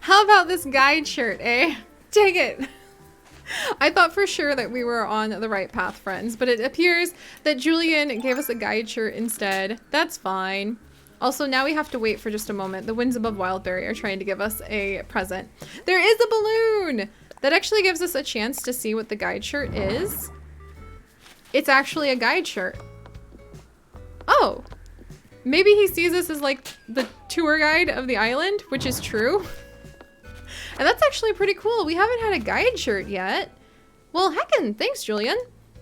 How about this guide shirt, eh? Dang it. I thought for sure that we were on the right path, friends, but it appears that Julian gave us a guide shirt instead. That's fine. Also, now we have to wait for just a moment. The winds above Wildberry are trying to give us a present. There is a balloon! That actually gives us a chance to see what the guide shirt is. It's actually a guide shirt. Oh! Maybe he sees us as like the tour guide of the island, which is true. And that's actually pretty cool. We haven't had a guide shirt yet. Well, heckin', thanks, Julian.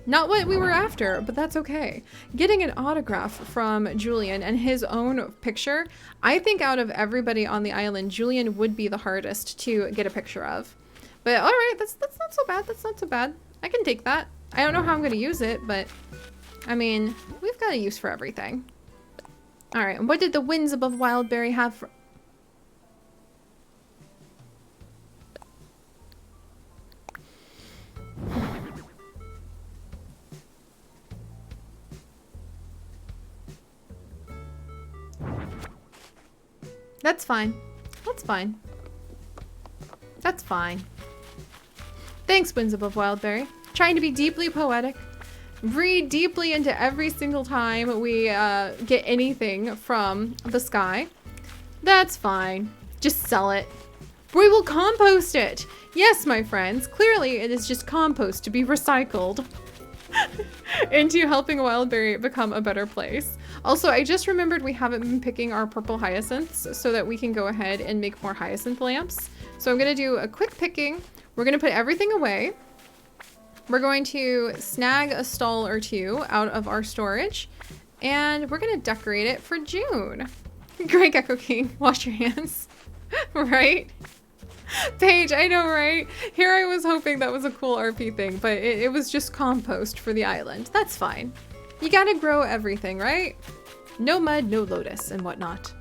Not what we were after, but that's okay. Getting an autograph from Julian and his own picture, I think out of everybody on the island, Julian would be the hardest to get a picture of. But all right, that's not so bad. That's not so bad. I can take that. I don't know how I'm going to use it, but I mean, we've got a use for everything. All right, and what did the winds above Wildberry have for... That's fine. That's fine. That's fine. Thanks, winds above Wildberry. Trying to be deeply poetic. read deeply into every single time we get anything from the sky. That's fine. Just sell it. We will compost it. Yes, my friends. Clearly, it is just compost to be recycled into helping Wildberry become a better place. Also, I just remembered we haven't been picking our purple hyacinths so that we can go ahead and make more hyacinth lamps. So I'm going to do a quick picking. We're going to put everything away. We're going to snag a stall or two out of our storage, and we're going to decorate it for June. Great Gecko King, wash your hands. Right? Paige, I know, right? Here I was hoping that was a cool RP thing, but it was just compost for the island. That's fine. You gotta grow everything, right? No mud, no lotus, and whatnot.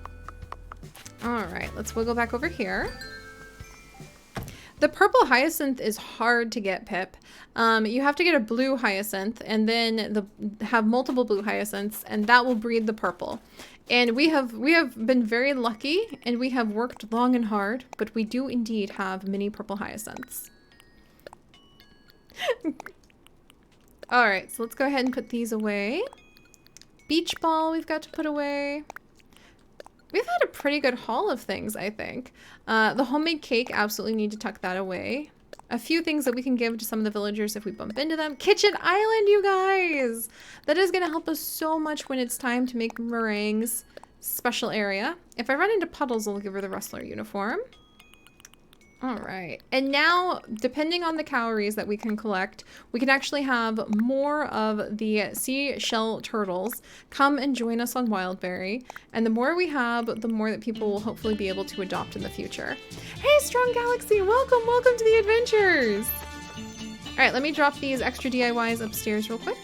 All right, let's wiggle back over here. The purple hyacinth is hard to get, Pip. You have to get a blue hyacinth and then have multiple blue hyacinths, and that will breed the purple. And we have been very lucky, and we have worked long and hard, but we do indeed have many purple hyacinths. All right, so let's go ahead and put these away. Beach ball we've got to put away. We've had a pretty good haul of things, I think. The homemade cake, absolutely need to tuck that away. A few things that we can give to some of the villagers if we bump into them. Kitchen Island, you guys! That is going to help us so much when it's time to make meringues. Special area. If I run into Puddles, I'll give her the Rustler uniform. All right. And now, depending on the calories that we can collect, we can actually have more of the seashell turtles come and join us on Wildberry. And the more we have, the more that people will hopefully be able to adopt in the future. Hey, Strong Galaxy, welcome to the adventures. All right, let me drop these extra DIYs upstairs real quick.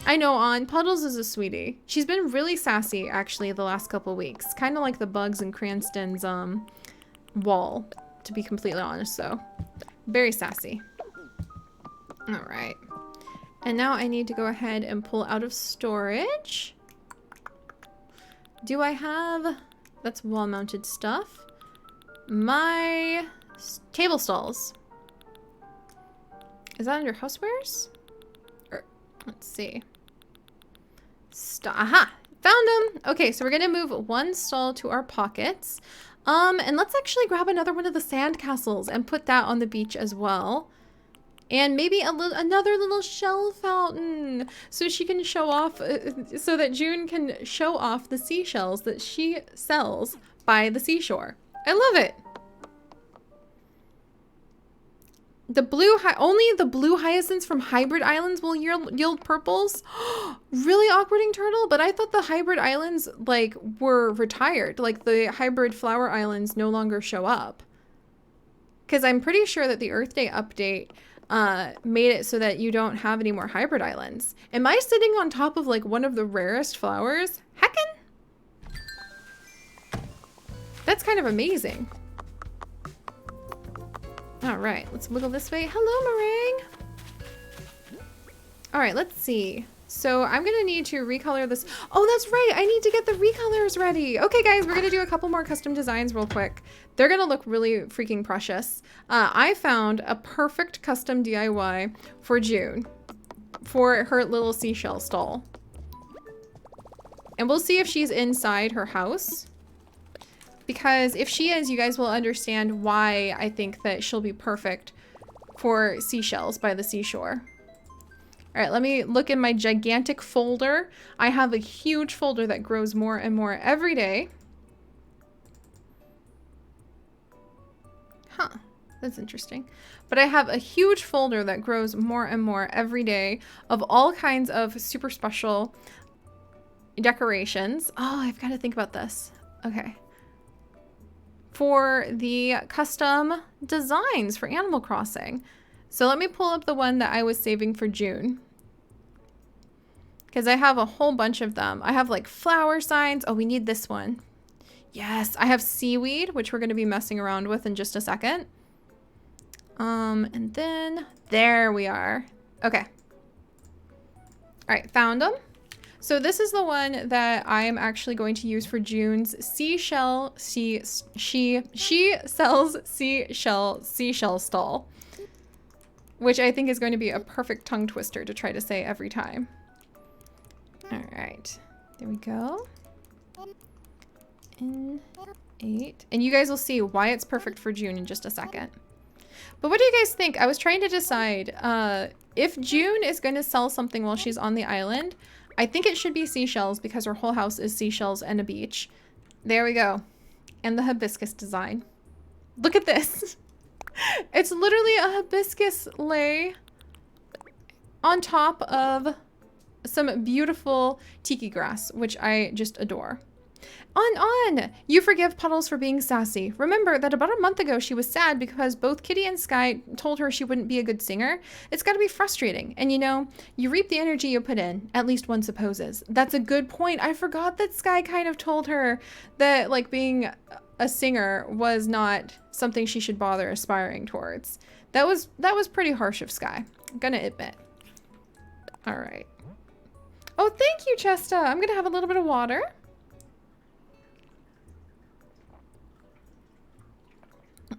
I know, Puddles is a sweetie. She's been really sassy, actually, the last couple weeks. Kind of like the bugs in Cranston's wall, to be completely honest, though. Very sassy. All right. And now I need to go ahead and pull out of storage. Do I have... That's wall-mounted stuff. My table stalls. Is that under housewares? Or, let's see. Aha! Found them! Okay, so we're gonna move one stall to our pockets. And let's actually grab another one of the sand castles and put that on the beach as well. And maybe another little shell fountain so she can show off, so that June can show off the seashells that she sells by the seashore. I love it. Only the blue hyacinths from hybrid islands will yield purples. Really awkwarding turtle, but I thought the hybrid islands like were retired. Like the hybrid flower islands no longer show up. Because I'm pretty sure that the Earth Day update made it so that you don't have any more hybrid islands. Am I sitting on top of like one of the rarest flowers? Heckin'! That's kind of amazing. All right, let's wiggle this way. Hello, Meringue. All right, let's see. So I'm gonna need to recolor this. Oh, that's right, I need to get the recolors ready. Okay, guys, we're gonna do a couple more custom designs real quick. They're gonna look really freaking precious. I found a perfect custom DIY for June for her little seashell stall. And we'll see if she's inside her house. Because if she is, you guys will understand why I think that she'll be perfect for seashells by the seashore. All right, let me look in my gigantic folder. I have a huge folder that grows more and more every day. Huh, that's interesting. But I have a huge folder that grows more and more every day of all kinds of super special decorations. Oh, I've got to think about this. Okay. For the custom designs for Animal Crossing. So let me pull up the one that I was saving for June. Because I have a whole bunch of them. I have like flower signs. Oh, we need this one. Yes, I have seaweed, which we're going to be messing around with in just a second. And then there we are. Okay. All right, found them. So this is the one that I am actually going to use for June's seashell, she sells seashell stall. which I think is going to be a perfect tongue twister to try to say every time. All right, there we go. In 8. And you guys will see why it's perfect for June in just a second. But what do you guys think? I was trying to decide if June is going to sell something while she's on the island. I think it should be seashells because her whole house is seashells and a beach. There we go. And the hibiscus design. Look at this. It's literally a hibiscus lei on top of some beautiful tiki grass, which I just adore. On! You forgive Puddles for being sassy. Remember that about a month ago she was sad because both Kitty and Sky told her she wouldn't be a good singer. It's gotta be frustrating. And you know, you reap the energy you put in, at least one supposes. That's a good point. I forgot that Sky kind of told her that, like, being a singer was not something she should bother aspiring towards. That was pretty harsh of Sky. I'm gonna admit. Alright. Oh, thank you, Chesta. I'm gonna have a little bit of water.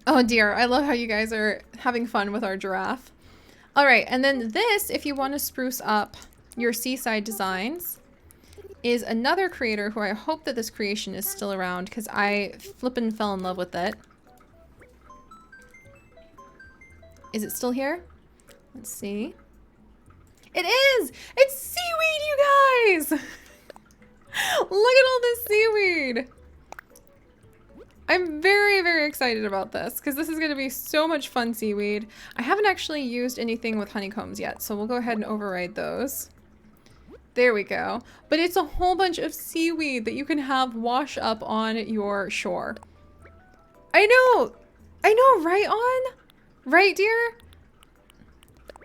Oh dear, I love how you guys are having fun with our giraffe. All right, and then this, if you want to spruce up your seaside designs, is another creator who I hope that this creation is still around because I flippin' fell in love with it. Is it still here? Let's see. It is! It's seaweed, you guys! Look at all this seaweed! I'm very, very excited about this because this is going to be so much fun seaweed. I haven't actually used anything with honeycombs yet, so we'll go ahead and override those. There we go. But it's a whole bunch of seaweed that you can have wash up on your shore. I know, right on? Right, dear?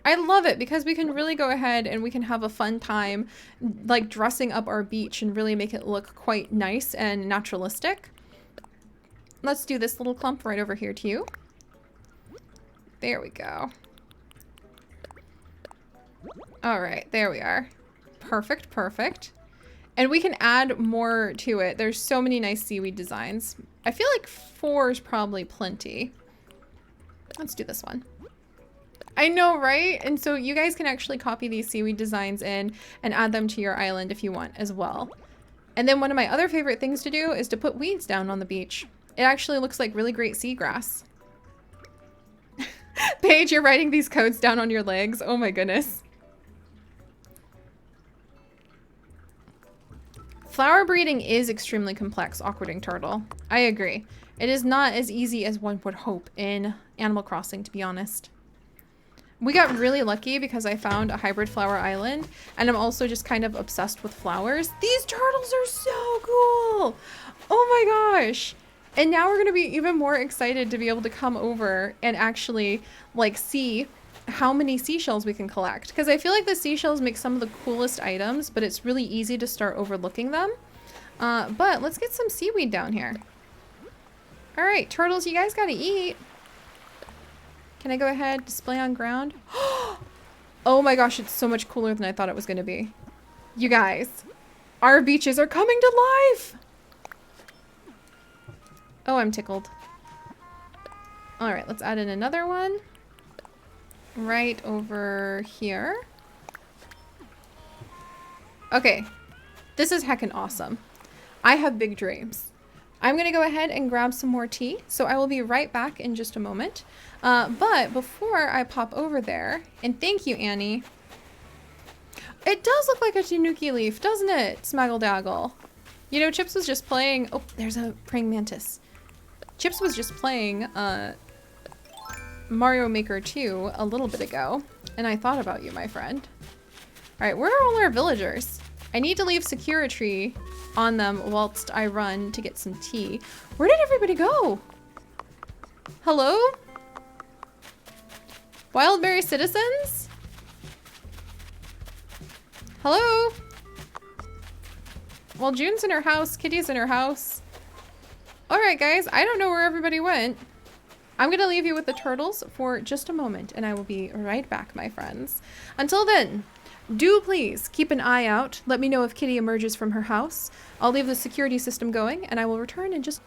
I love it because we can really go ahead and we can have a fun time like dressing up our beach and really make it look quite nice and naturalistic. Let's do this little clump right over here to you. There we go. All right, there we are. Perfect, perfect. And we can add more to it. There's so many nice seaweed designs. I feel like 4 is probably plenty. Let's do this one. I know, right? And so you guys can actually copy these seaweed designs in and add them to your island if you want as well. And then one of my other favorite things to do is to put weeds down on the beach. It actually looks like really great seagrass. Paige, you're writing these codes down on your legs. Oh my goodness. Flower breeding is extremely complex, Awkwarding Turtle. I agree. It is not as easy as one would hope in Animal Crossing, to be honest. We got really lucky because I found a hybrid flower island, and I'm also just kind of obsessed with flowers. These turtles are so cool! Oh my gosh! And now we're going to be even more excited to be able to come over and actually like see how many seashells we can collect. Because I feel like the seashells make some of the coolest items, but it's really easy to start overlooking them. But let's get some seaweed down here. All right, turtles, you guys got to eat. Can I go ahead, display on ground? Oh my gosh, it's so much cooler than I thought it was going to be. You guys, our beaches are coming to life. Oh, I'm tickled. All right, let's add in another one. Right over here. Okay, this is heckin' awesome. I have big dreams. I'm gonna go ahead and grab some more tea, so I will be right back in just a moment. But before I pop over there, and thank you, Annie. It does look like a tanuki leaf, doesn't it, Smaggle Daggle? You know, Chips was just playing, oh, there's a praying mantis. Chips was just playing Mario Maker 2 a little bit ago, and I thought about you, my friend. All right, where are all our villagers? I need to leave security on them whilst I run to get some tea. Where did everybody go? Hello? Wildberry citizens? Hello? Well, June's in her house, Kitty's in her house. All right, guys, I don't know where everybody went. I'm gonna leave you with the turtles for just a moment, and I will be right back, my friends. Until then, do please keep an eye out. Let me know if Kitty emerges from her house. I'll leave the security system going, and I will return in just...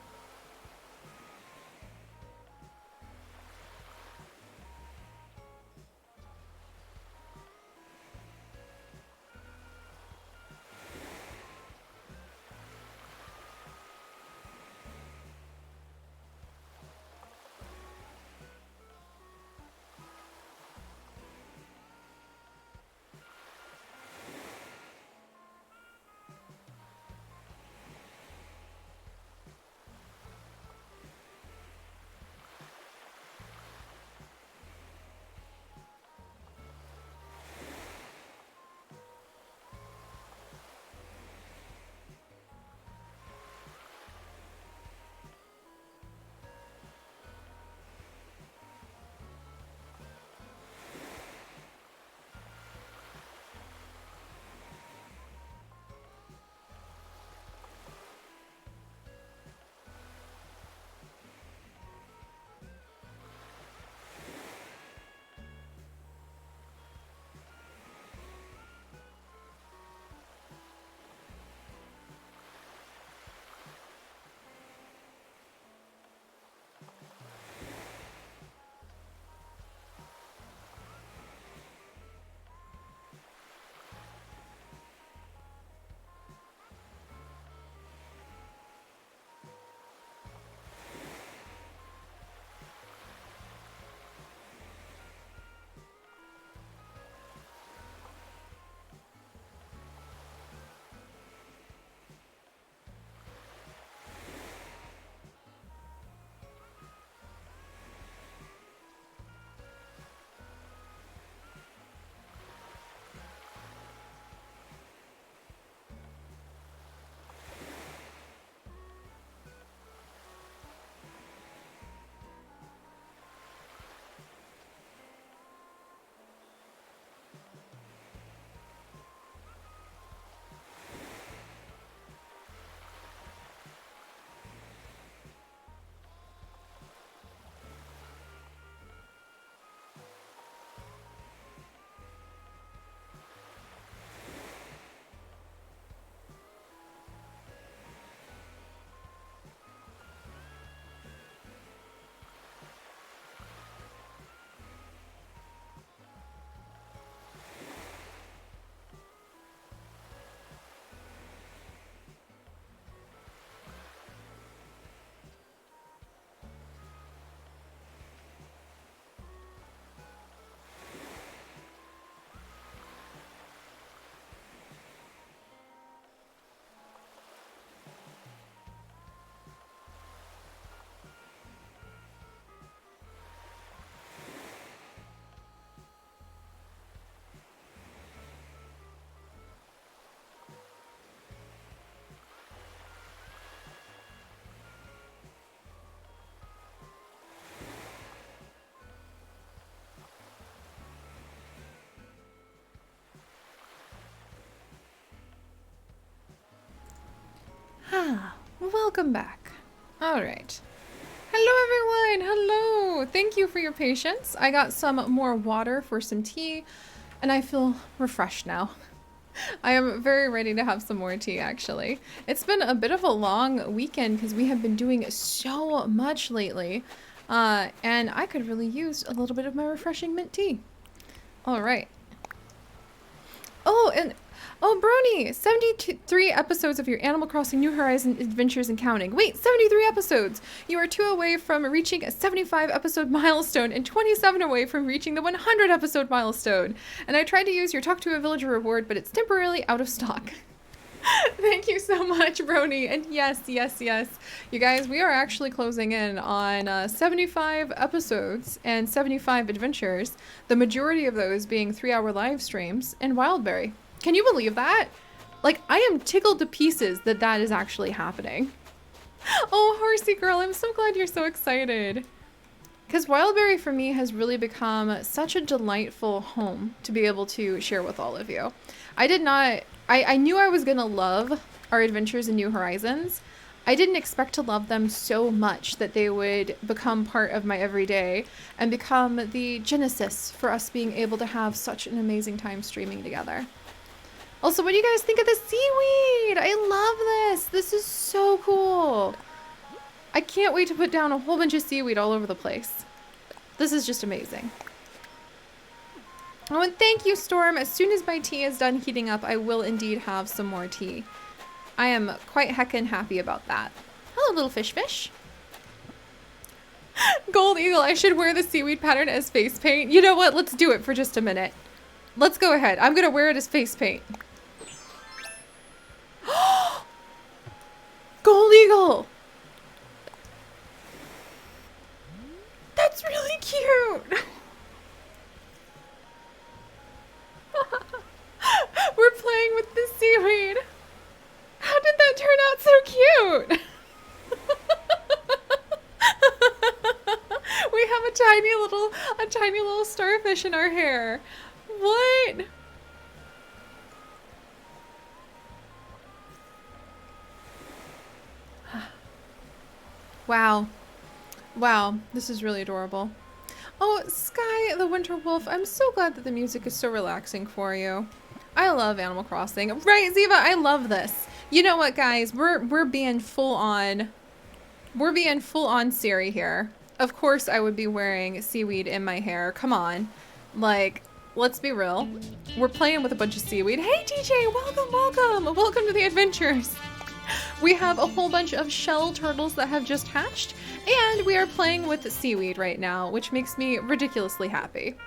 Ah, welcome back. All right. Hello, everyone. Hello. Thank you for your patience. I got some more water for some tea, and I feel refreshed now. I am very ready to have some more tea, actually. It's been a bit of a long weekend because we have been doing so much lately, and I could really use a little bit of my refreshing mint tea. All right. Oh, Brony, 73 episodes of your Animal Crossing New Horizons adventures and counting. Wait, 73 episodes! You are 2 away from reaching a 75 episode milestone and 27 away from reaching the 100 episode milestone. And I tried to use your Talk to a Villager reward, but it's temporarily out of stock. Thank you so much, Brony. And yes. You guys, we are actually closing in on 75 episodes and 75 adventures, the majority of those being 3-hour live streams in Wildberry. Can you believe that? Like, I am tickled to pieces that that is actually happening. Oh, horsey girl, I'm so glad you're so excited. Because Wildberry for me has really become such a delightful home to be able to share with all of you. I knew I was gonna love our adventures in New Horizons. I didn't expect to love them so much that they would become part of my everyday and become the genesis for us being able to have such an amazing time streaming together. Also, what do you guys think of the seaweed? I love this. This is so cool. I can't wait to put down a whole bunch of seaweed all over the place. This is just amazing. Oh, and thank you, Storm. As soon as my tea is done heating up, I will indeed have some more tea. I am quite heckin' happy about that. Hello, little fish. Gold Eagle, I should wear the seaweed pattern as face paint. You know what? Let's do it for just a minute. Let's go ahead. I'm gonna wear it as face paint. Gold Eagle! That's really cute! We're playing with the seaweed. How did that turn out so cute? We have a tiny little starfish in our hair. What? Wow, this is really adorable. Oh, Sky the Winter Wolf, I'm so glad that the music is so relaxing for you. I love Animal Crossing. Right, Ziva, I love this. You know what, guys? We're being full on Siri here. Of course I would be wearing seaweed in my hair. Come on. Like, let's be real. We're playing with a bunch of seaweed. Hey, TJ, welcome. Welcome to the adventures. We have a whole bunch of shell turtles that have just hatched, and we are playing with seaweed right now, which makes me ridiculously happy.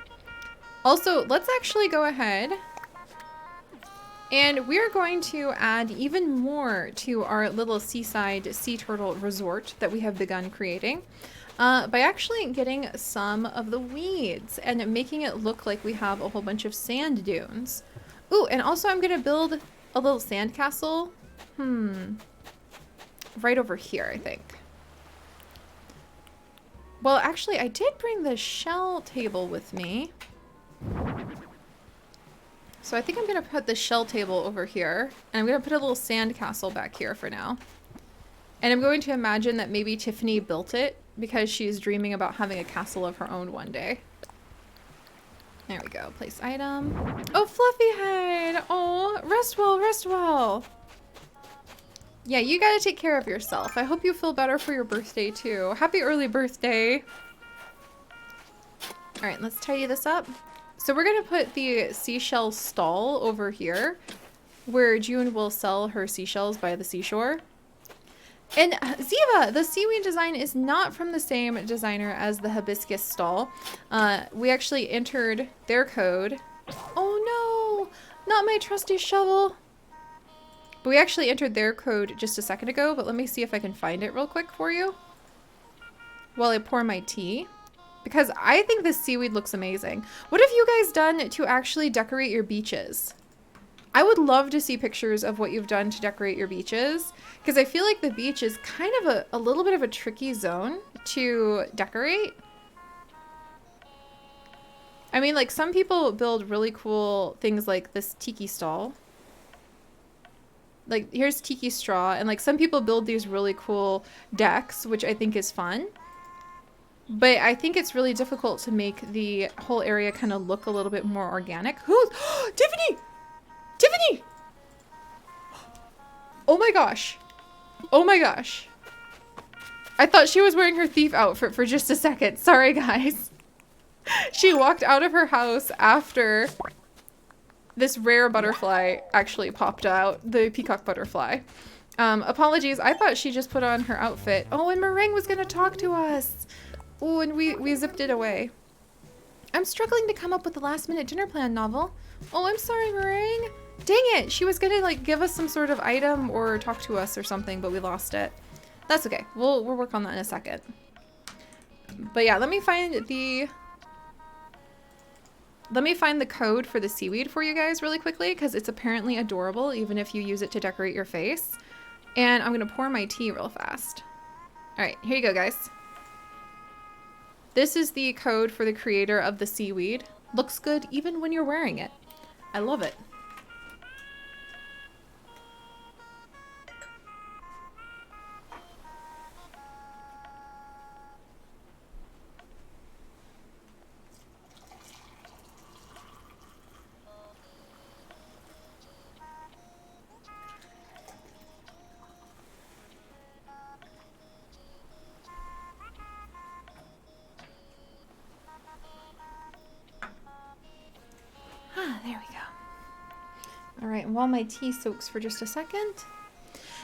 Also, let's actually go ahead and we're going to add even more to our little seaside sea turtle resort that we have begun creating by actually getting some of the weeds and making it look like we have a whole bunch of sand dunes. Ooh, and also I'm gonna build a little sand castle. Right over here, I think. Well, actually, I did bring the shell table with me. So I think I'm going to put the shell table over here. And I'm going to put a little sand castle back here for now. And I'm going to imagine that maybe Tiffany built it because she's dreaming about having a castle of her own one day. There we go. Place item. Oh, Fluffy Head. Oh, rest well. Yeah, you gotta take care of yourself. I hope you feel better for your birthday too. Happy early birthday. All right, let's tidy this up. So we're gonna put the seashell stall over here where June will sell her seashells by the seashore. And Ziva, the seaweed design is not from the same designer as the hibiscus stall. We actually entered their code. Oh no, not my trusty shovel. But we actually entered their code just a second ago, but let me see if I can find it real quick for you while I pour my tea. Because I think this seaweed looks amazing. What have you guys done to actually decorate your beaches? I would love to see pictures of what you've done to decorate your beaches, because I feel like the beach is kind of a little bit of a tricky zone to decorate. I mean, like, some people build really cool things like this tiki stall. like here's tiki straw, and like some people build these really cool decks, which I think is fun. But I think it's really difficult to make the whole area kind of look a little bit more organic. Who's Tiffany? Tiffany! Oh my gosh. Oh my gosh. I thought she was wearing her thief outfit for just a second. Sorry, guys. She walked out of her house after this rare butterfly actually popped out, the Peacock Butterfly. Apologies, I thought she just put on her outfit. Oh, and Meringue was gonna talk to us. Oh, and we zipped it away. I'm struggling to come up with the last minute dinner plan novel. Oh, I'm sorry, Meringue. Dang it, she was gonna like give us some sort of item or talk to us or something, but we lost it. That's okay, we'll work on that in a second. But yeah, let me find the code for the seaweed for you guys really quickly, because it's apparently adorable even if you use it to decorate your face. And I'm gonna pour my tea real fast. All right, here you go, guys. This is the code for the creator of the seaweed. Looks good even when you're wearing it. I love it. There we go. All right, and while my tea soaks for just a second.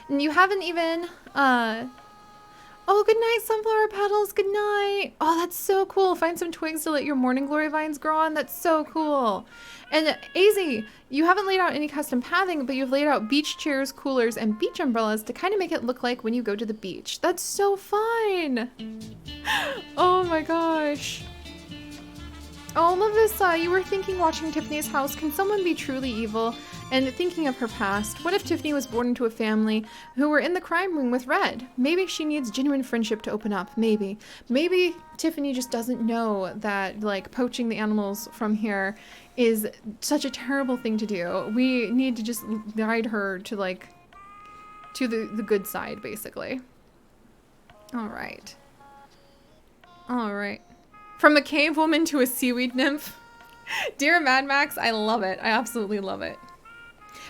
And you haven't even, oh, good night, sunflower petals, good night. Oh, that's so cool. Find some twigs to let your morning glory vines grow on. That's so cool. And Az, you haven't laid out any custom pathing, but you've laid out beach chairs, coolers, and beach umbrellas to kind of make it look like when you go to the beach. That's so fun. Oh my gosh. Oh, Lavissa, you were thinking watching Tiffany's house, can someone be truly evil? And thinking of her past, what if Tiffany was born into a family who were in the crime ring with Red? Maybe she needs genuine friendship to open up, maybe. Maybe Tiffany just doesn't know that, like, poaching the animals from here is such a terrible thing to do. We need to just guide her to, like, to the good side, basically. All right. All right. From a cave woman to a seaweed nymph. Dear Mad Max, I love it. I absolutely love it.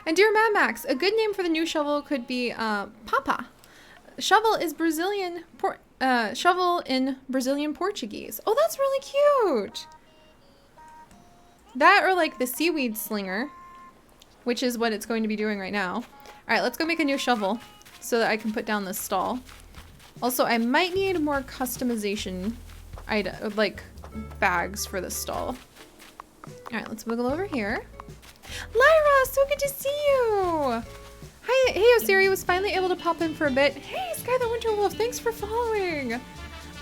And dear Mad Max, a good name for the new shovel could be Papa. Shovel is shovel in Brazilian Portuguese. Oh, that's really cute. That or like the seaweed slinger, which is what it's going to be doing right now. All right, let's go make a new shovel so that I can put down this stall. Also, I might need more customization like bags for this stall. All right, let's wiggle over here. Lyra, so good to see you. Hi, hey, Osiri was finally able to pop in for a bit. Hey, Sky the Winterwolf, thanks for following.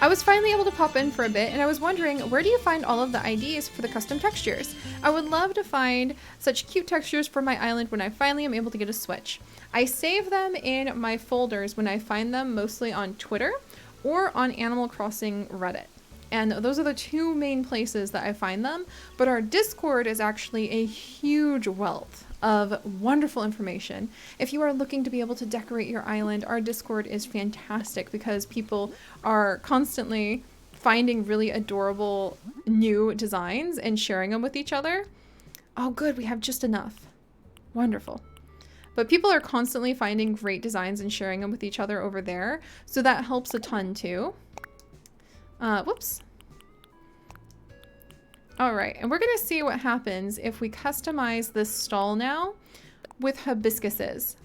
I was finally able to pop in for a bit, and I was wondering, where do you find all of the IDs for the custom textures? I would love to find such cute textures for my island when I finally am able to get a Switch. I save them in my folders when I find them, mostly on Twitter or on Animal Crossing Reddit. And those are the two main places that I find them. But our Discord is actually a huge wealth of wonderful information. If you are looking to be able to decorate your island, our Discord is fantastic because people are constantly finding really adorable new designs and sharing them with each other. Oh, good. We have just enough. Wonderful. But people are constantly finding great designs and sharing them with each other over there. So that helps a ton too. Whoops. All right, and we're gonna see what happens if we customize this stall now with hibiscuses.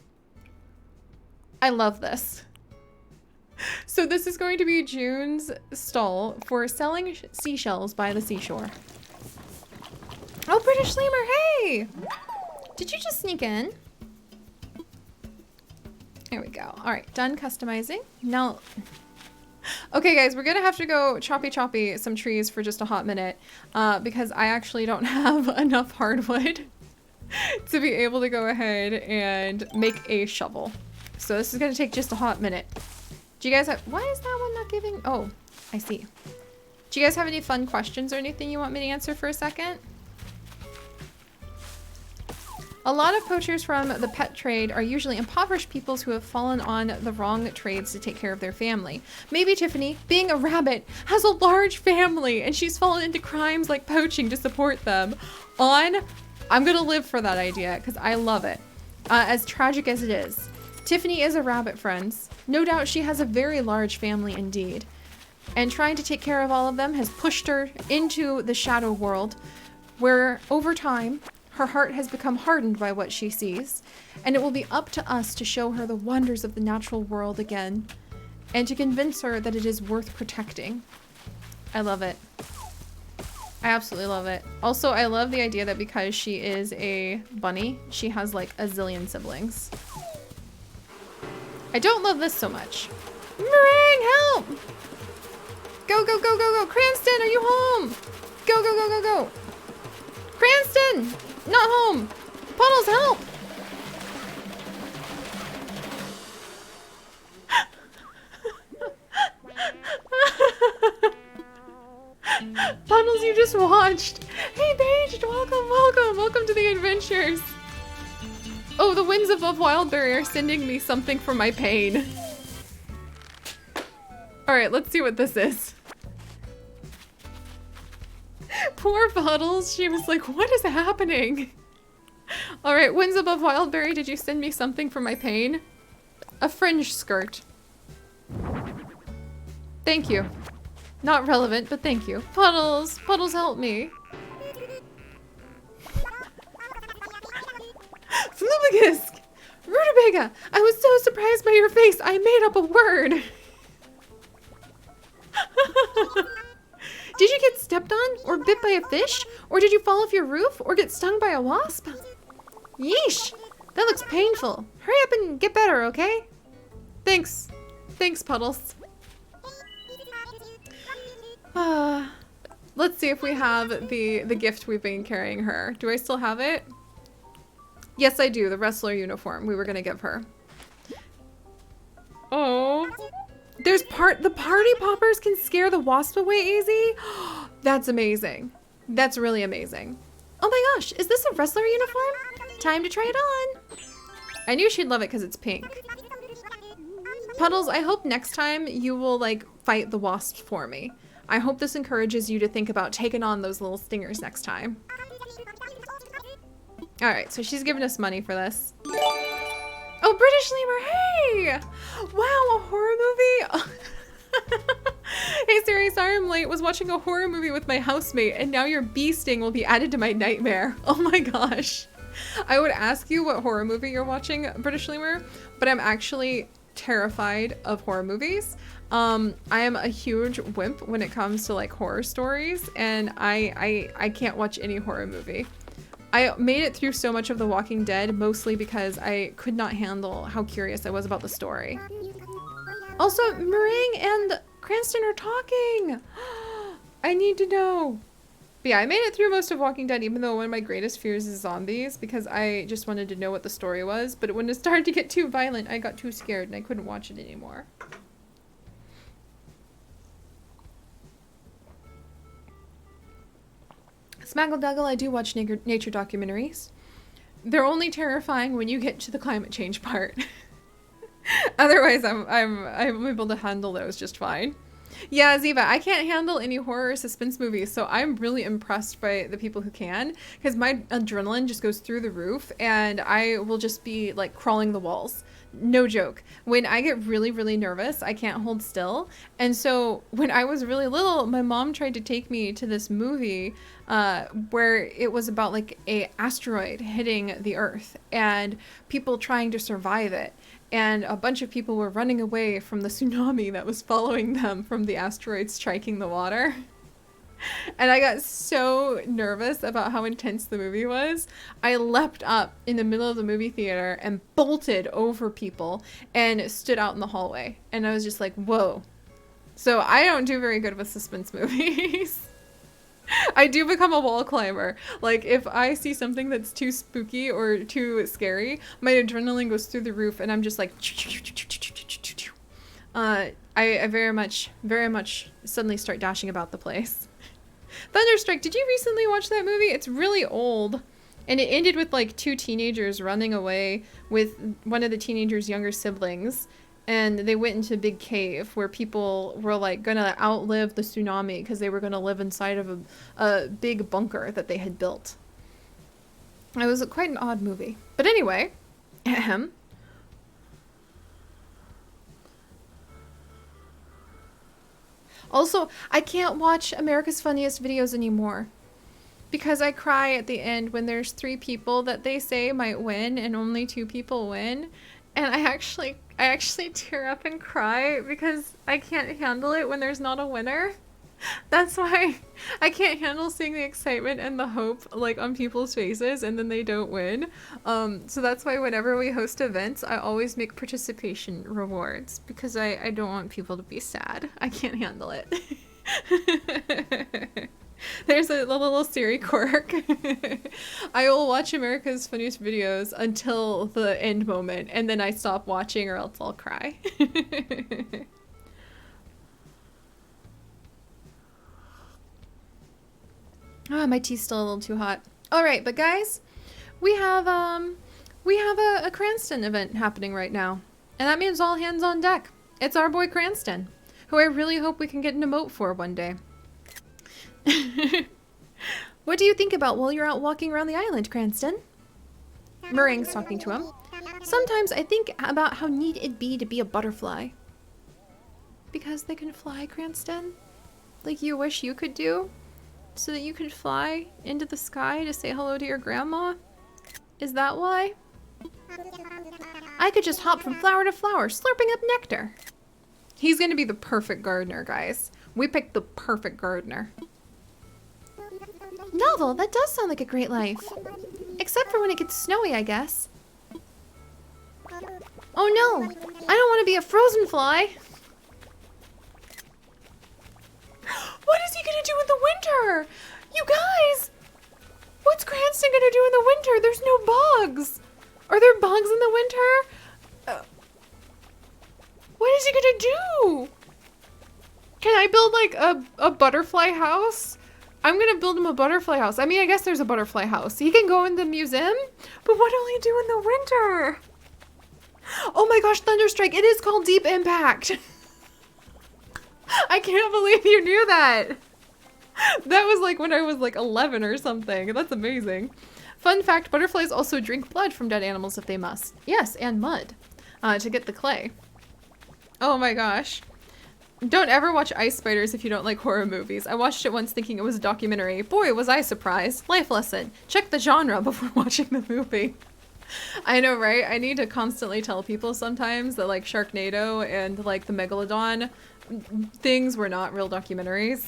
I love this. So this is going to be June's stall for selling seashells by the seashore. Oh, British Lemur, hey! Did you just sneak in? There we go. All right, done customizing. Now, okay guys, we're gonna have to go choppy some trees for just a hot minute because I actually don't have enough hardwood to be able to go ahead and make a shovel. So this is gonna take just a hot minute. Do you guys have, why is that one not giving, oh, I see. Do you guys have any fun questions or anything you want me to answer for a second? A lot of poachers from the pet trade are usually impoverished peoples who have fallen on the wrong trades to take care of their family. Maybe Tiffany, being a rabbit, has a large family and she's fallen into crimes like poaching to support them. I'm gonna live for that idea because I love it. As tragic as it is. Tiffany is a rabbit, friends. No doubt she has a very large family indeed. And trying to take care of all of them has pushed her into the shadow world, where over time, her heart has become hardened by what she sees, and it will be up to us to show her the wonders of the natural world again, and to convince her that it is worth protecting. I love it. I absolutely love it. Also, I love the idea that because she is a bunny, she has like a zillion siblings. I don't love this so much. Meringue, help! Go, go, go, go, go! Cranston, are you home? Go, go, go, go, go! Cranston! Not home! Puddles, help! Puddles, you just watched. Hey, Paige, welcome, welcome, welcome to the adventures. Oh, the winds above Wildberry are sending me something for my pain. All right, let's see what this is. Poor Puddles, she was like, what is happening? All right, winds above Wildberry, did you send me something for my pain? A fringe skirt. Thank you. Not relevant, but thank you. Puddles, Puddles, help me. Flumigisk! Rutabaga! I was so surprised by your face, I made up a word. Did you get stepped on? Or bit by a fish? Or did you fall off your roof? Or get stung by a wasp? Yeesh! That looks painful. Hurry up and get better, okay? Thanks. Thanks, Puddles. Let's see if we have the gift we've been carrying her. Do I still have it? Yes, I do. The wrestler uniform we were gonna give her. Oh. There's the party poppers can scare the wasp away easy? That's amazing. That's really amazing. Oh my gosh, is this a wrestler uniform? Time to try it on. I knew she'd love it because it's pink. Puddles, I hope next time you will like fight the wasps for me. I hope this encourages you to think about taking on those little stingers next time. All right, so she's giving us money for this. Oh, British Lemur, hey! Wow, a horror movie? Hey Siri, sorry I'm late. Was watching a horror movie with my housemate and now your bee sting will be added to my nightmare. Oh my gosh. I would ask you what horror movie you're watching, British Lemur, but I'm actually terrified of horror movies. I am a huge wimp when it comes to like horror stories, and I can't watch any horror movie. I made it through so much of The Walking Dead, mostly because I could not handle how curious I was about the story. Also, Meringue and Cranston are talking! I need to know. But yeah, I made it through most of Walking Dead, even though one of my greatest fears is zombies, because I just wanted to know what the story was, but when it started to get too violent, I got too scared and I couldn't watch it anymore. Smaggle Duggle, I do watch nature documentaries. They're only terrifying when you get to the climate change part. Otherwise, I'm able to handle those just fine. Yeah, Ziva, I can't handle any horror or suspense movies, so I'm really impressed by the people who can, because my adrenaline just goes through the roof, and I will just be like crawling the walls. No joke. When I get really, really nervous, I can't hold still. And so when I was really little, my mom tried to take me to this movie where it was about like a asteroid hitting the Earth and people trying to survive it. And a bunch of people were running away from the tsunami that was following them from the asteroid striking the water. And I got so nervous about how intense the movie was. I leapt up in the middle of the movie theater and bolted over people and stood out in the hallway. And I was just like, whoa. So I don't do very good with suspense movies. I do become a wall climber. Like if I see something that's too spooky or too scary, my adrenaline goes through the roof and I'm just like I very much suddenly start dashing about the place. Thunderstrike, did you recently watch that movie? It's really old. And it ended with like two teenagers running away with one of the teenagers' younger siblings. And they went into a big cave where people were like gonna outlive the tsunami because they were gonna live inside of a big bunker that they had built. It was quite an odd movie. But anyway, ahem. Also, I can't watch America's Funniest Videos anymore because I cry at the end when there's 3 people that they say might win and only 2 people win. And I actually tear up and cry because I can't handle it when there's not a winner. That's why I can't handle seeing the excitement and the hope like on people's faces and then they don't win. So that's why whenever we host events, I always make participation rewards because I don't want people to be sad. I can't handle it. There's a little Siri quirk. I will watch America's Funniest Videos until the end moment and then I stop watching or else I'll cry. Ah, my tea's still a little too hot. All right, but guys, we have a Cranston event happening right now, and that means all hands on deck. It's our boy Cranston, who I really hope we can get an emote for one day. What do you think about while you're out walking around the island, Cranston? Meringue's talking to him. Sometimes I think about how neat it'd be to be a butterfly. Because they can fly, Cranston? Like you wish you could do? So that you could fly into the sky to say hello to your grandma? Is that why? I could just hop from flower to flower, slurping up nectar. He's gonna be the perfect gardener, guys. We picked the perfect gardener. Novel, that does sound like a great life. Except for when it gets snowy, I guess. Oh no! I don't want to be a frozen fly! What is he gonna do in the winter? You guys! What's Cranston gonna do in the winter? There's no bugs! Are there bugs in the winter? What is he gonna do? Can I build like a butterfly house? I'm gonna build him a butterfly house. I mean, I guess there's a butterfly house. He can go in the museum, but what will he do in the winter? Oh my gosh, Thunderstrike, it is called Deep Impact. I can't believe you knew that. That was like when I was like 11 or something. That's amazing. Fun fact, butterflies also drink blood from dead animals if they must. Yes, and mud to get the clay. Oh my gosh. Don't ever watch Ice Spiders if you don't like horror movies. I watched it once thinking it was a documentary. Boy, was I surprised. Life lesson. Check the genre before watching the movie. I know, right? I need to constantly tell people sometimes that like Sharknado and like the Megalodon things were not real documentaries.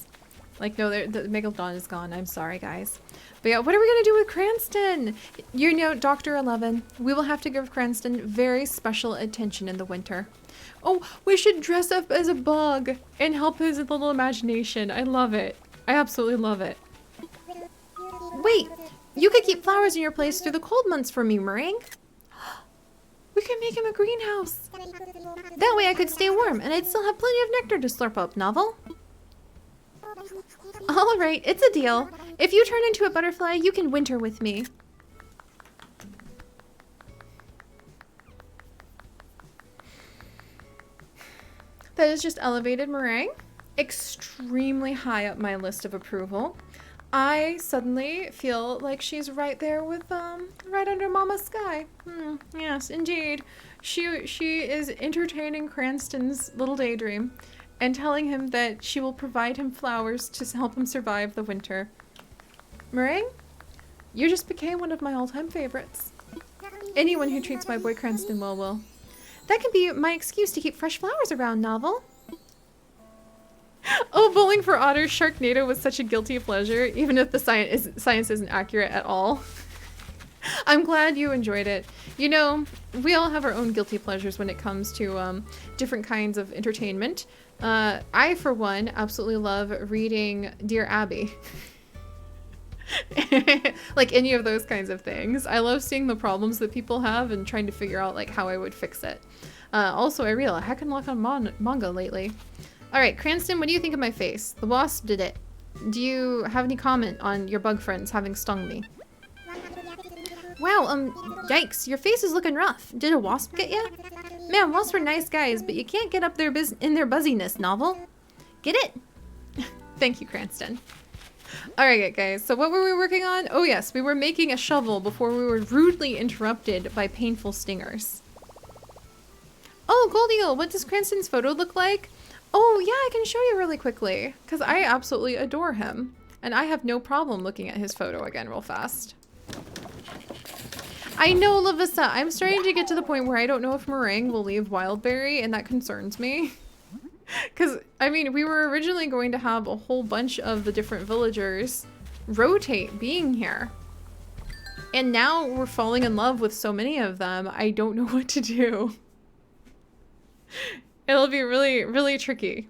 Like, no, the Megalodon is gone. I'm sorry, guys. But yeah, what are we gonna do with Cranston? You know, Dr. 11, we will have to give Cranston very special attention in the winter. Oh, we should dress up as a bug and help his little imagination. I love it. I absolutely love it. Wait, you could keep flowers in your place through the cold months for me, Meringue. We can make him a greenhouse. That way I could stay warm and I'd still have plenty of nectar to slurp up, Novel. All right, it's a deal. If you turn into a butterfly, you can winter with me. That is just elevated Meringue. Extremely high up my list of approval. I suddenly feel like she's right there with, right under Mama's sky. Yes, indeed. She is entertaining Cranston's little daydream and telling him that she will provide him flowers to help him survive the winter. Meringue, you just became one of my all-time favorites. Anyone who treats my boy Cranston well will. That can be my excuse to keep fresh flowers around, Novel. Oh, Bowling for Otters Sharknado was such a guilty pleasure, even if the science isn't accurate at all. I'm glad you enjoyed it. You know, we all have our own guilty pleasures when it comes to different kinds of entertainment. I, for one, absolutely love reading Dear Abby. Like any of those kinds of things. I love seeing the problems that people have and trying to figure out like how I would fix it. Also, I realize I haven't looked on manga lately. Alright, Cranston, what do you think of my face? The wasp did it. Do you have any comment on your bug friends having stung me? Wow, yikes, your face is looking rough. Did a wasp get ya? Man, wasps are nice guys, but you can't get up their in their buzziness, novel. Get it? Thank you, Cranston. Alright, guys, so what were we working on? Oh yes, we were making a shovel before we were rudely interrupted by painful stingers. Oh, Goldie, what does Cranston's photo look like? Oh, yeah, I can show you really quickly, because I absolutely adore him. And I have no problem looking at his photo again real fast. I know, Lavissa, I'm starting to get to the point where I don't know if Meringue will leave Wildberry, and that concerns me. Because, I mean, we were originally going to have a whole bunch of the different villagers rotate being here. And now we're falling in love with so many of them, I don't know what to do. It'll be really, really tricky.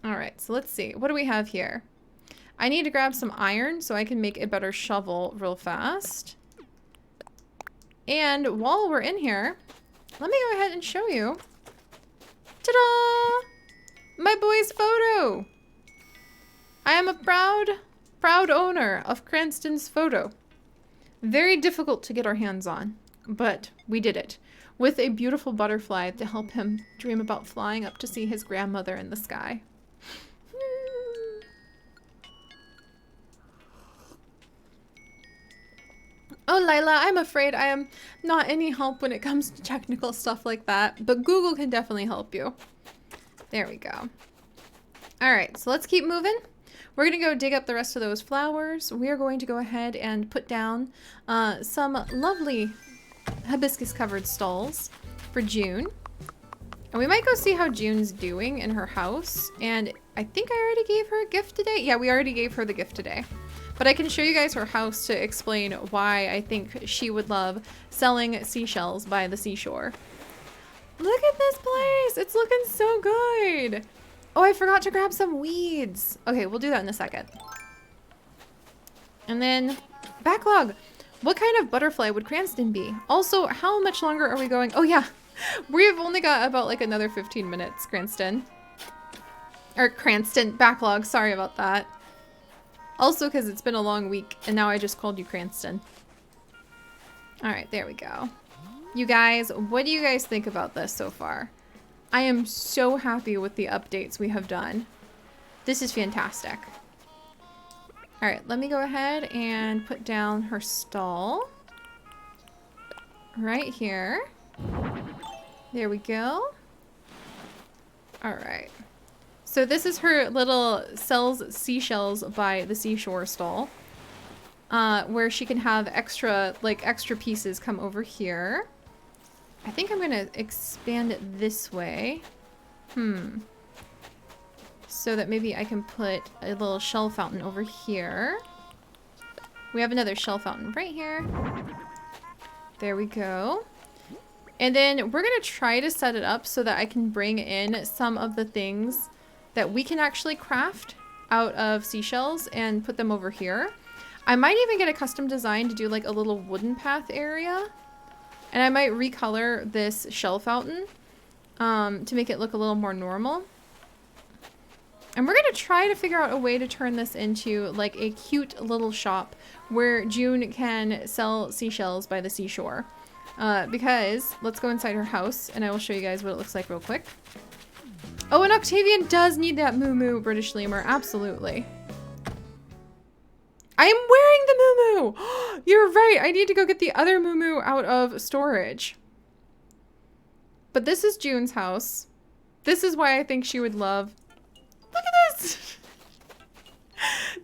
Alright, so let's see. What do we have here? I need to grab some iron so I can make a better shovel real fast. And while we're in here, let me go ahead and show you. Ta-da! My boy's photo! I am a proud owner of Cranston's photo. Very difficult to get our hands on, but we did it. With a beautiful butterfly to help him dream about flying up to see his grandmother in the sky. Oh, Lila, I'm afraid I am not any help when it comes to technical stuff like that, but Google can definitely help you. There we go. All right, so let's keep moving. We're gonna go dig up the rest of those flowers. We are going to go ahead and put down some lovely hibiscus-covered stalls for June. And we might go see how June's doing in her house. And I think I already gave her a gift today. Yeah, we already gave her the gift today. But I can show you guys her house to explain why I think she would love selling seashells by the seashore. Look at this place. It's looking so good. Oh, I forgot to grab some weeds. Okay, we'll do that in a second. And then backlog. What kind of butterfly would Cranston be? Also, how much longer are we going? Oh yeah, we've only got about like another 15 minutes, Cranston. Or Cranston, backlog, sorry about that. Also because it's been a long week and now I just called you Cranston. All right, there we go. You guys, what do you guys think about this so far? I am so happy with the updates we have done. This is fantastic. All right, let me go ahead and put down her stall. Right here. There we go. All right. So this is her little sells seashells by the seashore stall. Where she can have extra pieces come over here. I think I'm gonna expand it this way. So that maybe I can put a little shell fountain over here. We have another shell fountain right here. There we go. And then we're gonna try to set it up so that I can bring in some of the things that we can actually craft out of seashells and put them over here. I might even get a custom design to do like a little wooden path area. And I might recolor this shell fountain to make it look a little more normal. And we're gonna try to figure out a way to turn this into like a cute little shop where June can sell seashells by the seashore. Because let's go inside her house and I will show you guys what it looks like real quick. Oh, and Octavian does need that Moo Moo British lemur, absolutely. I am wearing the Moo Moo! You're right, I need to go get the other Moo Moo out of storage. But this is June's house. This is why I think she would love... Look at this!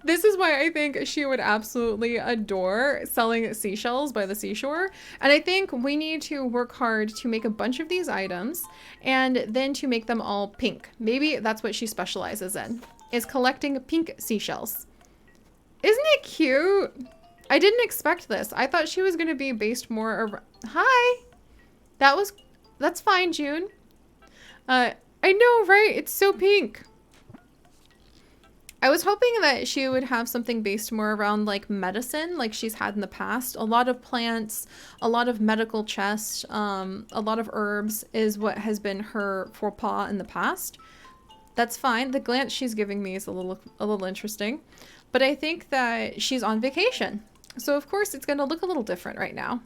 This is why I think she would absolutely adore selling seashells by the seashore. And I think we need to work hard to make a bunch of these items and then to make them all pink. Maybe that's what she specializes in, is collecting pink seashells. Isn't it cute? I didn't expect this. I thought she was going to be based more around... Hi! That's fine, June. I know, right? It's so pink. I was hoping that she would have something based more around like medicine, like she's had in the past. A lot of plants, a lot of medical chests, a lot of herbs is what has been her faux pas in the past. That's fine. The glance she's giving me is a little interesting, but I think that she's on vacation. So of course it's going to look a little different right now.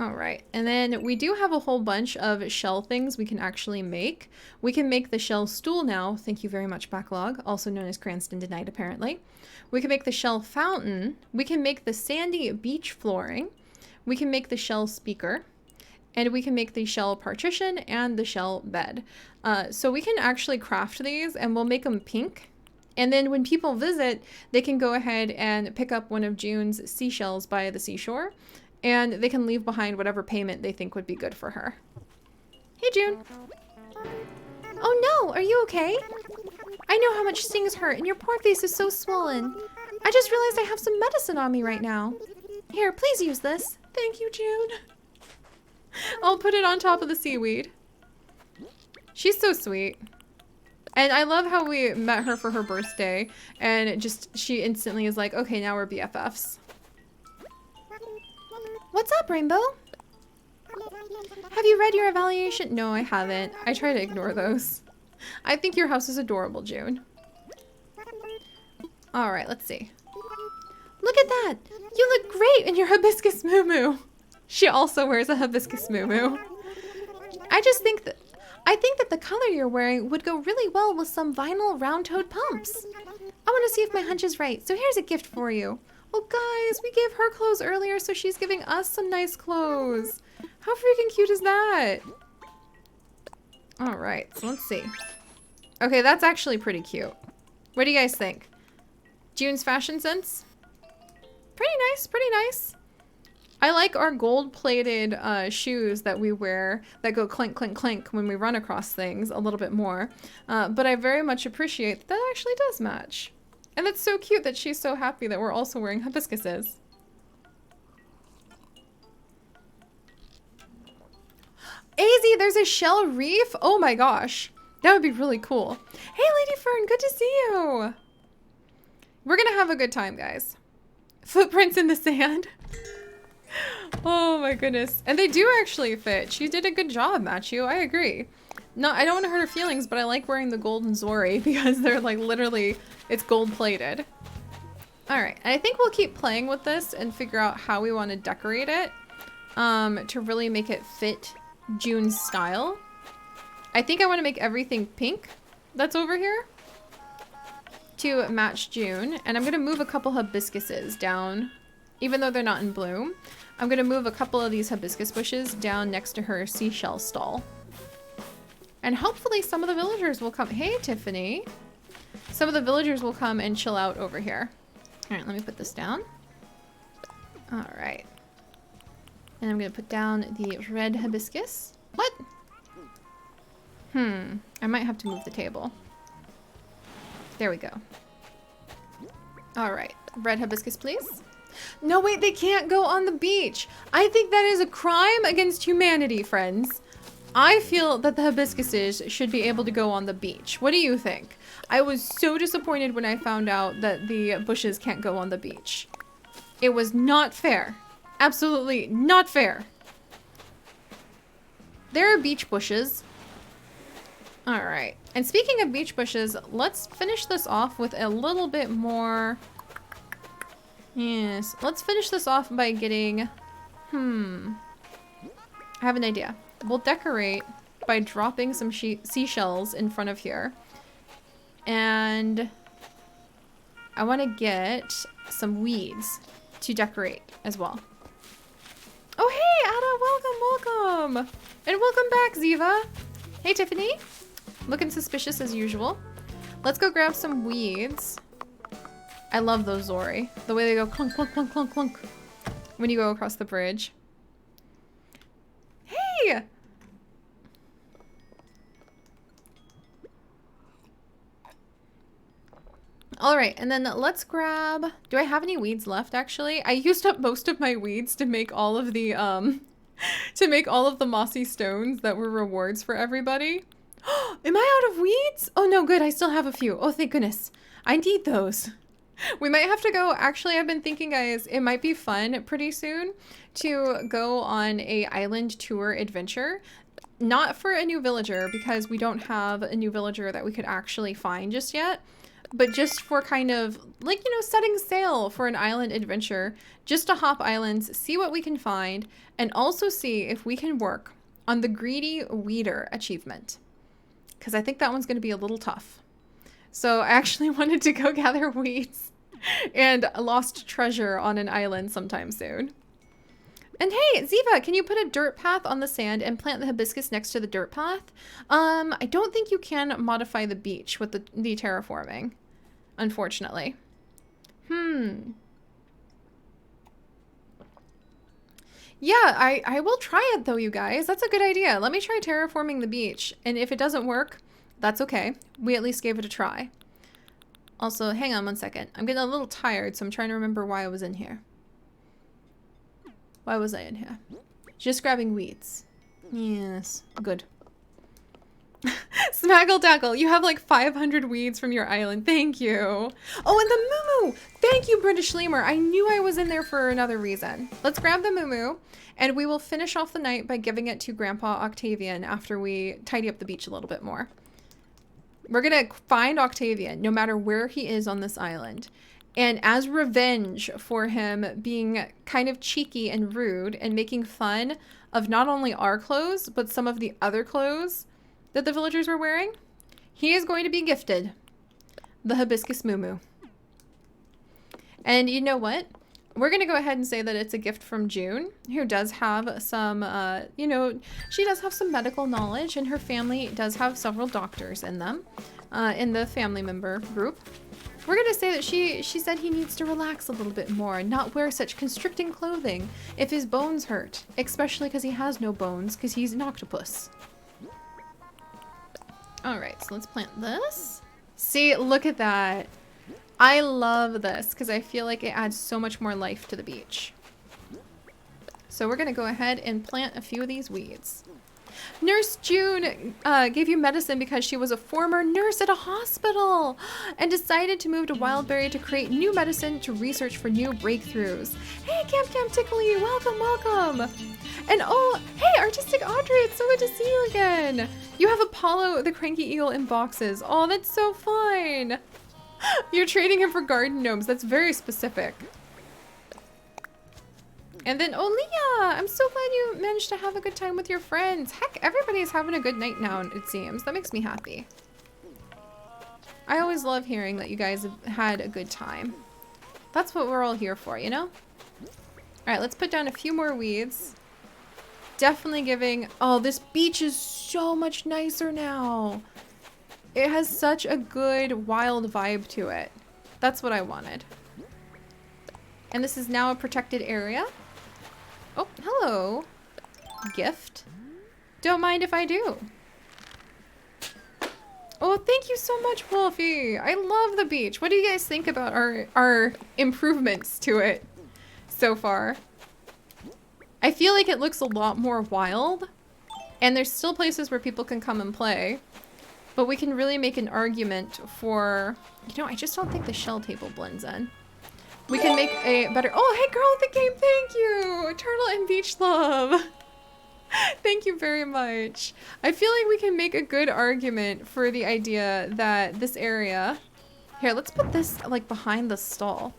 All right, and then we do have a whole bunch of shell things we can actually make. We can make the shell stool now. Thank you very much, Backlog, also known as Cranston Denied, apparently. We can make the shell fountain. We can make the sandy beach flooring. We can make the shell speaker. And we can make the shell partition and the shell bed. So we can actually craft these, and we'll make them pink. And then when people visit, they can go ahead and pick up one of June's seashells by the seashore. And they can leave behind whatever payment they think would be good for her. Hey, June. Oh no, are you okay? I know how much stings hurt, and your poor face is so swollen. I just realized I have some medicine on me right now. Here, please use this. Thank you, June. I'll put it on top of the seaweed. She's so sweet. And I love how we met her for her birthday, and she instantly is like, okay, now we're BFFs. What's up, Rainbow? Have you read your evaluation? No, I haven't. I try to ignore those. I think your house is adorable, June. All right, let's see. Look at that! You look great in your hibiscus moo-moo. She also wears a hibiscus moo-moo. I think that the color you're wearing would go really well with some vinyl round-toed pumps. I want to see if my hunch is right, so here's a gift for you. Oh, guys, we gave her clothes earlier, so she's giving us some nice clothes. How freaking cute is that? All right, so let's see. Okay, that's actually pretty cute. What do you guys think? June's fashion sense? Pretty nice, pretty nice. I like our gold-plated shoes that we wear that go clink, clink, clink when we run across things a little bit more. But I very much appreciate that that actually does match. And it's so cute that she's so happy that we're also wearing hibiscuses. Aizy, there's a shell reef? Oh my gosh. That would be really cool. Hey, Lady Fern, good to see you. We're gonna have a good time, guys. Footprints in the sand. Oh my goodness. And they do actually fit. She did a good job, Matthew. I agree. No, I don't want to hurt her feelings, but I like wearing the golden Zori because they're like literally, it's gold plated. All right, and I think we'll keep playing with this and figure out how we want to decorate it to really make it fit June's style. I think I want to make everything pink that's over here to match June. And I'm going to move a couple hibiscuses down, even though they're not in bloom. I'm going to move a couple of these hibiscus bushes down next to her seashell stall. And hopefully some of the villagers will come. Hey, Tiffany. Some of the villagers will come and chill out over here. All right, let me put this down. All right. And I'm going to put down the red hibiscus. What? I might have to move the table. There we go. All right. Red hibiscus, please. No, wait, they can't go on the beach. I think that is a crime against humanity, friends. I feel that the hibiscuses should be able to go on the beach. What do you think? I was so disappointed when I found out that the bushes can't go on the beach. It was not fair. Absolutely not fair. There are beach bushes. All right. And speaking of beach bushes, let's finish this off with a little bit more. Yes. Let's finish this off by getting... I have an idea. We'll decorate by dropping some seashells in front of here. And I want to get some weeds to decorate as well. Oh, hey, Ada, welcome. And welcome back, Ziva. Hey, Tiffany. Looking suspicious as usual. Let's go grab some weeds. I love those Zori. The way they go clunk, clunk, clunk, clunk, clunk when you go across the bridge. Hey! All right, and then let's grab... Do I have any weeds left, actually? I used up most of my weeds to make all of the, mossy stones that were rewards for everybody. Am I out of weeds? Oh, no, good. I still have a few. Oh, thank goodness. I need those. We might have to go... Actually, I've been thinking, guys, it might be fun pretty soon to go on a island tour adventure. Not for a new villager, because we don't have a new villager that we could actually find just yet. but just for kind of like, you know, setting sail for an island adventure, just to hop islands, see what we can find, and also see if we can work on the Greedy Weeder achievement. Because I think that one's going to be a little tough. So I actually wanted to go gather weeds and lost treasure on an island sometime soon. And hey, Ziva, can you put a dirt path on the sand and plant the hibiscus next to the dirt path? I don't think you can modify the beach with the terraforming, unfortunately. Yeah, I will try it though, you guys. That's a good idea. Let me try terraforming the beach. And if it doesn't work, that's okay. We at least gave it a try. Also, hang on one second. I'm getting a little tired, so I'm trying to remember why I was in here. Why was I in here? Just grabbing weeds. Yes, good. Smaggle Tackle, you have like 500 weeds from your island. Thank you. Oh, and the Moo! Thank you, British Lemur. I knew I was in there for another reason. Let's grab the Moo, and we will finish off the night by giving it to Grandpa Octavian after we tidy up the beach a little bit more. We're gonna find Octavian, no matter where he is on this island. And as revenge for him being kind of cheeky and rude and making fun of not only our clothes, but some of the other clothes that the villagers were wearing, he is going to be gifted the Hibiscus Moo. And you know what? We're going to go ahead and say that it's a gift from June, who does have some, you know, she does have some medical knowledge, and her family does have several doctors in them, in the family member group. We're going to say that she said he needs to relax a little bit more and not wear such constricting clothing if his bones hurt, especially because he has no bones because he's an octopus. All right, so let's plant this. See, look at that. I love this because I feel like it adds so much more life to the beach. So we're going to go ahead and plant a few of these weeds. Nurse June gave you medicine because she was a former nurse at a hospital and decided to move to Wildberry to create new medicine to research for new breakthroughs. Hey, Camp Tickly, welcome, welcome. And oh, hey, Artistic Audrey, it's so good to see you again. You have Apollo the Cranky Eagle in boxes. Oh, that's so fun. You're trading him for garden gnomes. That's very specific. And then, oh, Leah, I'm so glad you managed to have a good time with your friends. Heck, everybody's having a good night now, it seems. That makes me happy. I always love hearing that you guys have had a good time. That's what we're all here for, you know? All right, let's put down a few more weeds. Definitely giving... Oh, this beach is so much nicer now. It has such a good wild vibe to it. That's what I wanted. And this is now a protected area. Oh, hello. Gift. Don't mind if I do. Oh, thank you so much, Wolfie. I love the beach. What do you guys think about our improvements to it so far? I feel like it looks a lot more wild, and there's still places where people can come and play, but we can really make an argument for, you know, I just don't think the shell table blends in. We can make a better... Oh, hey, girl with the game, thank you! Turtle and Beach Love. Thank you very much. I feel like we can make a good argument for the idea that this area... Here, let's put this, like, behind the stall.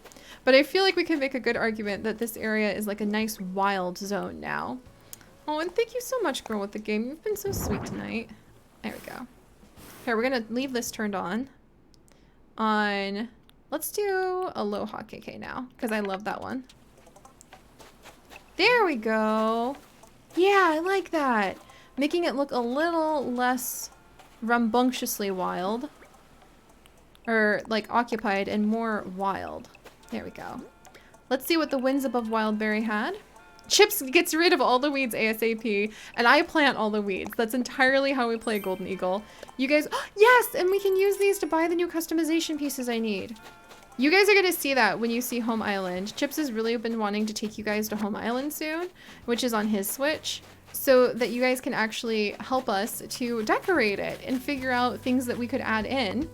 But I feel like we can make a good argument that this area is, like, a nice wild zone now. Oh, and thank you so much, girl with the game. You've been so sweet tonight. There we go. Here, we're gonna leave this turned on. Let's do Aloha KK now, because I love that one. There we go. Yeah, I like that. Making it look a little less rambunctiously wild. Or, like, occupied and more wild. There we go. Let's see what the Winds Above Wildberry had. Chips gets rid of all the weeds ASAP, and I plant all the weeds. That's entirely how we play Golden Eagle. You guys, oh, yes, and we can use these to buy the new customization pieces I need. You guys are gonna see that when you see Home Island. Chips has really been wanting to take you guys to Home Island soon, which is on his Switch, so that you guys can actually help us to decorate it and figure out things that we could add in.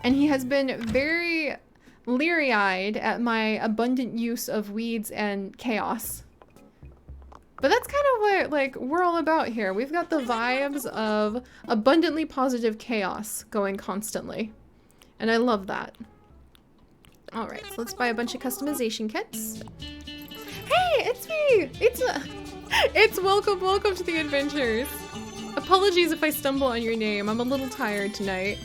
And he has been very leery-eyed at my abundant use of weeds and chaos. But that's kind of what, like, we're all about here. We've got the vibes of abundantly positive chaos going constantly. And I love that. All right, so let's buy a bunch of customization kits. Hey, it's me! It's welcome to the adventures. Apologies if I stumble on your name. I'm a little tired tonight.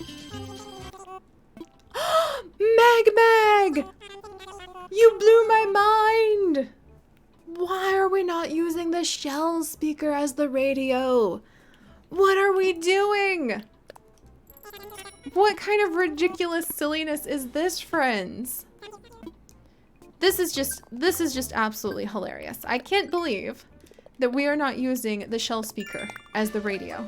Mag! You blew my mind! Why are we not using the shell speaker as the radio? What are we doing? What kind of ridiculous silliness is this, friends? This is just absolutely hilarious. I can't believe that we are not using the shell speaker as the radio.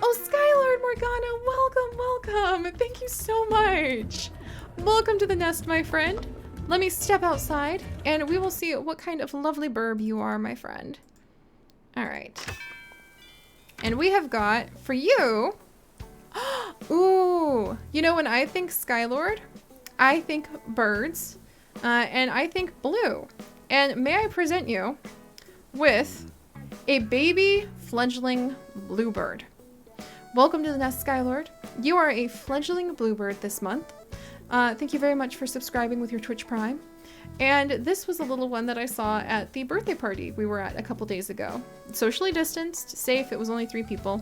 Oh, Skylord Morgana, welcome. Thank you so much. Welcome to the nest, my friend. Let me step outside and we will see what kind of lovely burb you are, my friend. All right. And we have got for you. Ooh, you know, when I think Skylord, I think birds, and I think blue. And may I present you with a baby fledgling bluebird. Welcome to the nest, Skylord. You are a fledgling bluebird this month. Thank you very much for subscribing with your Twitch Prime. And this was a little one that I saw at the birthday party we were at a couple days ago. Socially distanced, safe, it was only 3 people,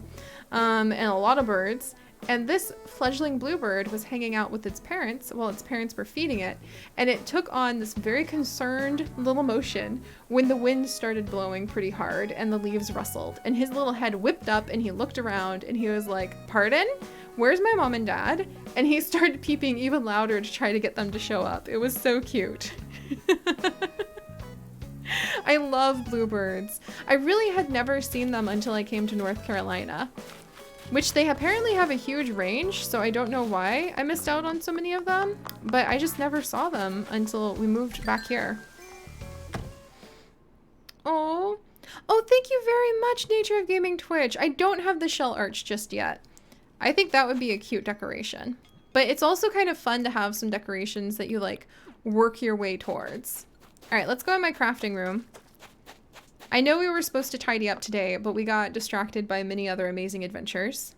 and a lot of birds. And this fledgling bluebird was hanging out with its parents while its parents were feeding it. And it took on this very concerned little motion when the wind started blowing pretty hard and the leaves rustled. And his little head whipped up and he looked around and he was like, "Pardon? Where's my mom and dad?" And he started peeping even louder to try to get them to show up. It was so cute. I love bluebirds. I really had never seen them until I came to North Carolina, which they apparently have a huge range, so I don't know why I missed out on so many of them, but I just never saw them until we moved back here. Oh, thank you very much, Nature of Gaming Twitch. I don't have the shell arch just yet. I think that would be a cute decoration, but it's also kind of fun to have some decorations that you like work your way towards. All right, let's go in my crafting room. I know we were supposed to tidy up today, but we got distracted by many other amazing adventures.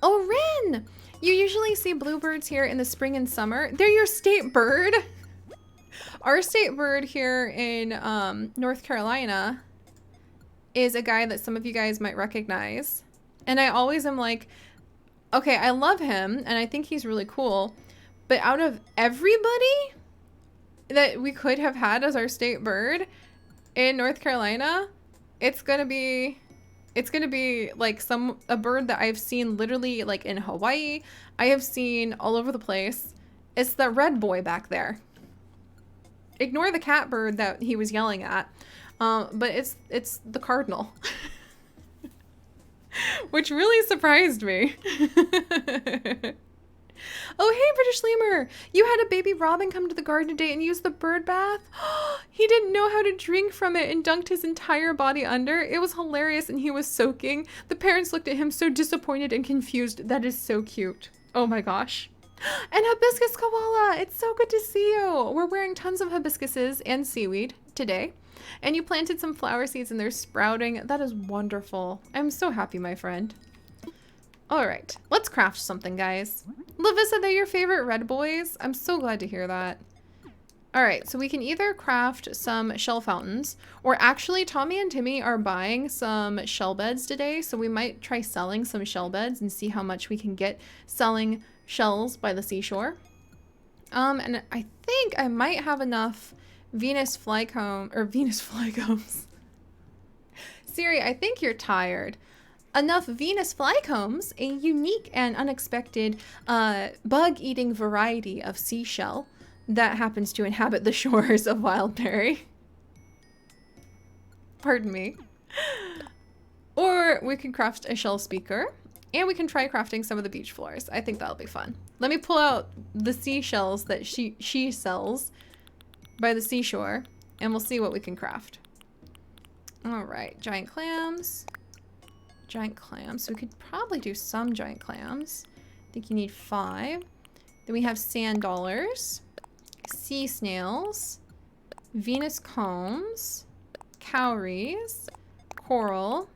Oh, Rin! You usually see bluebirds here in the spring and summer. They're your state bird. Our state bird here in North Carolina is a guy that some of you guys might recognize. And I always am like, okay, I love him and I think he's really cool, but out of everybody that we could have had as our state bird in North Carolina, it's gonna be like a bird that I've seen literally like in Hawaii. I have seen all over the place. It's the red boy back there. Ignore the cat bird that he was yelling at, but it's the cardinal, which really surprised me. Oh, hey, British Lemur! You had a baby robin come to the garden today and use the bird bath? He didn't know how to drink from it and dunked his entire body under. It was hilarious and he was soaking. The parents looked at him so disappointed and confused. That is so cute. Oh my gosh. And hibiscus koala! It's so good to see you! We're wearing tons of hibiscuses and seaweed today. And you planted some flower seeds and they're sprouting. That is wonderful. I'm so happy, my friend. All right, let's craft something, guys. Lavissa, they're your favorite red boys. I'm so glad to hear that. All right, so we can either craft some shell fountains, or actually Tommy and Timmy are buying some shell beds today, so we might try selling some shell beds and see how much we can get selling shells by the seashore. And I think I might have enough Venus flycombs. Siri, I think you're tired. Enough Venus flycombs, a unique and unexpected bug-eating variety of seashell that happens to inhabit the shores of Wildberry. Pardon me. Or we can craft a shell speaker, and we can try crafting some of the beach floors. I think that'll be fun. Let me pull out the seashells that she sells by the seashore, and we'll see what we can craft. All right, giant clams. Giant clams. So we could probably do some giant clams. I think you need 5. Then we have sand dollars, sea snails, Venus combs, cowries, coral,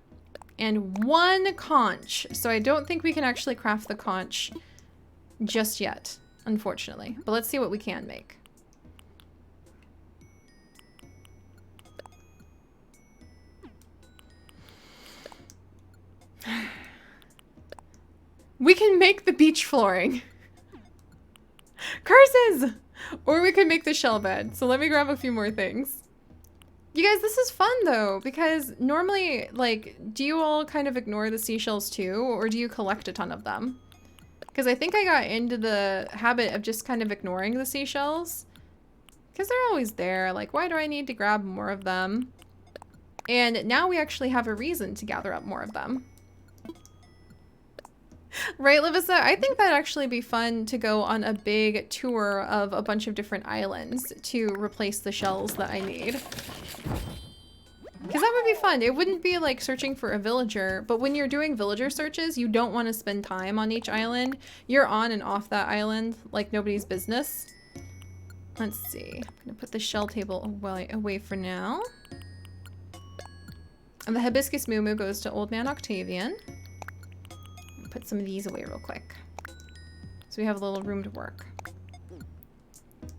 and 1 conch. So I don't think we can actually craft the conch just yet, unfortunately. But let's see what we can make. We can make the beach flooring. Curses! Or we could make the shell bed. So let me grab a few more things. You guys, this is fun though, because normally, like, do you all kind of ignore the seashells too, or do you collect a ton of them? Because I think I got into the habit of just kind of ignoring the seashells. Because they're always there. Like, why do I need to grab more of them? And now we actually have a reason to gather up more of them. Right, Livissa? I think that'd actually be fun to go on a big tour of a bunch of different islands to replace the shells that I need. Because that would be fun. It wouldn't be like searching for a villager, but when you're doing villager searches, you don't want to spend time on each island. You're on and off that island like nobody's business. Let's see. I'm going to put the shell table away for now. And the hibiscus moo goes to Old Man Octavian. Put some of these away real quick. So we have a little room to work.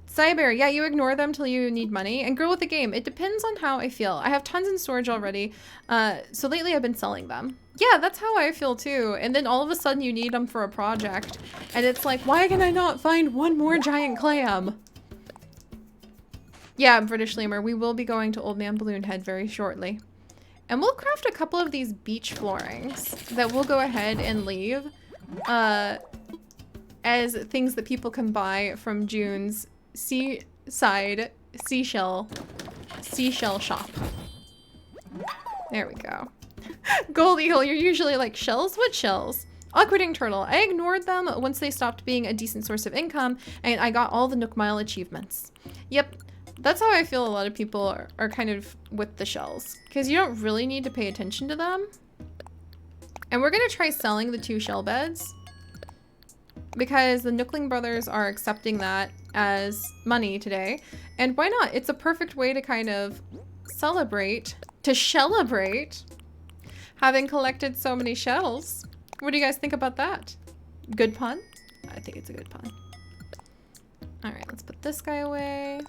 Cyber, yeah, you ignore them till you need money. And Girl with the Game, it depends on how I feel. I have tons in storage already. So lately I've been selling them. Yeah, that's how I feel too. And then all of a sudden you need them for a project. And it's like, why can I not find one more giant clam? Yeah, British Lemur, we will be going to Old Man Balloon Head very shortly. And we'll craft a couple of these beach floorings that we'll go ahead and leave as things that people can buy from June's seaside seashell shop. There we go. Gold Eagle, you're usually like, shells? What shells? Awkwarding Turtle, I ignored them once they stopped being a decent source of income and I got all the Nook Mile achievements. Yep. That's how I feel a lot of people are kind of with the shells. Because you don't really need to pay attention to them. And we're going to try selling the 2 shell beds. Because the Nookling brothers are accepting that as money today. And why not? It's a perfect way to kind of celebrate, having collected so many shells. What do you guys think about that? Good pun? I think it's a good pun. Alright, let's put this guy away.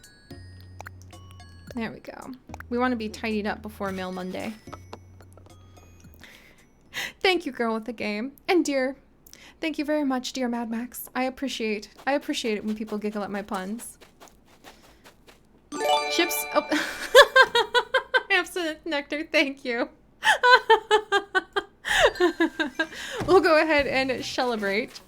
There we go. We want to be tidied up before Mail Monday. Thank you, Girl with the Game. And dear, thank you very much, dear Mad Max. I appreciate it when people giggle at my puns. Chips, oh. Absinthe Nectar, thank you. We'll go ahead and celebrate.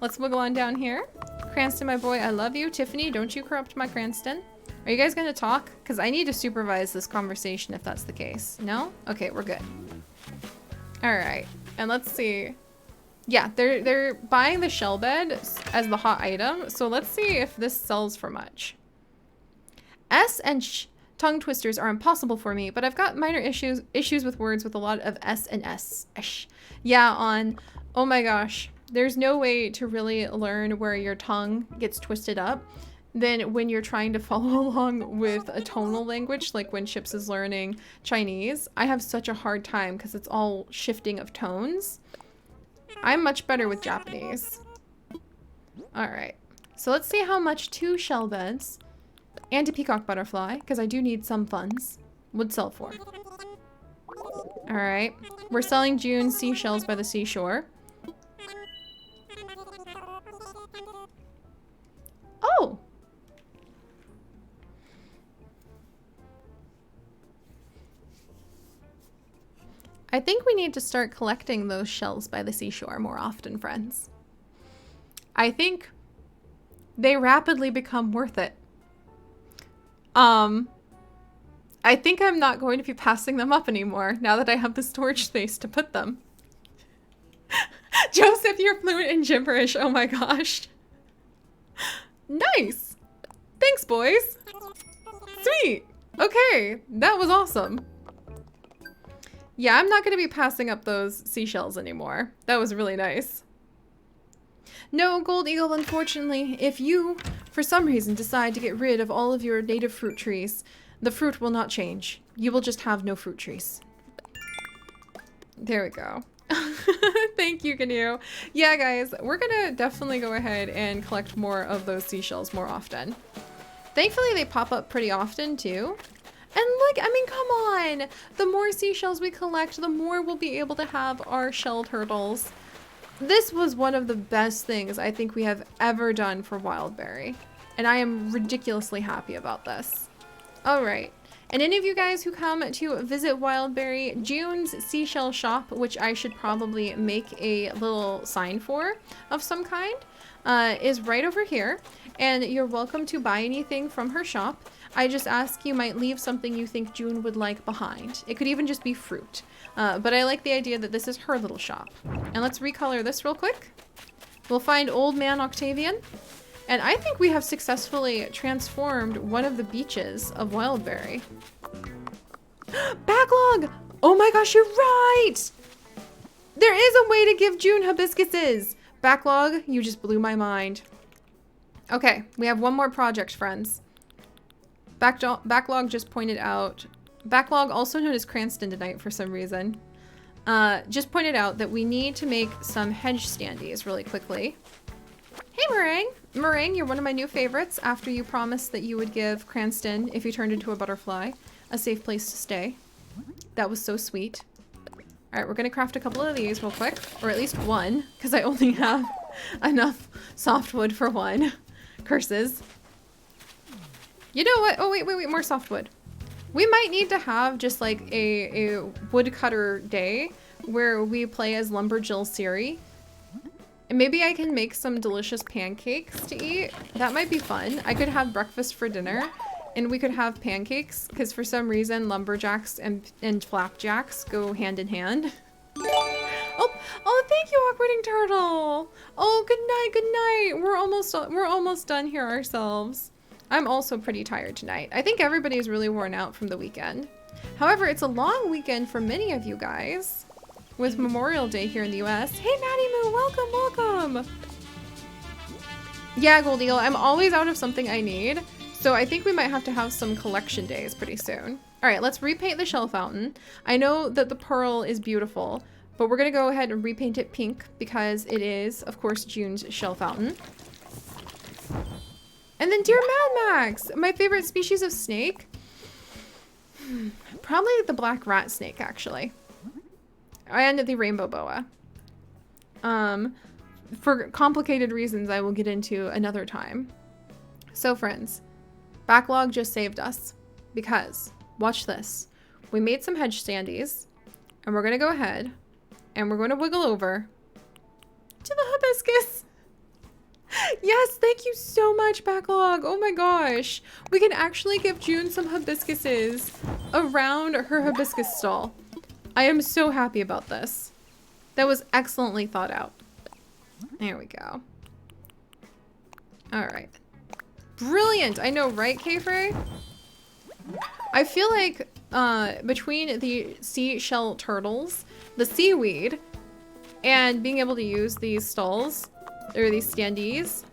Let's wiggle on down here. Cranston, my boy, I love you. Tiffany, don't you corrupt my Cranston. Are you guys gonna talk? Because I need to supervise this conversation if that's the case. No? Okay, we're good. Alright, and let's see. Yeah, they're buying the shell bed as the hot item, so let's see if this sells for much. S and tongue twisters are impossible for me, but I've got minor issues with words with a lot of S and S. Yeah, oh my gosh. There's no way to really learn where your tongue gets twisted up than when you're trying to follow along with a tonal language, like when Chips is learning Chinese. I have such a hard time because it's all shifting of tones. I'm much better with Japanese. Alright, so let's see how much 2 shell beds and a Peacock Butterfly, because I do need some funds, would sell for. Alright, we're selling June seashells by the seashore. Oh! I think we need to start collecting those shells by the seashore more often, friends. I think they rapidly become worth it. I think I'm not going to be passing them up anymore now that I have the storage space to put them. Joseph, you're fluent in gibberish. Oh my gosh. Nice. Thanks, boys. Sweet. Okay, that was awesome. Yeah, I'm not going to be passing up those seashells anymore. That was really nice. No, Gold Eagle, unfortunately, if you, for some reason, decide to get rid of all of your native fruit trees, the fruit will not change. You will just have no fruit trees. There we go. Thank you, Canoe. Yeah, guys, we're gonna definitely go ahead and collect more of those seashells more often. Thankfully, they pop up pretty often, too. And look, I mean, come on! The more seashells we collect, the more we'll be able to have our shell turtles. This was one of the best things I think we have ever done for Wildberry. And I am ridiculously happy about this. All right. And any of you guys who come to visit Wildberry, June's Seashell Shop, which I should probably make a little sign for of some kind, is right over here. And you're welcome to buy anything from her shop. I just ask you might leave something you think June would like behind. It could even just be fruit. But I like the idea that this is her little shop. And let's recolor this real quick. We'll find Old Man Octavian. And I think we have successfully transformed one of the beaches of Wildberry. Backlog! Oh my gosh, you're right! There is a way to give June hibiscuses! Backlog, you just blew my mind. Okay, we have one more project, friends. Backlog just pointed out, Backlog, also known as Cranston tonight for some reason, just pointed out that we need to make some hedge standees really quickly. Hey, Meringue! Meringue, you're one of my new favorites after you promised that you would give Cranston, if he turned into a butterfly, a safe place to stay. That was so sweet. Alright, we're gonna craft a couple of these real quick, or at least one, because I only have enough softwood for one. Curses. You know what? Oh, wait, more softwood. We might need to have just like a woodcutter day where we play as Lumberjill Siri. And maybe I can make some delicious pancakes to eat. That might be fun. I could have breakfast for dinner and we could have pancakes because for some reason lumberjacks and flapjacks go hand in hand. Oh, thank you, Awkwarding Turtle. Oh, good night. We're almost done here ourselves. I'm also pretty tired tonight. I think everybody's really worn out from the weekend. However, it's a long weekend for many of you guys with Memorial Day here in the US. Hey, Maddie Moo, welcome. Yeah, Gold Eagle, I'm always out of something I need. So I think we might have to have some collection days pretty soon. All right, let's repaint the shell fountain. I know that the pearl is beautiful, but we're gonna go ahead and repaint it pink because it is, of course, June's shell fountain. And then Dear Mad Max, my favorite species of snake. Probably the black rat snake, actually. And the rainbow boa. For complicated reasons I will get into another time. So friends, Backlog just saved us because, watch this. We made some hedge standees and we're gonna go ahead and we're gonna wiggle over to the hibiscus. Yes, thank you so much, Backlog. Oh my gosh. We can actually give June some hibiscuses around her hibiscus stall. I am so happy about this. That was excellently thought out. There we go. All right. Brilliant. I know, right, K-Frey? I feel like between the seashell turtles, the seaweed, and being able to use these stalls, or these standees,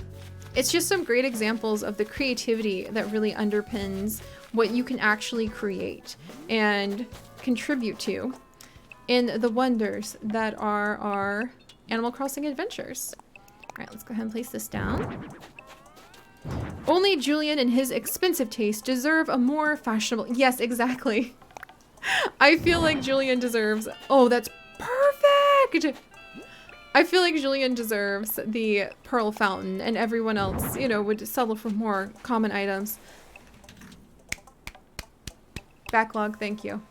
it's just some great examples of the creativity that really underpins what you can actually create and contribute to in the wonders that are our Animal Crossing adventures. All right, let's go ahead and place this down. Only Julian and his expensive taste deserve a more fashionable... Yes, exactly. I feel like Julian deserves... Oh, that's perfect! I feel like Julian deserves the pearl fountain and everyone else, you know, would settle for more common items. Backlog, thank you.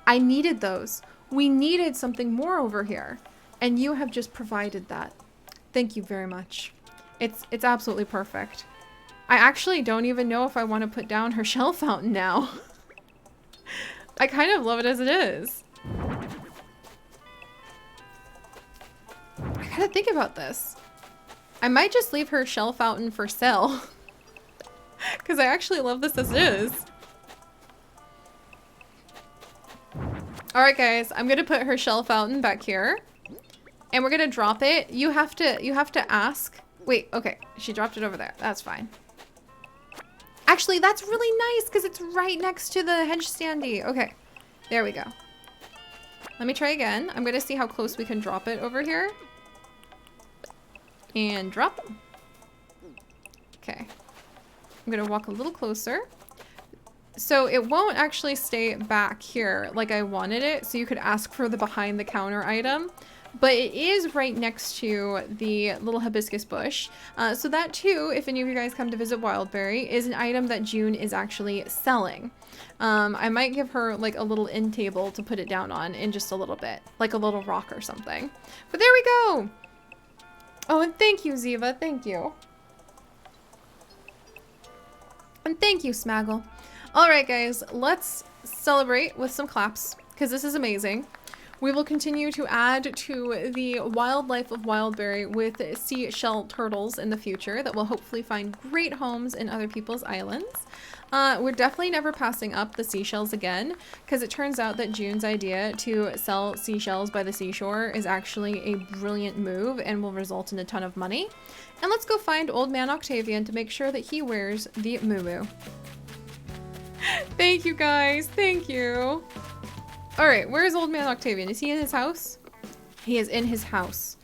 I needed those. We needed something more over here. And you have just provided that. Thank you very much. It's absolutely perfect. I actually don't even know if I want to put down her shell fountain now. I kind of love it as it is. I gotta think about this. I might just leave her shell fountain for sale. Because I actually love this as it is. Alright guys, I'm gonna put her shell fountain back here. And we're gonna drop it. You have to ask. Wait, okay. She dropped it over there. That's fine. Actually, that's really nice because it's right next to the hedge standee. Okay, there we go. Let me try again. I'm gonna see how close we can drop it over here. And drop. Okay. I'm gonna walk a little closer. So it won't actually stay back here like I wanted it, so you could ask for the behind the counter item. But it is right next to the little hibiscus bush. So that too, if any of you guys come to visit Wildberry, is an item that June is actually selling. I might give her like a little end table to put it down on in just a little bit, like a little rock or something. But there we go. Oh, and thank you, Ziva. Thank you. And thank you, Smaggle. All right, guys, let's celebrate with some claps because this is amazing. We will continue to add to the wildlife of Wildberry with seashell turtles in the future that will hopefully find great homes in other people's islands. We're definitely never passing up the seashells again, because it turns out that June's idea to sell seashells by the seashore is actually a brilliant move and will result in a ton of money. And let's go find Old Man Octavian to make sure that he wears the muumuu. Thank you, guys. Thank you. All right, where's Old Man Octavian? Is he in his house? He is in his house.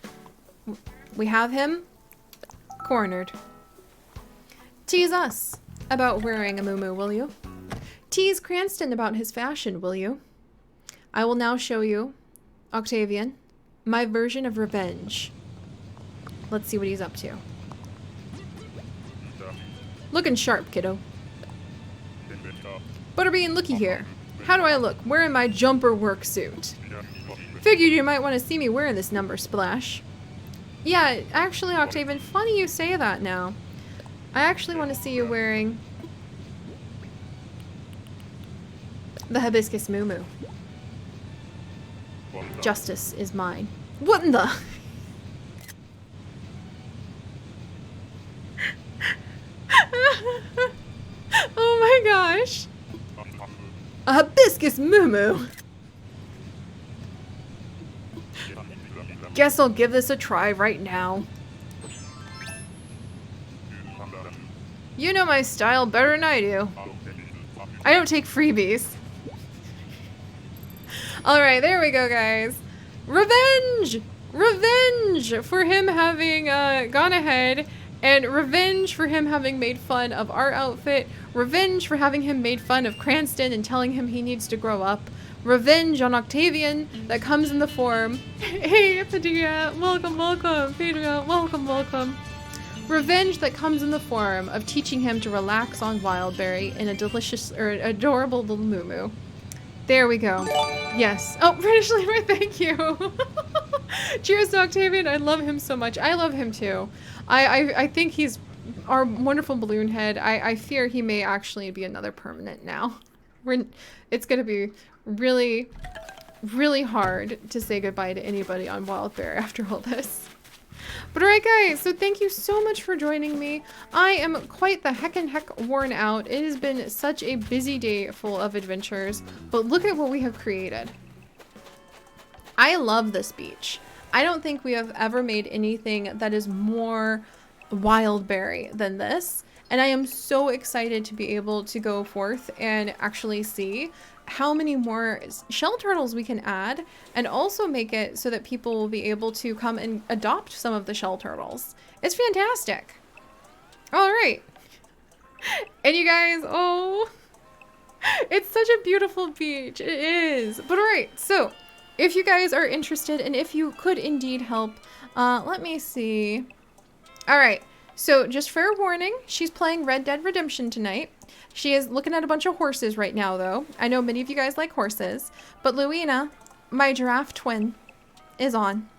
We have him cornered. Tease us about wearing a muumuu, will you? Tease Cranston about his fashion, will you? I will now show you, Octavian, my version of revenge. Let's see what he's up to. Looking sharp, kiddo. Butterbean, looky here. How do I look? Wearing my jumper work suit. Figured you might want to see me wearing this number splash. Yeah, actually, Octavian, funny you say that now. I actually want to see you wearing the hibiscus muumuu. Justice is mine. What in the... Oh my gosh. A hibiscus muumuu. Guess I'll give this a try right now. You know my style better than I do. I don't take freebies. Alright, there we go, guys. Revenge! Revenge for him having gone ahead, and revenge for him having made fun of our outfit. Revenge for having him made fun of Cranston and telling him he needs to grow up. Revenge on Octavian that comes in the form. Hey, Padilla, welcome, welcome. Padilla, welcome, welcome. Revenge that comes in the form of teaching him to relax on Wildberry in a delicious or adorable little muumuu. There we go. Yes. Oh, British Lemur, thank you. Cheers to Octavian. I love him so much. I love him too. I think he's our wonderful balloon head. I fear he may actually be another permanent now. It's going to be really, really hard to say goodbye to anybody on Wildberry after all this. But alright guys, so thank you so much for joining me. I am quite the heck worn out. It has been such a busy day full of adventures, but look at what we have created. I love this beach. I don't think we have ever made anything that is more Wildberry than this. And I am so excited to be able to go forth and actually see how many more shell turtles we can add, and also make it so that people will be able to come and adopt some of the shell turtles. It's fantastic. All right. And you guys, oh, it's such a beautiful beach. It is. But all right, so if you guys are interested and if you could indeed help, let me see. All right. So just fair warning, she's playing Red Dead Redemption tonight. She is looking at a bunch of horses right now, though. I know many of you guys like horses, but Luina, my giraffe twin, is on.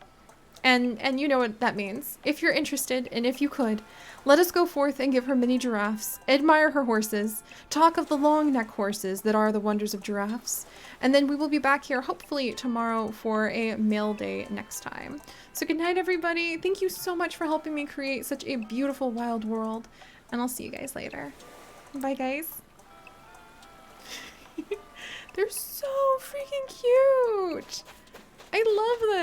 And you know what that means. If you're interested, and if you could, let us go forth and give her mini giraffes, admire her horses, talk of the long neck horses that are the wonders of giraffes, and then we will be back here hopefully tomorrow for a mail day next time. So good night, everybody. Thank you so much for helping me create such a beautiful wild world, and I'll see you guys later. Bye, guys. They're so freaking cute. I love